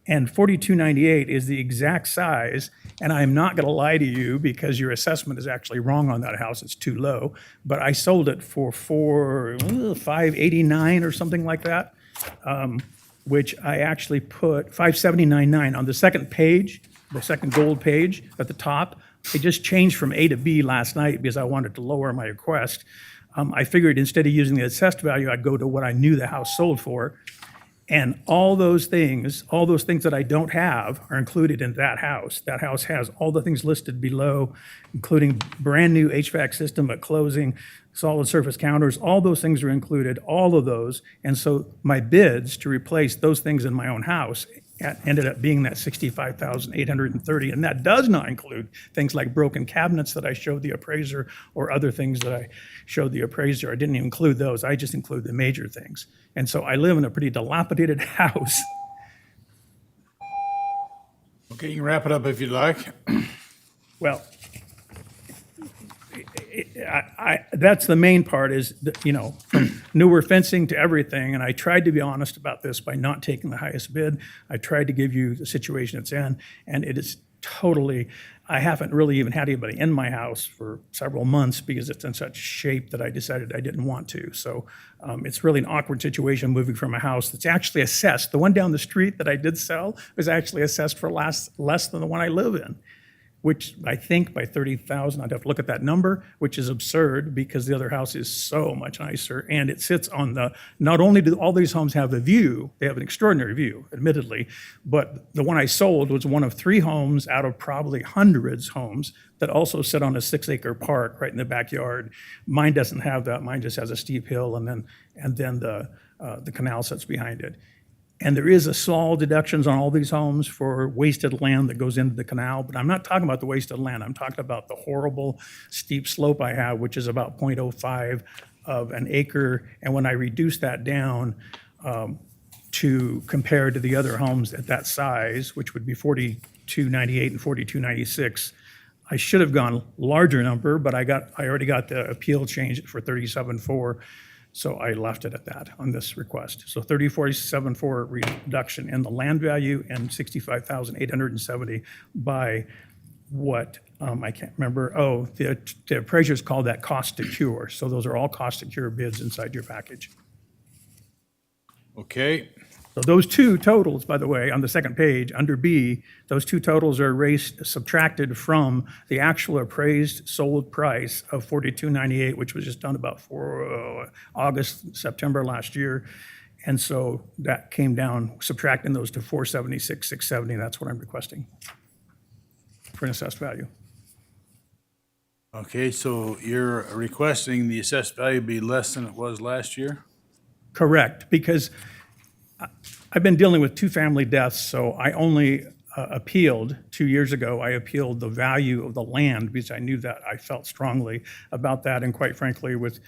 And $42.98 is the exact size, and I'm not gonna lie to you because your assessment is actually wrong on that house, it's too low, but I sold it for $589 or something like that, which I actually put $579.9 on the second page, the second gold page at the top. I just changed from A to B last night because I wanted to lower my request. I figured instead of using the assessed value, I'd go to what I knew the house sold for. And all those things that I don't have are included in that house. That house has all the things listed below, including brand-new HVAC system at closing, solid surface counters, all those things are included, all of those. And so my bids to replace those things in my own house ended up being that $65,830. And that does not include things like broken cabinets that I showed the appraiser or other things that I showed the appraiser. I didn't include those. I just include the major things. And so I live in a pretty dilapidated house. Okay, you can wrap it up if you'd like. Well, that's the main part is, from newer fencing to everything. And I tried to be honest about this by not taking the highest bid. I tried to give you the situation it's in, and it is totally, I haven't really even had anybody in my house for several months because it's in such shape that I decided I didn't want to. So it's really an awkward situation moving from a house that's actually assessed. The one down the street that I did sell was actually assessed for less than the one I live in, which I think by $30,000, I'd have to look at that number, which is absurd because the other house is so much nicer. And it sits on not only do all these homes have a view, they have an extraordinary view, admittedly, but the one I sold was one of 3 homes out of probably hundreds homes that also sit on a 6-acre park right in the backyard. Mine doesn't have that. Mine just has a steep hill and then the canal sits behind it. And there is a small deductions on all these homes for wasted land that goes into the canal, but I'm not talking about the wasted land. I'm talking about the horrible steep slope I have, which is about 0.05 of an acre. And when I reduce that down to compare to the other homes at that size, which would be 4298 and 4296, I should have gone larger number, but I already got the appeal changed for 37.4. So I left it at that on this request. So 34.74 reduction in the land value and 65,870 by what, I can't remember. Oh, the appraisers called that cost to cure. So those are all cost to cure bids inside your package. Okay, So those two totals, by the way, on the second page, under B, those two totals are subtracted from the actual appraised sold price of $42.98, which was just done about August, September last year. And so that came down, subtracting those to $476,670. That's what I'm requesting for an assessed value. okay, so you're requesting the assessed value be less than it was last year? Correct, because I've been dealing with 2 family deaths, so I only appealed 2 years ago. I appealed the value of the land because I knew that I felt strongly about that, and quite frankly, with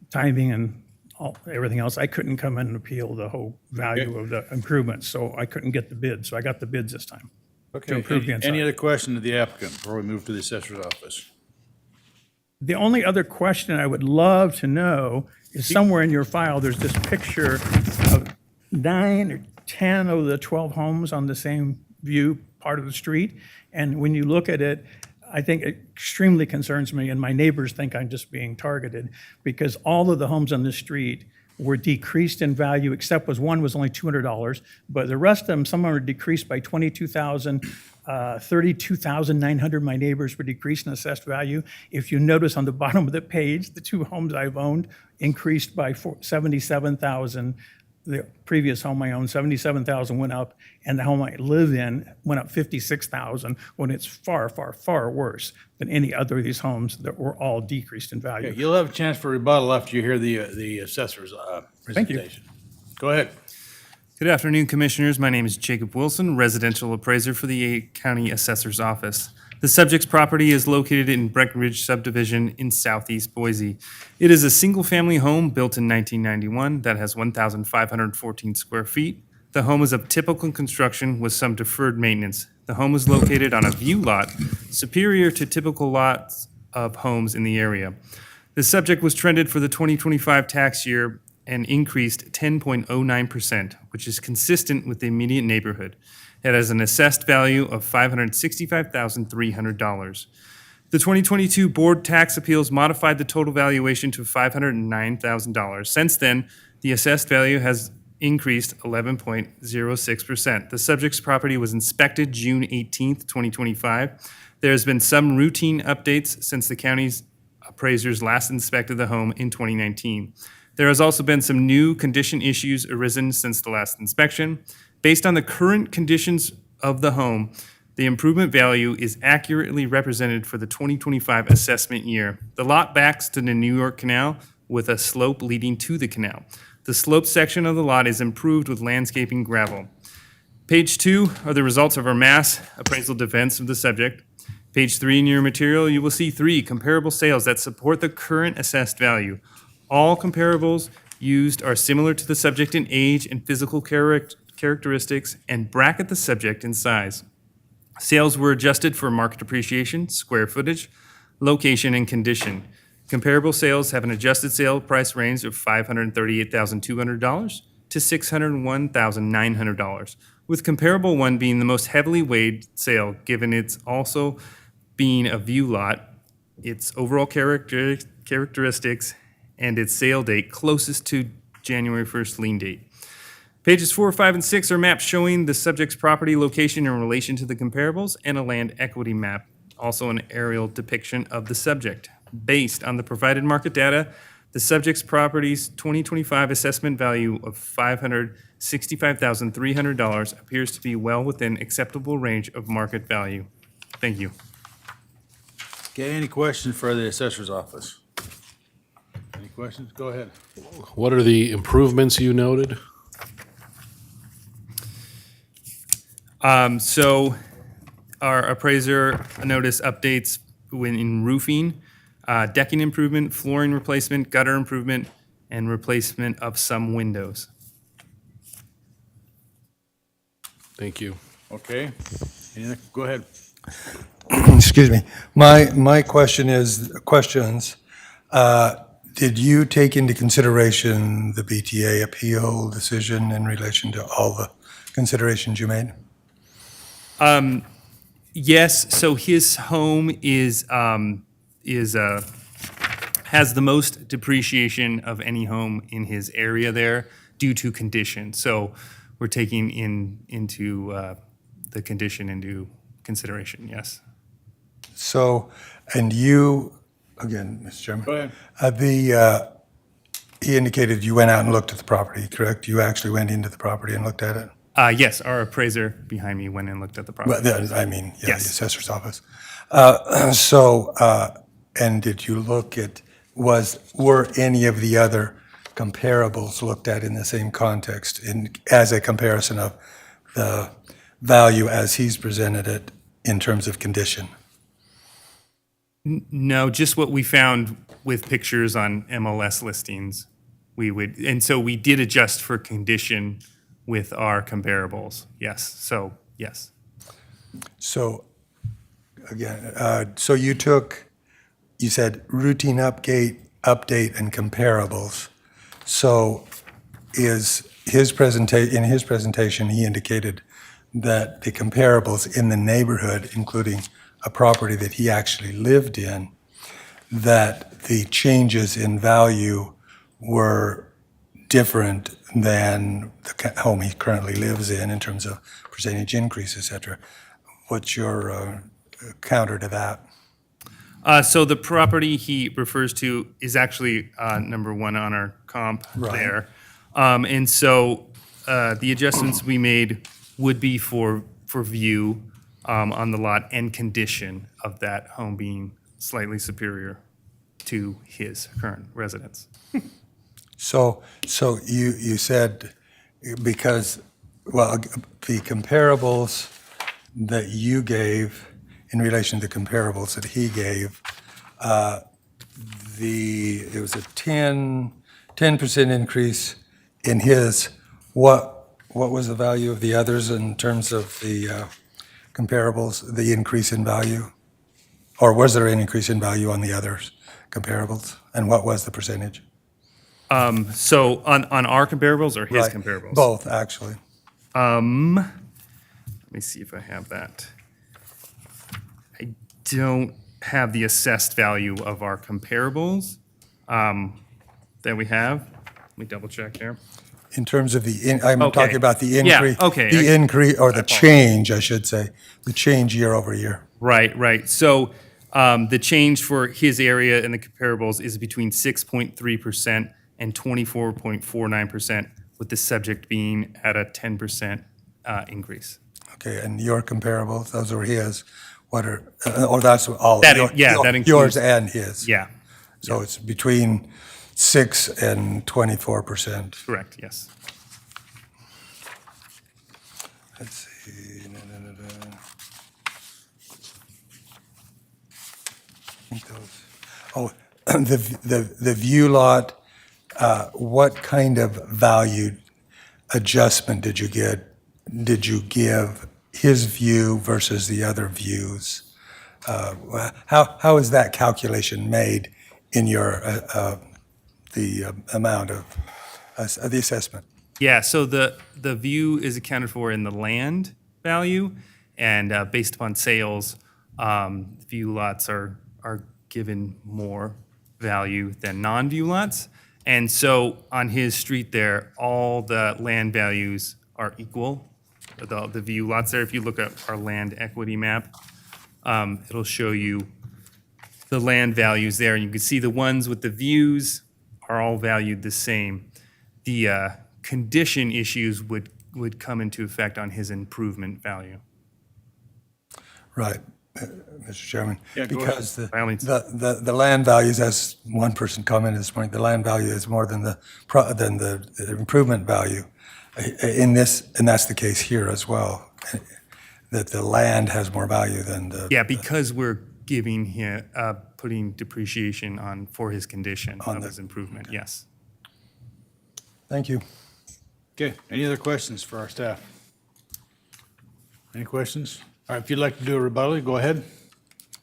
timing and everything else. I couldn't come in and appeal the whole value of the improvements, so I couldn't get the bid. So I got the bids this time. Okay, approve the any inside. other question of the applicant before we move to the assessor's office? The only other question I would love to know is somewhere in your file, there's this picture of 9 or 10 of the 12 homes on the same view part of the street. And when you look at it, I think it extremely concerns me, and my neighbors think I'm just being targeted, because all of the homes on this street were decreased in value, except one was only $200, but the rest of them, some of them were decreased by 22,000, 32,900. My neighbors were decreased in assessed value. If you notice on the bottom of the page, the 2 homes I've owned increased by 77,000. The previous home I owned, 77,000 went up, and the home I live in went up 56,000, when it's far, far, far worse than any other of these homes that were all decreased in value. Okay, you'll have a chance for rebuttal after you hear the assessor's Thank you. presentation. Go ahead. Good afternoon, Commissioners. My name is Jacob Wilson, residential appraiser for the Ada County Assessor's Office. The subject's property is located in Breckenridge subdivision in southeast Boise. It is a single-family home built in 1991 that has 1,514 square feet. The home is of typical construction with some deferred maintenance. The home is located on a view lot superior to typical lots of homes in the area. The subject was trended for the 2025 tax year and increased 10.09%, which is consistent with the immediate neighborhood. It has an assessed value of $565,300. The 2022 Board Tax Appeals modified the total valuation to $509,000. Since then, the assessed value has increased 11.06%. The subject's property was inspected June 18th, 2025. There has been some routine updates since the county's appraisers last inspected the home in 2019. There has also been some new condition issues arisen since the last inspection. Based on the current conditions of the home, the improvement value is accurately represented for the 2025 assessment year. The lot backs to the New York Canal with a slope leading to the canal. The slope section of the lot is improved with landscaping gravel. Page 2 are the results of our mass appraisal defense of the subject. Page 3 in your material, you will see 3 comparable sales that support the current assessed value. All comparables used are similar to the subject in age and physical characteristics and bracket the subject in size. Sales were adjusted for market appreciation, square footage, location, and condition. Comparable sales have an adjusted sale price range of $538,200 to $601,900, with comparable one being the most heavily weighed sale, given its also being a view lot, its overall characteristics, and its sale date closest to January 1st lien date. Pages 4, 5, and 6 are maps showing the subject's property location in relation to the comparables, and a land equity map, also an aerial depiction of the subject. Based on the provided market data, the subject's property's 2025 assessment value of $565,300 appears to be well within acceptable range of market value. Thank you. Okay, any questions for the assessor's office? Any questions? Go ahead. What are the improvements you noted? So our appraiser noticed updates in roofing, decking improvement, flooring replacement, gutter improvement, and replacement of some windows. Thank you. Okay. Go ahead. Excuse me. My question is, did you take into consideration the BTA appeal decision in relation to all the considerations you made? Yes, so his home has the most depreciation of any home in his area there due to condition. So we're taking into the condition into consideration, yes. So, and you, again, Mr. Chairman. Go ahead. He indicated you went out and looked at the property, correct? You actually went into the property and looked at it? Yes, our appraiser behind me went and looked at the property. I mean, yeah, the Yes. assessor's office. And did you look at, were any of the other comparables looked at in the same context as a comparison of the value as he's presented it in terms of condition? No, just what we found with pictures on MLS listings. we would, and so we did adjust for condition with our comparables. Yes, so, yes. So, again, so you said routine update and comparables. So in his presentation, he indicated that the comparables in the neighborhood, including a property that he actually lived in, that the changes in value were different than the home he currently lives in terms of percentage increase, et cetera. What's your counter to that? So the property he refers to is actually number one on our comp there. And so the adjustments we made would be for view on the lot and condition of that home being slightly superior to his current residence. So you said because, well, the comparables that you gave in relation to the comparables that he gave, it was a 10% increase in his. What was the value of the others in terms of the comparables, the increase in value? Or was there an increase in value on the others comparables? And what was the percentage? So on our comparables or his Right. comparables? Both, actually. Let me see if I have that. I don't have the assessed value of our comparables that we have. Let me double check here. In terms of I'm Okay. talking about the Yeah, increase. okay. The increase, or the apologize. change, I should say, the change year over year. Right. So the change for his area in the comparables is between 6.3% and 24.49%, with the subject being at a 10% increase. Okay, and your comparables, those are his. What are, or that's all? That yours includes- and his. Yeah, So it's between 6 and 24%. correct, yes. Let's see. I think those. Oh, the view lot. What kind of value adjustment did you get? Did you give his view versus the other views? How is that calculation made in your the amount of the assessment? Yeah, so the view is accounted for in the land value, and based upon sales, view lots are given more value than non-view lots. And so on his street there, all the land values are equal, the view lots there. If you look at our land equity map, it'll show you the land values there, and you can see the ones with the views are all valued the same. The condition issues would come into effect on his improvement value. Right, Mr. Chairman. Yeah, go Because By all means. the land values, as one person commented this morning, the land value is more than the improvement value. And that's the case here as well, that the land has more value than the. Yeah, because we're giving him, putting depreciation on for his condition of his improvement, yes. Thank you. Okay, any other questions for our staff? Any questions? All right, if you'd like to do a rebuttal, go ahead.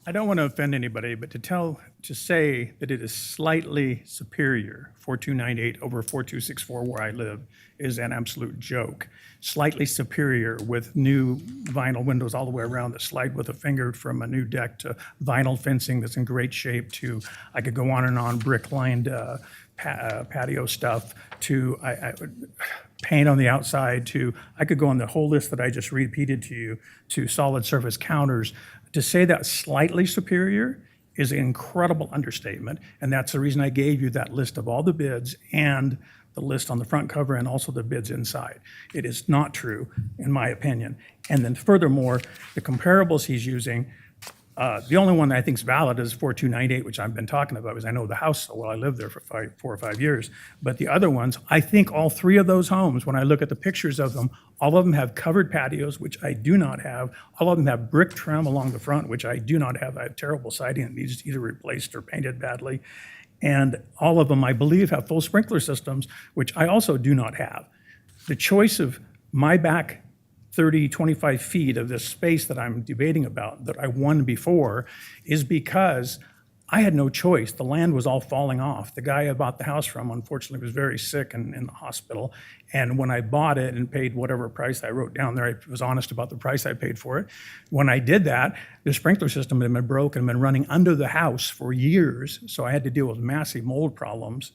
I don't want to offend anybody, but to say that it is slightly superior, 4298 over 4264 where I live, is an absolute joke. Slightly superior with new vinyl windows all the way around that slide with a finger, from a new deck to vinyl fencing that's in great shape to, I could go on and on, brick-lined patio stuff to paint on the outside to, I could go on the whole list that I just repeated to you, to solid surface counters. To say that slightly superior is an incredible understatement, and that's the reason I gave you that list of all the bids and the list on the front cover and also the bids inside. It is not true, in my opinion. And then furthermore, the comparables he's using, The only one that I think is valid is 4298, which I've been talking about, because I know the house so well. I lived there for 4 or 5 years. But the other ones, I think all three of those homes, when I look at the pictures of them, all of them have covered patios, which I do not have. All of them have brick trim along the front, which I do not have. I have terrible siding that needs either replaced or painted badly. And all of them, I believe, have full sprinkler systems, which I also do not have. The choice of my back 30, 25 feet of this space that I'm debating about, that I won before, is because I had no choice. The land was all falling off. The guy I bought the house from, unfortunately, was very sick and in the hospital. And when I bought it and paid whatever price I wrote down there, I was honest about the price I paid for it. When I did that, the sprinkler system had been broken and been running under the house for years. So I had to deal with massive mold problems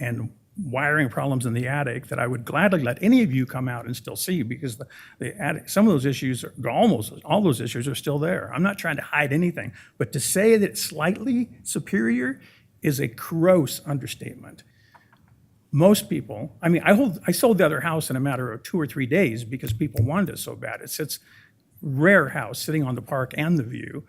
and wiring problems in the attic that I would gladly let any of you come out and still see, because the attic, some of those issues, almost all those issues are still there. I'm not trying to hide anything, but to say that it's slightly superior is a gross understatement. Most people, I mean, I sold the other house in a matter of 2 or 3 days because people wanted it so bad. It sits rare house sitting on the park and the view.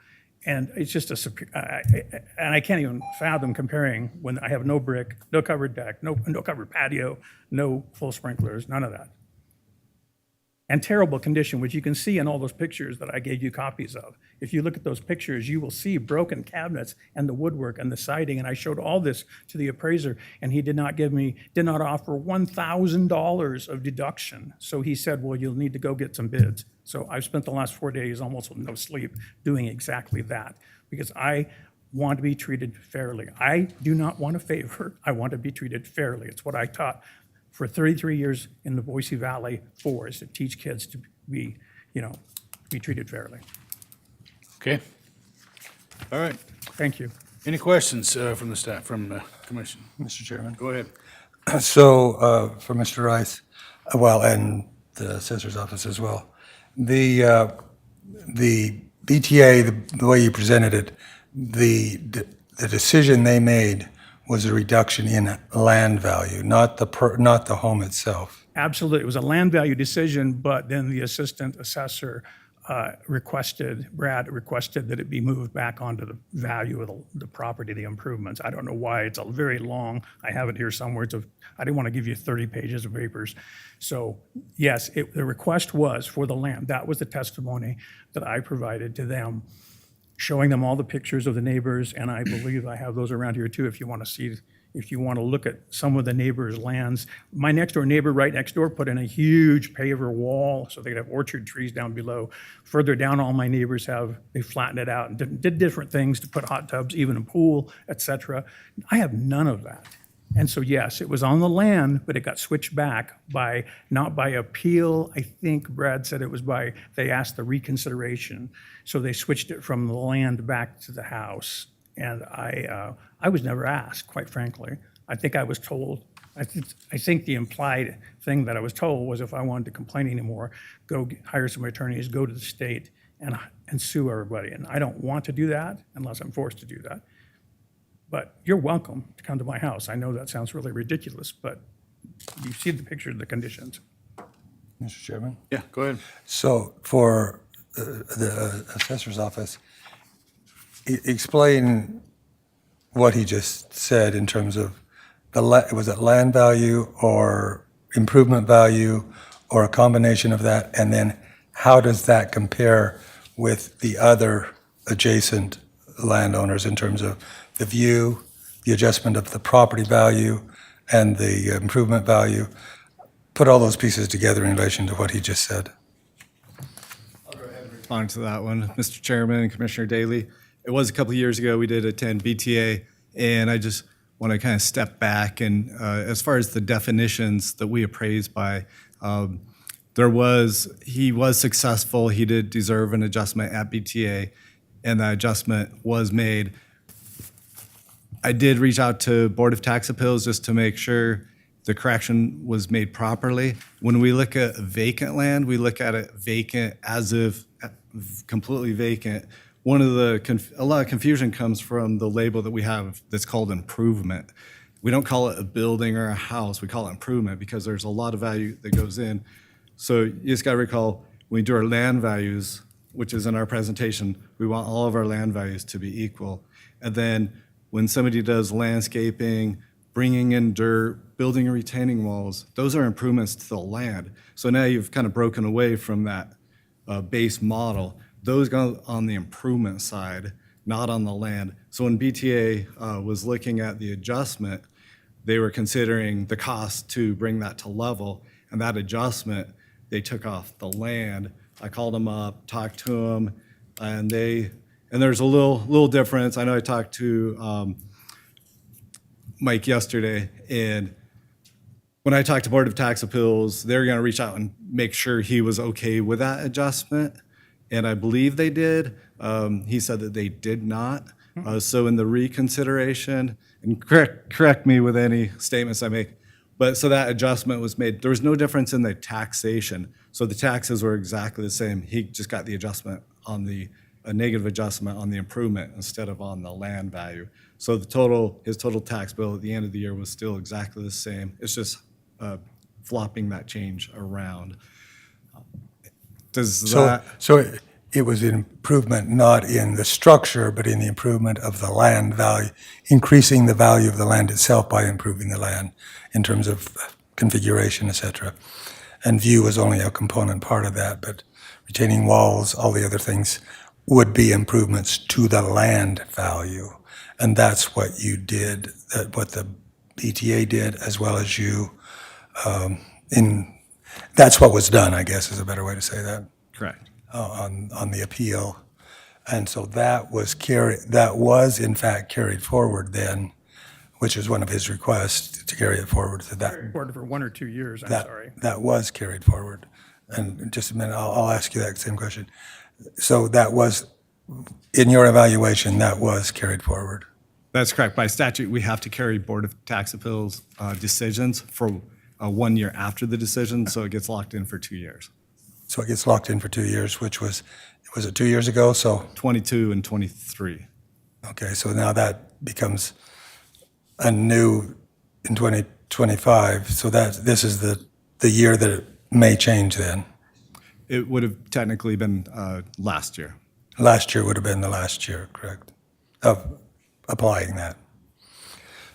And it's just and I can't even fathom comparing when I have no brick, no covered deck, no covered patio, no full sprinklers, none of that. And terrible condition, which you can see in all those pictures that I gave you copies of. If you look at those pictures, you will see broken cabinets and the woodwork and the siding. And I showed all this to the appraiser, and he did not offer $1,000 of deduction. So he said, well, you'll need to go get some bids. So I've spent the last 4 days almost with no sleep doing exactly that, because I want to be treated fairly. I do not want a favor. I want to be treated fairly. It's what I taught for 33 years in the Boise Valley for, is to teach kids to be treated fairly. Okay. All right. Thank you. Any questions from the staff, from the commission? Mr. Chairman. Go ahead. So, for Mr. Rice, well, and the assessor's office as well, the BTA, the way you presented it, the decision they made was a reduction in land value, not the home itself. Absolutely. It was a land value decision, but then the assistant assessor Brad requested that it be moved back onto the value of the property, the improvements. I don't know why. It's a very long, I have it here somewhere. I didn't want to give you 30 pages of papers. So yes, the request was for the land. That was the testimony that I provided to them, showing them all the pictures of the neighbors, and I believe I have those around here too if you want to see, if you want to look at some of the neighbors' lands. My next door neighbor right next door put in a huge paver wall so they could have orchard trees down below. Further down, all my neighbors they flattened it out and did different things to put hot tubs, even a pool, etc. I have none of that. And so yes, it was on the land, but it got switched back not by appeal. I think Brad said it was they asked the reconsideration. So they switched it from the land back to the house. And I was never asked, quite frankly. I think I was told, I think the implied thing that I was told was if I wanted to complain anymore, go hire some attorneys, go to the state and sue everybody. And I don't want to do that unless I'm forced to do that. But you're welcome to come to my house. I know that sounds really ridiculous, but you see the picture of the conditions. Mr. Chairman? Yeah, go ahead. So for the assessor's office, explain what he just said in terms of was it land value or improvement value or a combination of that? And then how does that compare with the other adjacent landowners in terms of the view, the adjustment of the property value, and the improvement value? Put all those pieces together in relation to what he just said. Respond to that one, Mr. Chairman and Commissioner Daly. It was a couple of years ago we did attend BTA, and I just want to kind of step back and as far as the definitions that we appraised by, he was successful. He did deserve an adjustment at BTA, and that adjustment was made. I did reach out to Board of Tax Appeals just to make sure the correction was made properly. When we look at vacant land, we look at it vacant as if completely vacant. A lot of confusion comes from the label that we have that's called improvement. We don't call it a building or a house, we call it improvement because there's a lot of value that goes in. So you just gotta recall, when we do our land values, which is in our presentation, we want all of our land values to be equal. And then when somebody does landscaping, bringing in dirt, building retaining walls, those are improvements to the land. So now you've kind of broken away from that base model. Those go on the improvement side, not on the land. So when BTA was looking at the adjustment, they were considering the cost to bring that to level, and that adjustment, they took off the land. I called them up, talked to them, and there's a little difference. I know I talked to Mike yesterday, and when I talked to Board of Tax Appeals, they're going to reach out and make sure he was okay with that adjustment, and I believe they did. He said that they did not. So in the reconsideration, and correct me with any statements I make, but so that adjustment was made. There was no difference in the taxation. So the taxes were exactly the same. He just got the adjustment on a negative adjustment on the improvement instead of on the land value. So his total tax bill at the end of the year was still exactly the same. It's just flopping that change around. So it was an improvement not in the structure, but in the improvement of the land value, increasing the value of the land itself by improving the land in terms of configuration, et cetera. And view was only a component part of that, but retaining walls, all the other things would be improvements to the land value. And that's what you did, what the BTA did, as well as you, that's what was done, I guess is a better way to say that. Correct. On the appeal. And so that was in fact carried forward then, which is one of his requests to carry it forward to that. Board for 1 or 2 years, I'm That, sorry. that was carried forward. And in just a minute, I'll ask you that same question. So that was, in your evaluation, that was carried forward. That's correct. By statute, we have to carry Board of Tax Appeals decisions for 1 year after the decision, so it gets locked in for 2 years. So it gets locked in for 2 years, which was it 2 years ago? So, 22 and 23. okay, so now that becomes a new in 2025. So this is the year that it may change then. It would have technically been last year. Last year would have been the last year, correct, of applying that.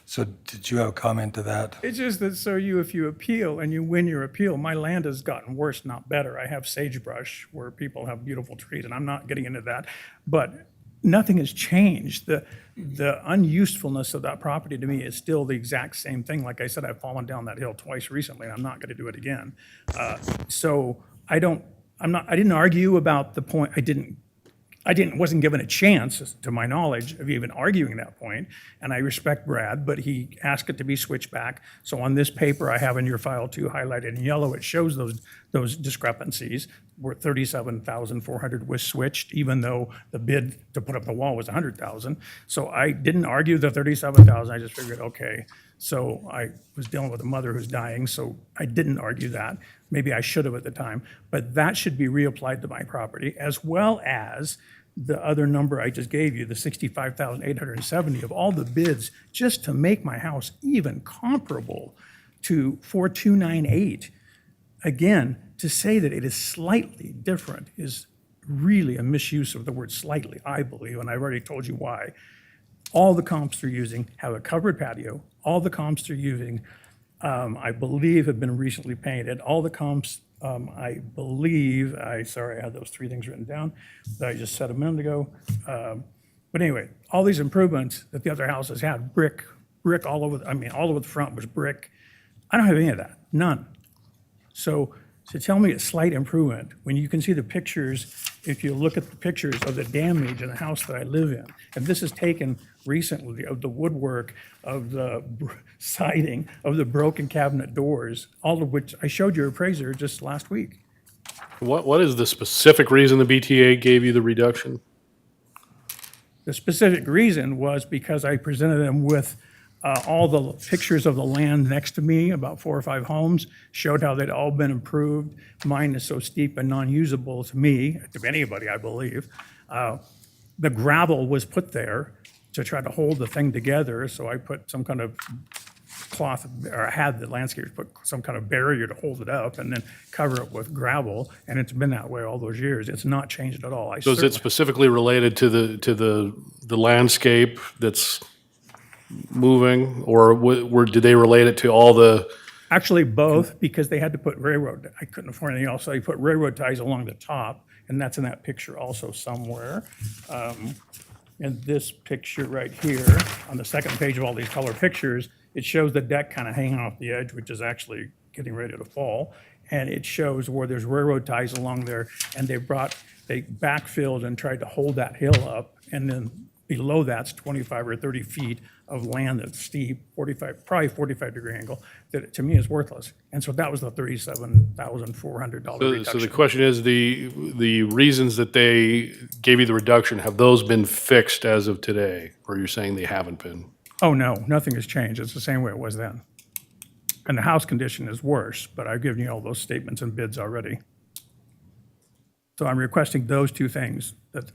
So did you have a comment to that? It's just that if you appeal and you win your appeal, my land has gotten worse, not better. I have sagebrush where people have beautiful trees, and I'm not getting into that. But nothing has changed. The unusefulness of that property to me is still the exact same thing. Like I said, I've fallen down that hill twice recently, and I'm not going to do it again. So I didn't argue about the point. Wasn't given a chance, to my knowledge, of even arguing that point, and I respect Brad, but he asked it to be switched back. So on this paper I have in your file too, highlighted in yellow, it shows those discrepancies where 37,400 was switched, even though the bid to put up the wall was 100,000. So I didn't argue the 37,000. I just figured, okay. So I was dealing with a mother who's dying, so I didn't argue that. Maybe I should have at the time, but that should be reapplied to my property, as well as the other number I just gave you, the 65,870 of all the bids, just to make my house even comparable to 4298. Again, to say that it is slightly different is really a misuse of the word slightly, I believe, and I've already told you why. All the comps they're using have a covered patio. All the comps they're using, I believe, have been recently painted. All the comps, I believe, sorry, I had those 3 things written down that I just said a minute ago. But anyway, all these improvements that the other houses had, brick all over, all over the front was brick. I don't have any of that, none. So to tell me it's slight improvement, when you can see the pictures, if you look at the pictures of the damage in the house that I live in, and this is taken recently, of the woodwork, of the siding, of the broken cabinet doors, all of which I showed your appraiser just last week. What is the specific reason the BTA gave you the reduction? The specific reason was because I presented them with all the pictures of the land next to me, about 4 or 5 homes, showed how they'd all been improved. Mine is so steep and non-usable to me, to anybody, I believe. The gravel was put there to try to hold the thing together, so I put some kind of cloth, or had the landscapers put some kind of barrier to hold it up and then cover it with gravel, and it's been that way all those years. It's not changed at all. So is it specifically related to the landscape that's moving, or did they relate it to all the? Actually, both, because they had to put railroad, I couldn't afford anything else, so you put railroad ties along the top, and that's in that picture also somewhere. In this picture right here, on the second page of all these color pictures, it shows the deck kind of hanging off the edge, which is actually getting ready to fall. And it shows where there's railroad ties along there, and they backfilled and tried to hold that hill up, and then below that's 25 or 30 feet of land that's steep, probably 45-degree angle, that to me is worthless. And so that was the $37,400 reduction. So the question is, the reasons that they gave you the reduction, have those been fixed as of today? Or you're saying they haven't been? Oh, no, nothing has changed. It's the same way it was then. And the house condition is worse, but I've given you all those statements and bids already. So I'm requesting those two things, that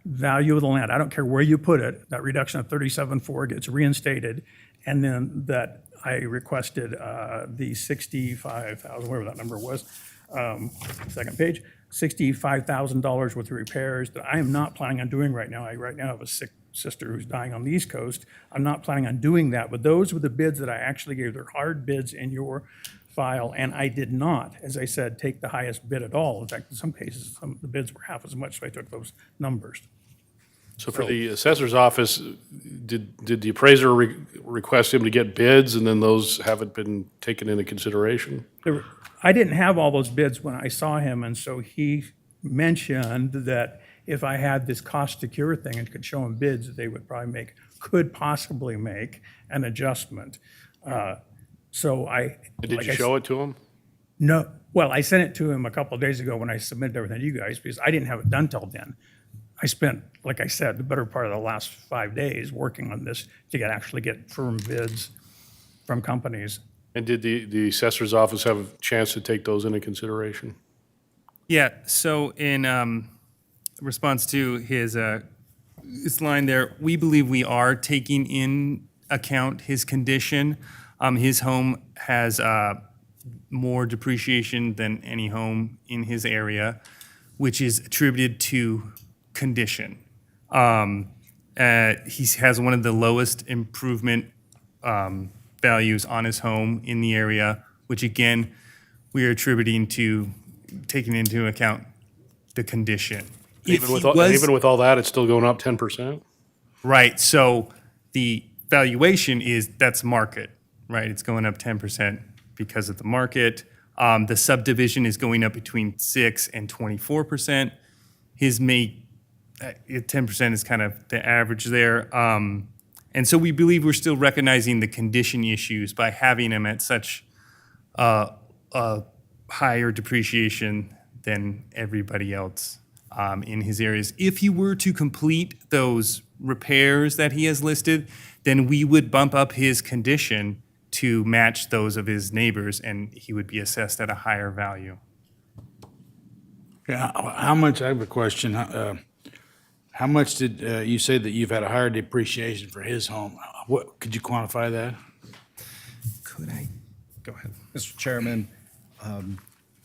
value of the land, I don't care where you put it, that reduction of 37.4 gets reinstated, and then that I requested the 65,000, whatever that number was, second page, $65,000 worth of repairs that I am not planning on doing right now. I right now have a sick sister who's dying on the East Coast. I'm not planning on doing that, but those were the bids that I actually gave. They're hard bids in your file, and I did not, as I said, take the highest bid at all. In fact, in some cases, the bids were half as much, so I took those numbers. So for the assessor's office, did the appraiser request him to get bids, and then those haven't been taken into consideration? I didn't have all those bids when I saw him, and so he mentioned that if I had this cost to cure thing and could show him bids, they would probably could possibly make an adjustment. So Did you show it to him? No, well, I sent it to him a couple of days ago when I submitted everything to you guys, because I didn't have it done till then. I spent, like I said, the better part of the last 5 days working on this to actually get firm bids from companies. And did the assessor's office have a chance to take those into consideration? Yeah, so in response to his line there, we believe we are taking in account his condition. His home has more depreciation than any home in his area, which is attributed to condition. He has one of the lowest improvement values on his home in the area, which again, we are attributing to taking into account the condition. Even with all that, it's still going up 10%? Right, so the valuation that's market, right? It's going up 10% because of the market. The subdivision is going up between 6 and 24%. His 10% is kind of the average there. And so we believe we're still recognizing the condition issues by having him at such a higher depreciation than everybody else in his areas. If he were to complete those repairs that he has listed, then we would bump up his condition to match those of his neighbors, and he would be assessed at a higher value. Yeah, how much, I have a question. How much did you say that you've had a higher depreciation for his home? What, could you quantify that? Could I? Go ahead. Mr. Chairman,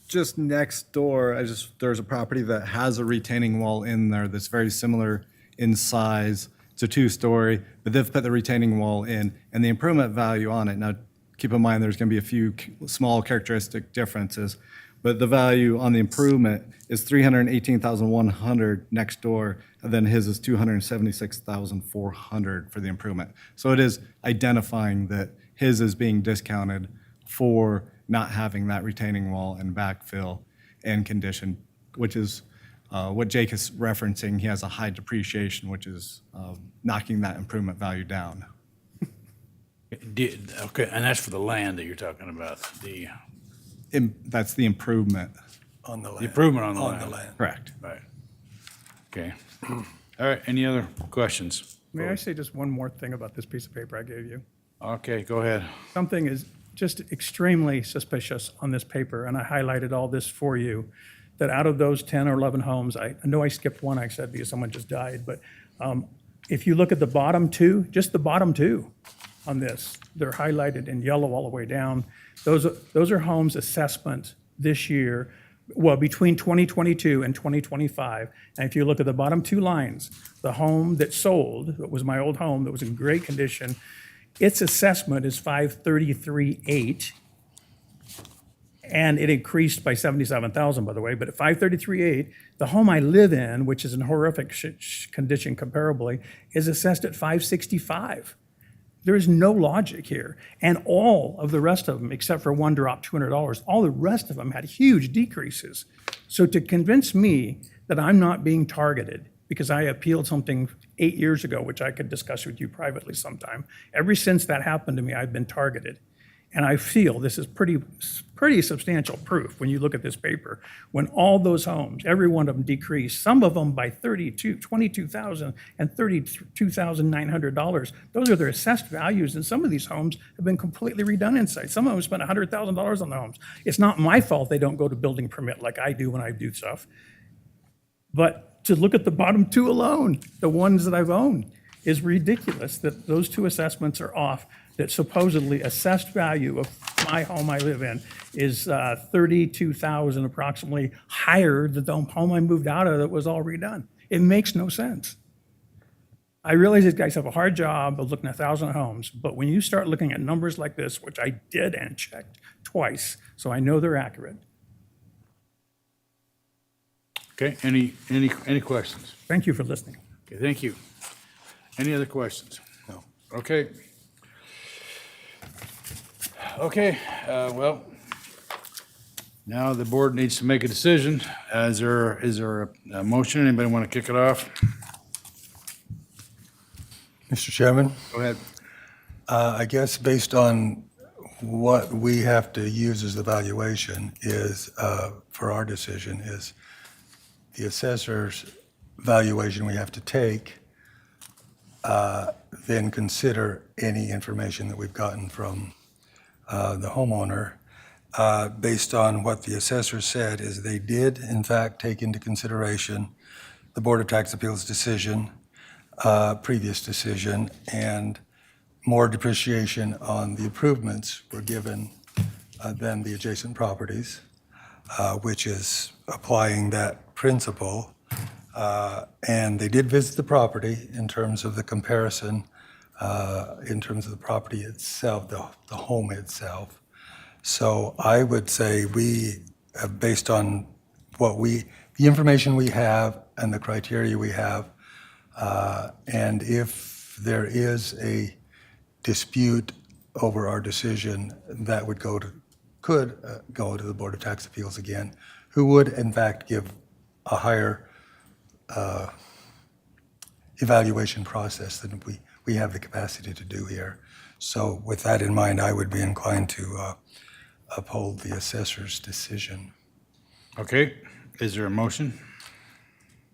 just next door, there's a property that has a retaining wall in there that's very similar in size. It's a 2-story, but they've put the retaining wall in, and the improvement value on it, now keep in mind there's going to be a few small characteristic differences, but the value on the improvement is $318,100 next door, and then his is $276,400 for the improvement. So it is identifying that his is being discounted for not having that retaining wall and backfill and condition, which is what Jake is referencing. He has a high depreciation, which is knocking that improvement value down. Okay, and that's for the land that you're talking about, That's the improvement. On the land. the improvement on the On land. the land. Correct. Right. Okay. All right, any other questions? May I say just one more thing about this piece of paper I gave you? Okay, go ahead. Something is just extremely suspicious on this paper, and I highlighted all this for you, that out of those 10 or 11 homes, I know I skipped one, I said because someone just died, but if you look at the bottom two, just the bottom two, on this. They're highlighted in yellow all the way down. Those are homes assessment this year, well, between 2022 and 2025. And if you look at the bottom two lines, the home that sold, that was my old home, that was in great condition, its assessment is 533.8, and it increased by 77,000, by the way, but at 533.8, the home I live in, which is in horrific condition comparably, is assessed at 565. There is no logic here. And all of the rest of them, except for one dropped $200, all the rest of them had huge decreases. So to convince me that I'm not being targeted because I appealed something 8 years ago, which I could discuss with you privately sometime, ever since that happened to me, I've been targeted. And I feel this is pretty substantial proof when you look at this paper. When all those homes, every one of them decreased, some of them by $22,000 and $32,900. Those are their assessed values, and some of these homes have been completely redone inside. Some of them spent $100,000 on the homes. It's not my fault they don't go to building permit like I do when I do stuff. But to look at the bottom two alone, the ones that I've owned, is ridiculous that those two assessments are off, that supposedly assessed value of my home I live in is $32,000 approximately higher than the home I moved out of that was all redone. It makes no sense. I realize these guys have a hard job of looking at 1,000 homes, but when you start looking at numbers like this, which I did and checked twice, so I know they're accurate. Okay, any questions? Thank you for listening. Okay, thank you. Any other questions? No. Okay. Okay, well, now the board needs to make a decision. Is there a motion? Anybody want to kick it off? Mr. Chairman, Go ahead. I guess based on what we have to use as the valuation is, for our decision, is the assessor's valuation we have to take, then consider any information that we've gotten from the homeowner, based on what the assessor said, is they did in fact take into consideration the Board of Tax Appeals decision, previous decision, and more depreciation on the improvements were given than the adjacent properties, which is applying that principle. And they did visit the property in terms of the comparison, in terms of the property itself, the home itself. So I would say we, based on the information we have and the criteria we have, and if there is a dispute over our decision, that could go to the Board of Tax Appeals again, who would in fact give a higher evaluation process than we have the capacity to do here. So with that in mind, I would be inclined to uphold the assessor's decision. Okay, is there a motion?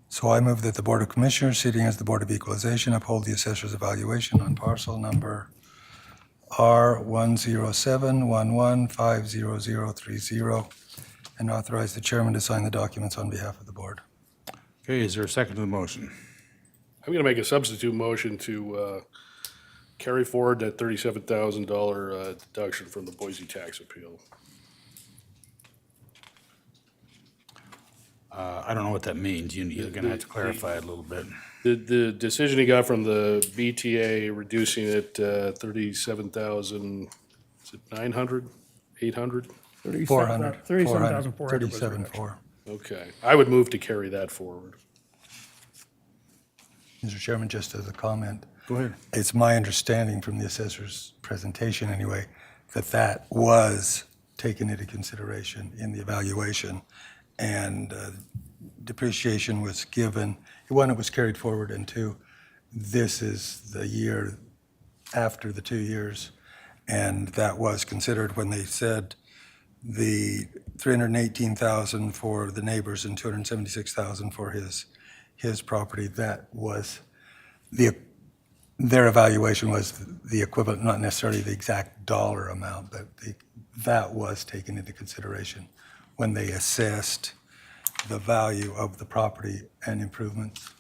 So I move that the Board of Commissioners, sitting as the Board of Equalization, uphold the assessor's evaluation on parcel number R10711500030 and authorize the chairman to sign the documents on behalf of the board. Okay, is there a second to the motion? I'm going to make a substitute motion to carry forward that $37,000 deduction from the Boise tax appeal. I don't know what that means. You're going to have to clarify it a little bit. The decision he got from the BTA reducing it 37,000, is it 900, 800? 400. 37,400 was the 37,400. Okay, I would move to carry that forward. Mr. Chairman, just as a comment. Go ahead. It's my understanding from the assessor's presentation anyway, that was taken into consideration in the evaluation. And depreciation was given, one, it was carried forward, and two, this is the year after the 2 years. And that was considered when they said the $318,000 for the neighbors and $276,000 for his property. That was their evaluation was the equivalent, not necessarily the exact dollar amount, but that was taken into consideration when they assessed the value of the property and improvements.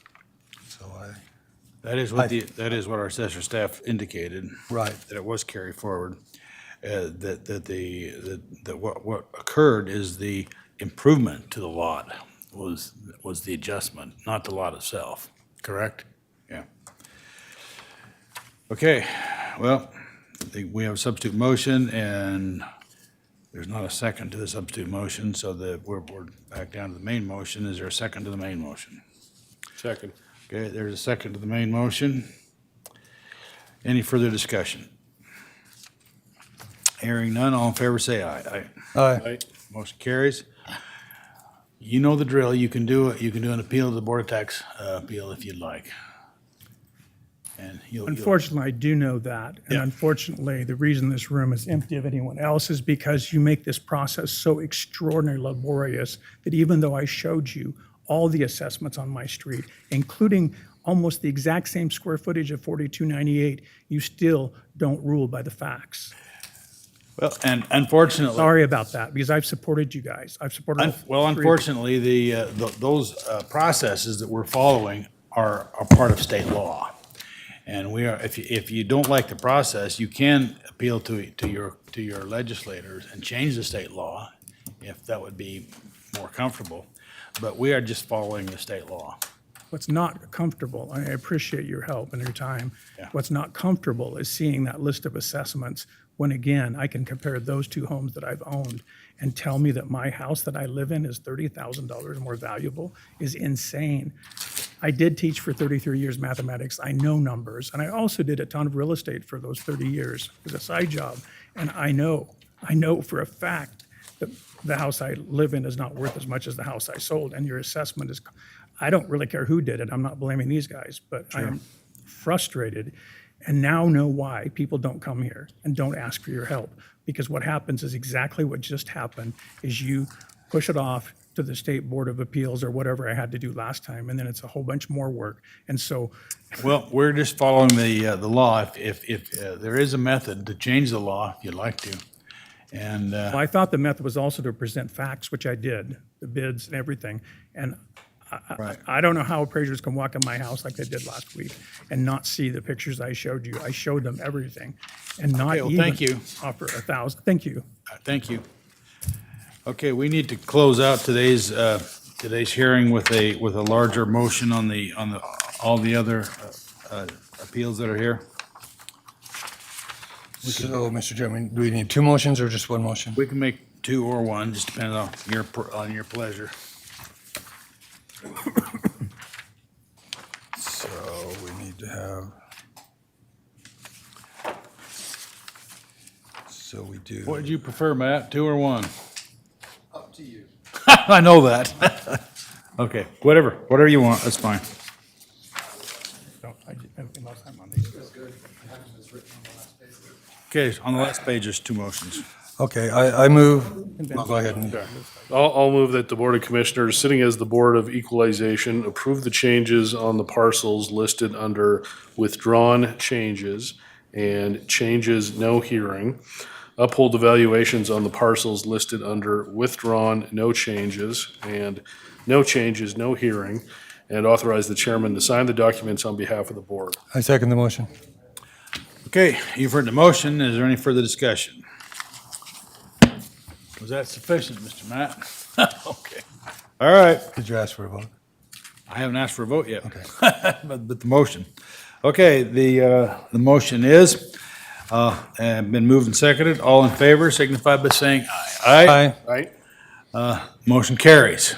So That is what that is what our assessor staff indicated. Right. That it was carried forward. That what occurred is the improvement to the lot was the adjustment, not the lot itself, correct? Yeah. Okay, well, I think we have a substitute motion, and there's not a second to the substitute motion, so we're back down to the main motion. Is there a second to the main motion? Second. Okay, there's a second to the main motion. Any further discussion? Hearing none, all in favor say aye. Aye. Aye. Aye. Motion carries. You know the drill. You can do an appeal to the Board of Tax appeal if you'd like. And you'll. Unfortunately, I do know that. And Yeah. unfortunately, the reason this room is empty of anyone else is because you make this process so extraordinarily laborious that even though I showed you all the assessments on my street, including almost the exact same square footage of 4298, you still don't rule by the facts. Well, and unfortunately. Sorry about that, because I've supported you guys. I've supported all Well, three. unfortunately, those processes that we're following are part of state law. And if you don't like the process, you can appeal to your legislators and change the state law, if that would be more comfortable. But we are just following the state law. What's not comfortable, I appreciate your help and your time. Yeah. What's not comfortable is seeing that list of assessments when, again, I can compare those two homes that I've owned and tell me that my house that I live in is $30,000 more valuable is insane. I did teach for 33 years mathematics. I know numbers. And I also did a ton of real estate for those 30 years as a side job. And I know for a fact that the house I live in is not worth as much as the house I sold. And your assessment is, I don't really care who did it. I'm not blaming these guys, but I am frustrated and now know why people don't come here and don't ask for your help. Because what happens is exactly what just happened is you push it off to the State Board of Appeals or whatever I had to do last time, and then it's a whole bunch more work. And so, Well, we're just following the law. If there is a method to change the law, if you'd like to. And, well, I thought the method was also to present facts, which I did, the bids and everything. And right. I don't know how appraisers can walk in my house like they did last week and not see the pictures I showed you. I showed them everything and not Okay, well, even thank you. offer 1,000. Thank you. Thank you. Okay, we need to close out today's hearing with a larger motion on all the other appeals that are here. So, Mr. Chairman, do we need two motions or just one motion? We can make two or one, just depending on your pleasure. So we need to have. So we do. What would you prefer, Matt, two or one? Up to you. I know that. Okay, whatever you want, that's fine. Don't, unless I'm on these. Okay, on the last page, there's two motions. Okay, I move. Go ahead. I'll move that the Board of Commissioners, sitting as the Board of Equalization, approve the changes on the parcels listed under withdrawn changes and changes no hearing, uphold the valuations on the parcels listed under withdrawn no changes and no changes, no hearing, and authorize the chairman to sign the documents on behalf of the board. I second the motion. Okay, you've heard the motion. Is there any further discussion? Was that sufficient, Mr. Matt? Okay. All right. Did you ask for a vote? I haven't asked for a vote yet. Okay. But the motion. Okay, the motion is, and been moved and seconded. All in favor signify by saying aye. Aye. Right? Motion carries.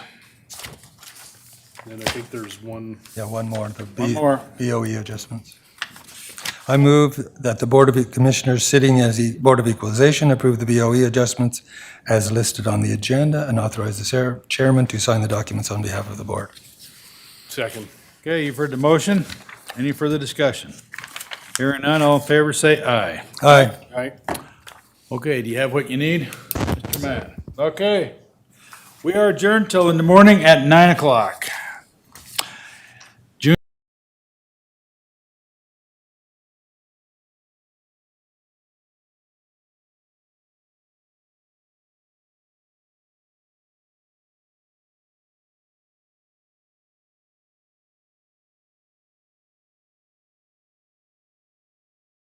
And I think there's one. Yeah, one more. One more. BOE adjustments. I move that the Board of Commissioners, sitting as the Board of Equalization, approve the BOE adjustments as listed on the agenda and authorize the chairman to sign the documents on behalf of the board. Second. Okay, you've heard the motion. Any further discussion? Hearing none, all in favor say aye. Aye. Right? Okay, do you have what you need, Mr. Matt? Okay. We are adjourned till in the morning at 9 o'clock.